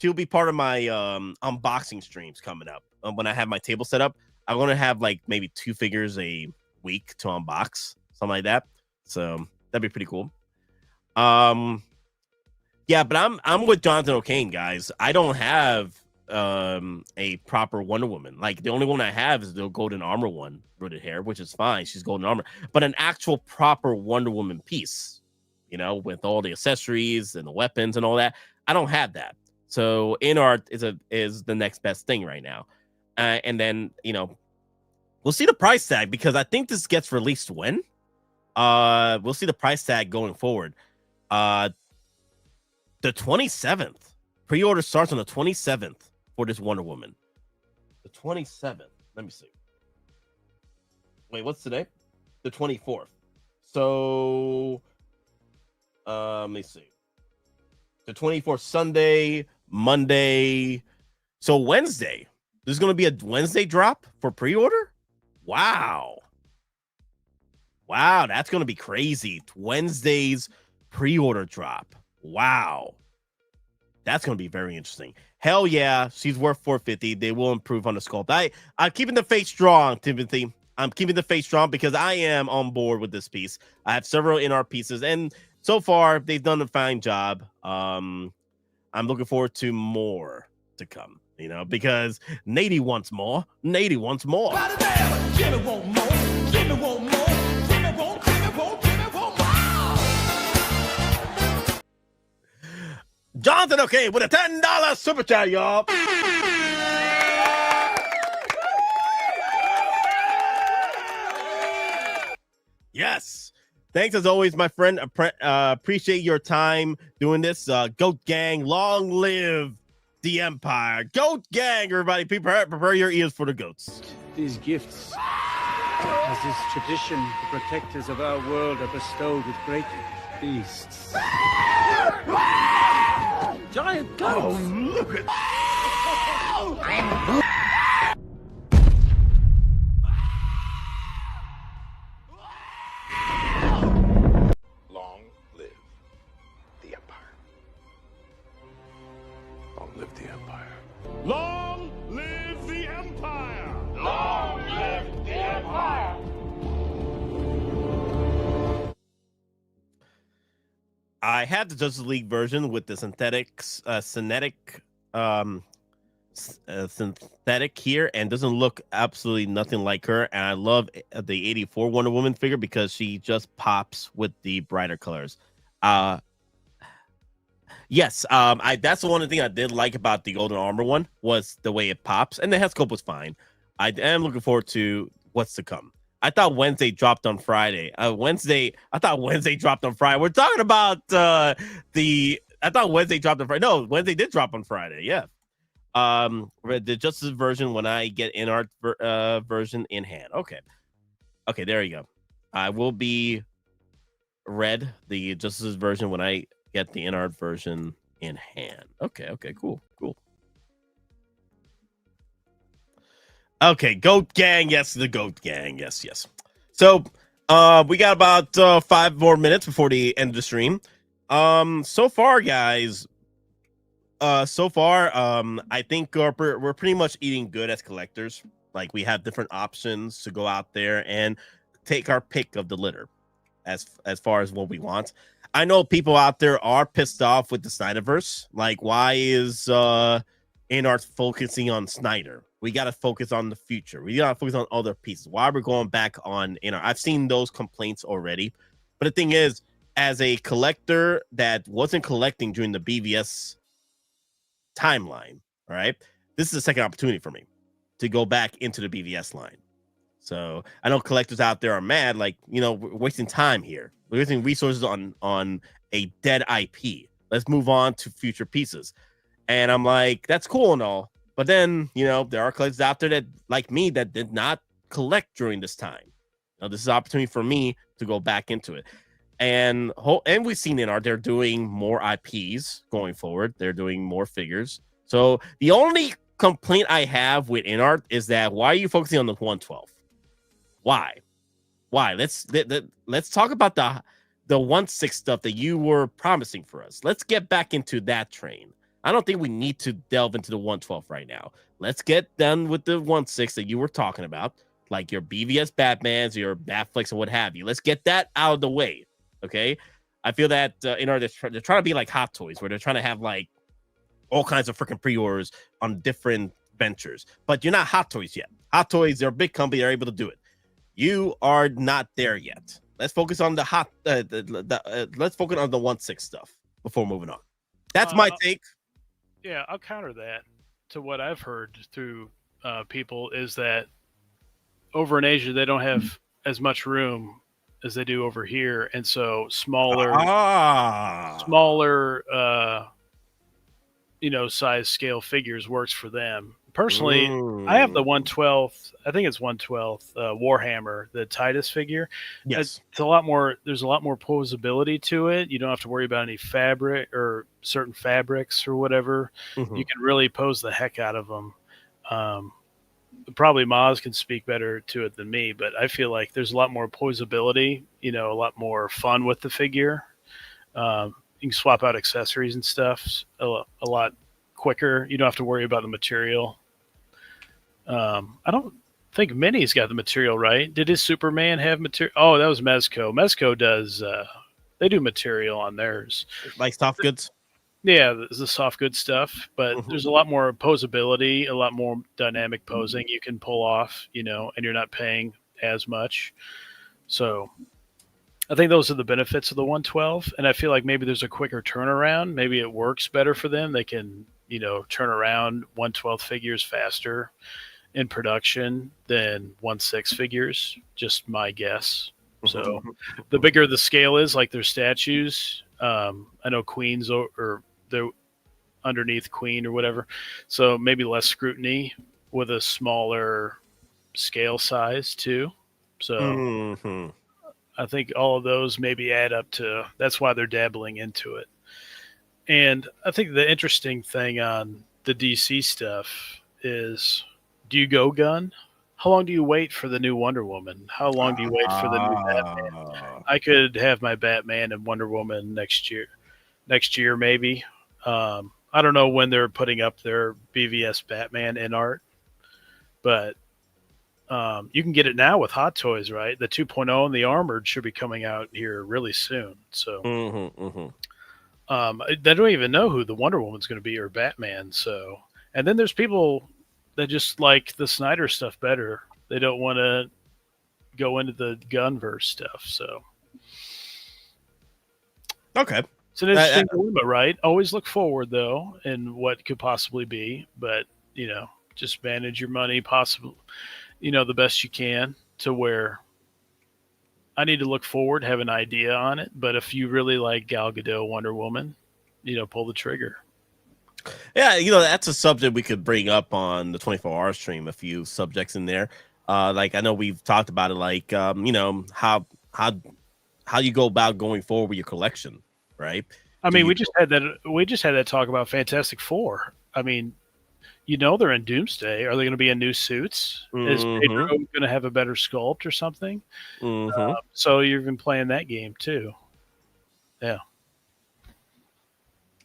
unboxing streams coming up. When I have my table set up, I'm gonna have like maybe 2 figures a week to unbox, something like that. So that'd be pretty cool. Yeah, but I'm with Jonathan O'Kane, guys. I don't have a proper Wonder Woman. Like the only one I have is the golden armor one, rooted hair, which is fine. She's golden armor, but an actual proper Wonder Woman piece, with all the accessories and the weapons and all that. I don't have that. So Inart is the next best thing right now. And then, we'll see the price tag because I think this gets released when? We'll see the price tag going forward. The 27th. Pre-order starts on the 27th for this Wonder Woman. The 27th. Let me see. Wait, what's today? The 24th. So, let me see. The 24th, Sunday, Monday. So Wednesday. There's going to be a Wednesday drop for pre-order? Wow. Wow, that's going to be crazy. Wednesday's pre-order drop. Wow. That's going to be very interesting. Hell yeah, she's worth $450. They will improve on the sculpt. I'm keeping the face strong, Timothy. I'm keeping the face strong because I am on board with this piece. I have several Inart pieces, and so far they've done a fine job. I'm looking forward to more to come, because Nady wants more. Nady wants more. Jimmy want more. Jimmy want more. Jimmy want more. Jonathan, okay, with a $10 super chat, y'all. Yes. Thanks as always, my friend. Appreciate your time doing this. Goat Gang, long live the Empire. Goat Gang, everybody. Prepare your ears for the goats. These gifts, as is tradition, the protectors of our world are bestowed with great beasts. Giant goats! Oh, look at... I had the Justice League version with the synthetic here, and doesn't look absolutely nothing like her. And I love the 84 Wonder Woman figure because she just pops with the brighter colors. Yes, that's the one thing I did like about the Golden Armor one was the way it pops, and the head sculpt was fine. I am looking forward to what's to come. I thought Wednesday dropped on Friday. I thought Wednesday dropped on Friday. We're talking about I thought Wednesday dropped on Friday. No, Wednesday did drop on Friday. Yeah. The Justice version when I get Inart version in hand. Okay, there you go. I will be read the Justice version when I get the Inart version in hand. Okay, cool. Okay, Goat Gang. Yes, the Goat Gang. Yes. So, we got about 5 more minutes before the end of the stream. So far, guys. I think we're pretty much eating good as collectors. Like, we have different options to go out there and take our pick of the litter as far as what we want. I know people out there are pissed off with the Snyderverse. Like, why is Inart focusing on Snyder? We got to focus on the future. We got to focus on other pieces. Why are we going back on Inart? I've seen those complaints already. But the thing is, as a collector that wasn't collecting during the BVS timeline, all right, this is a second opportunity for me to go back into the BVS line. So I know collectors out there are mad, like, we're wasting time here. We're wasting resources on a dead IP. Let's move on to future pieces. And I'm like, that's cool and all. But then, there are collectors out there that, like me, that did not collect during this time. This is an opportunity for me to go back into it. And we've seen Inart, they're doing more IPs going forward. They're doing more figures. So the only complaint I have with Inart is that why are you focusing on the 112? Why? Let's talk about the 1/6 stuff that you were promising for us. Let's get back into that train. I don't think we need to delve into the 112 right now. Let's get done with the 1/6 that you were talking about, like your BVS Batmans, your Batflex, and what have you. Let's get that out of the way. Okay, I feel that they're trying to be like Hottoys, where they're trying to have like all kinds of freaking pre-orders on different ventures. But you're not Hottoys yet. Hottoys, they're a big company, they're able to do it. You are not there yet. Let's focus on let's focus on the 1/6 stuff before moving on. That's my take. Yeah, I'll counter that to what I've heard through people is that over in Asia they don't have as much room as they do over here, and so smaller size scale figures works for them. Personally, I have the 1/12. I think it's 1/12 Warhammer, the Titus figure. Yes, it's a lot more. There's a lot more posability to it. You don't have to worry about any fabric or certain fabrics or whatever. Mm-hmm. You can really pose the heck out of them. Probably Maz can speak better to it than me, but I feel like there's a lot more posability. A lot more fun with the figure. You can swap out accessories and stuff a lot quicker. You don't have to worry about the material. I don't think Minnie's got the material right. Did his Superman have material? Oh, that was Mezco. Mezco does. They do material on theirs, like soft goods. Yeah, the soft good stuff. But there's a lot more posability, a lot more dynamic posing you can pull off. And you're not paying as much. So I think those are the benefits of the 112. And I feel like maybe there's a quicker turnaround. Maybe it works better for them. They can, turn around 112 figures faster in production than 1/6 figures. Just my guess. So the bigger the scale is, like their statues, I know Queen's or they're underneath Queen or whatever. So maybe less scrutiny with a smaller scale size too. So I think all of those maybe add up to, that's why they're dabbling into it. And I think the interesting thing on the DC stuff is, do you go gun? How long do you wait for the new Wonder Woman? How long do you wait for the new Batman? I could have my Batman and Wonder Woman next year maybe. I don't know when they're putting up their BVS Batman Inart, but you can get it now with Hottoys, right? The 2.0 and the Armored should be coming out here really soon. So They don't even know who the Wonder Woman's going to be or Batman. So, and then there's people that just like the Snyder stuff better. They don't want to go into the Gunverse stuff. So, okay, it's an interesting dilemma, right? Always look forward though, in what could possibly be, but just manage your money possibly, the best you can to where. I need to look forward, have an idea on it. But if you really like Gal Gadot, Wonder Woman, pull the trigger. Yeah, that's a subject we could bring up on the 24-hour stream. A few subjects in there. Like I know we've talked about it. Like how you go about going forward with your collection, right? I mean, we just had that talk about Fantastic Four. I mean, they're in Doomsday. Are they going to be in new suits? Is Pedro going to have a better sculpt or something? So you've been playing that game too. Yeah.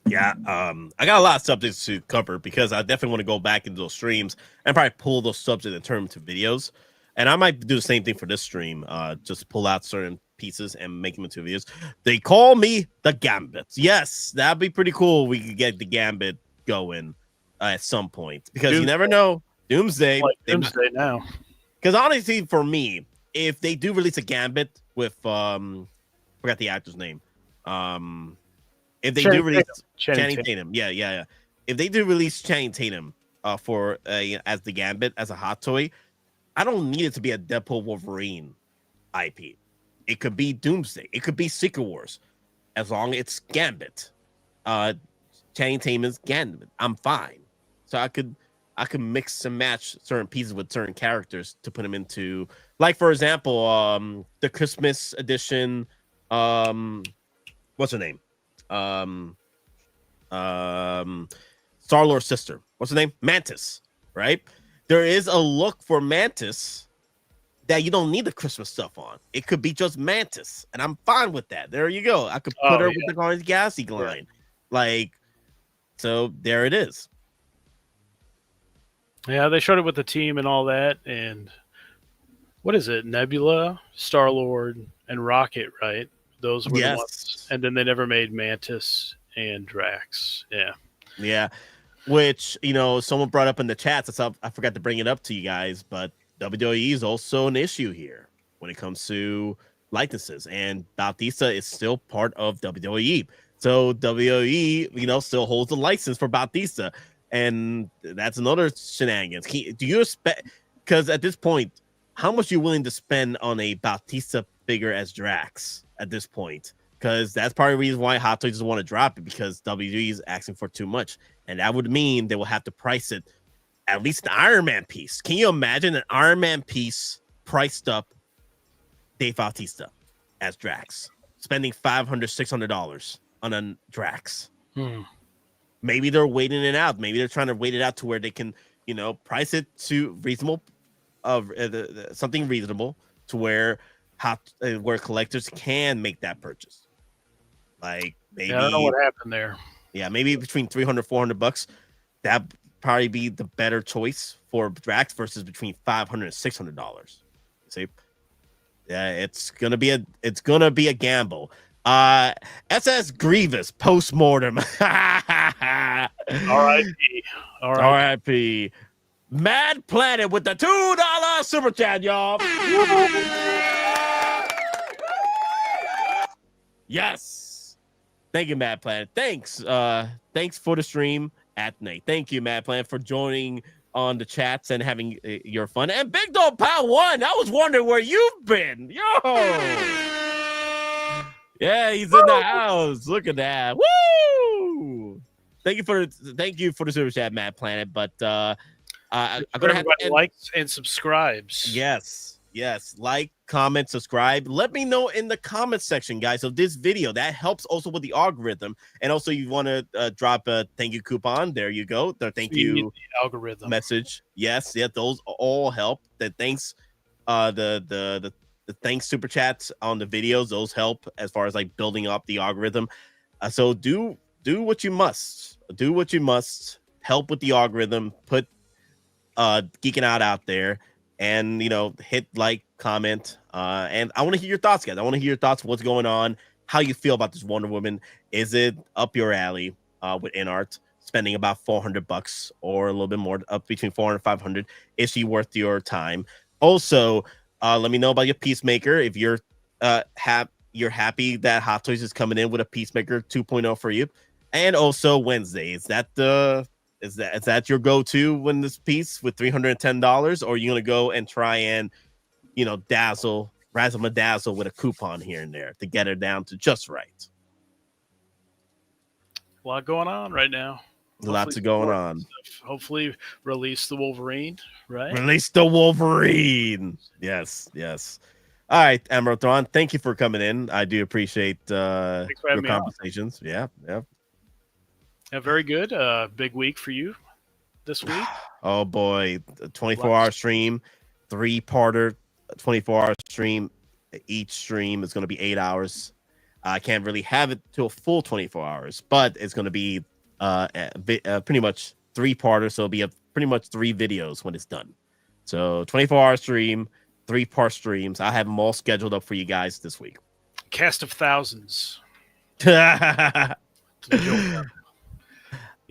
Yeah. I got a lot of subjects to cover because I definitely want to go back into those streams and probably pull those subjects and turn them to videos. And I might do the same thing for this stream. Just pull out certain pieces and make them into videos. They call me the Gambit. Yes, that'd be pretty cool. We could get the Gambit going. At some point, because Doomsday. You never know. Doomsday, Doomsday now. Because honestly, for me, if they do release a Gambit with forgot the actor's name, if they do release Channing Tatum, yeah. If they do release Channing Tatum for as the Gambit as a hot toy, I don't need it to be a Deadpool Wolverine IP. It could be Doomsday. It could be Secret Wars, as long as it's Gambit. Channing Tatum's Gambit. I'm fine. So I could mix and match certain pieces with certain characters to put them into, like for example, the Christmas edition. What's her name? Star-Lord's sister. What's her name? Mantis. Right. There is a look for Mantis that you don't need the Christmas stuff on. It could be just Mantis, and I'm fine with that. There you go. I could put her with the Guardians of the Galaxy line, like. So there it is. Yeah, they showed it with the team and all that. And what is it? Nebula, Star-Lord, and Rocket, right? Those were the ones. And then they never made Mantis and Drax. Yeah. Yeah. Which, someone brought up in the chats. I forgot to bring it up to you guys, but WWE is also an issue here when it comes to likenesses. And Bautista is still part of WWE. So WWE, still holds the license for Bautista. And that's another shenanigans. Do you expect, because at this point, how much are you willing to spend on a Bautista figure as Drax at this point? Because that's part of the reason why Hot Toys doesn't want to drop it, because WWE is asking for too much. And that would mean they will have to price it at least an Iron Man piece. Can you imagine an Iron Man piece priced up Dave Bautista as Drax? Spending $500, $600 on a Drax. Maybe they're waiting it out. Maybe they're trying to wait it out to where they can, price it to reasonable, something reasonable to where collectors can make that purchase. Like maybe I don't know what happened there. Yeah, maybe between $300, $400. That'd probably be the better choice for Drax versus between $500 and $600. See, yeah, it's gonna be a gamble. SS Grievous postmortem. R.I.P. Mad Planet with the $2 super chat, y'all. Yes. Thank you, Mad Planet. Thanks for the stream at night. Thank you, Mad Planet, for joining on the chats and having your fun. And Big Dog Pal 1, I was wondering where you've been. Yo. Yeah, he's in the house. Look at that. Woo! Thank you for the super chat, Mad Planet. But I'm gonna have to likes and subscribes. Yes, like, comment, subscribe. Let me know in the comment section, guys, of this video. That helps also with the algorithm. And also, you want to drop a thank you coupon. There you go. The thank you algorithm message. Yes, those all help. The thanks, the thanks super chats on the videos, those help as far as like building up the algorithm. So do what you must. Do what you must. Help with the algorithm. Put Geekin Out there, and hit like, comment. And I want to hear your thoughts, guys. I want to hear your thoughts. What's going on how you feel about this Wonder Woman. Is it up your alley with Inart, spending about $400 or a little bit more, up between 400 and 500? Is she worth your time? Also, let me know about your Peacemaker. If you're happy that Hottoys is coming in with a Peacemaker 2.0 for you. And also Wednesday, is that your go-to when this piece with $310, or are you gonna go and try and razzle a dazzle with a coupon here and there to get her down to just right? A lot going on right now. Lots of going on. Hopefully release the Wolverine, right? Release the Wolverine. Yes. All right, Admiral Thrawn, thank you for coming in. I do appreciate your conversations. Yeah. Yeah, very good. Big week for you this week. Oh boy, 24-hour stream, 3-parter, 24-hour stream. Each stream is going to be 8 hours. I can't really have it to a full 24 hours, but it's going to be pretty much 3-parter, so it'll be pretty much 3 videos when it's done. So 24-hour stream, 3-part streams. I have them all scheduled up for you guys this week. Cast of thousands.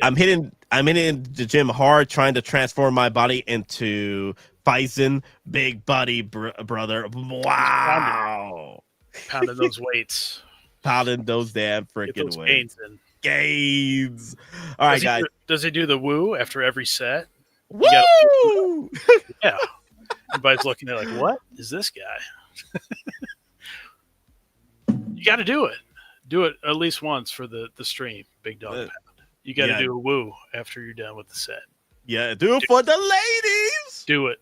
I'm hitting the gym hard, trying to transform my body into Bison, big buddy brother. Wow, pounding those weights, pounding those damn freaking weights. Gains. All right, guys. Does he do the woo after every set? Woo! Yeah. Everybody's looking at like, what is this guy? You got to do it. Do it at least once for the stream, Big Dog Pound. You got to do a woo after you're done with the set. Yeah, do it for the ladies. Do it.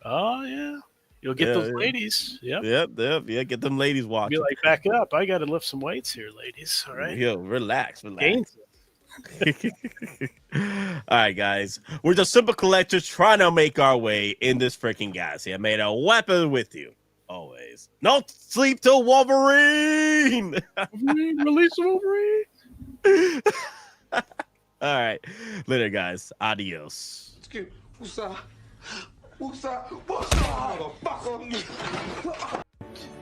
Oh, yeah. You'll get those ladies. Yep. Yeah. Get them ladies watching. Be like, back up. I got to lift some weights here, ladies. All right. Yo, relax. All right, guys. We're just simple collectors trying to make our way in this freaking galaxy. I made a weapon with you. Always. No sleep till Wolverine. Release Wolverine. All right. Later, guys. Adios.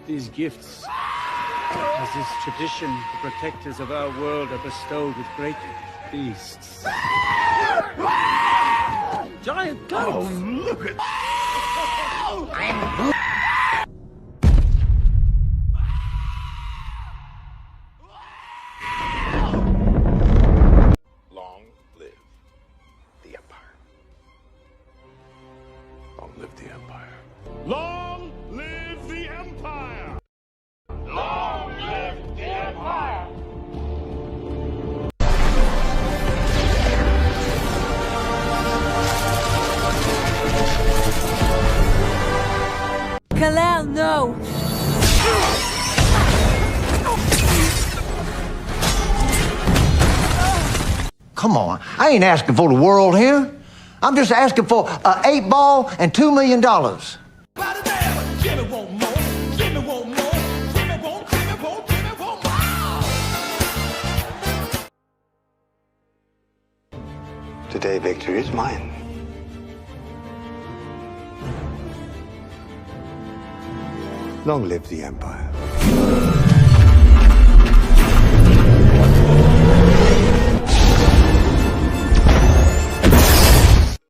These gifts, as is tradition, the protectors of our world are bestowed with great beasts. Giant goats! Oh, look at... Long live the Empire. Long live the Empire. Long live the Empire! Long live the Empire! Kalel, no! Come on, I ain't asking for the world here. I'm just asking for an 8-ball and $2 million. Today, victory is mine. Long live the Empire.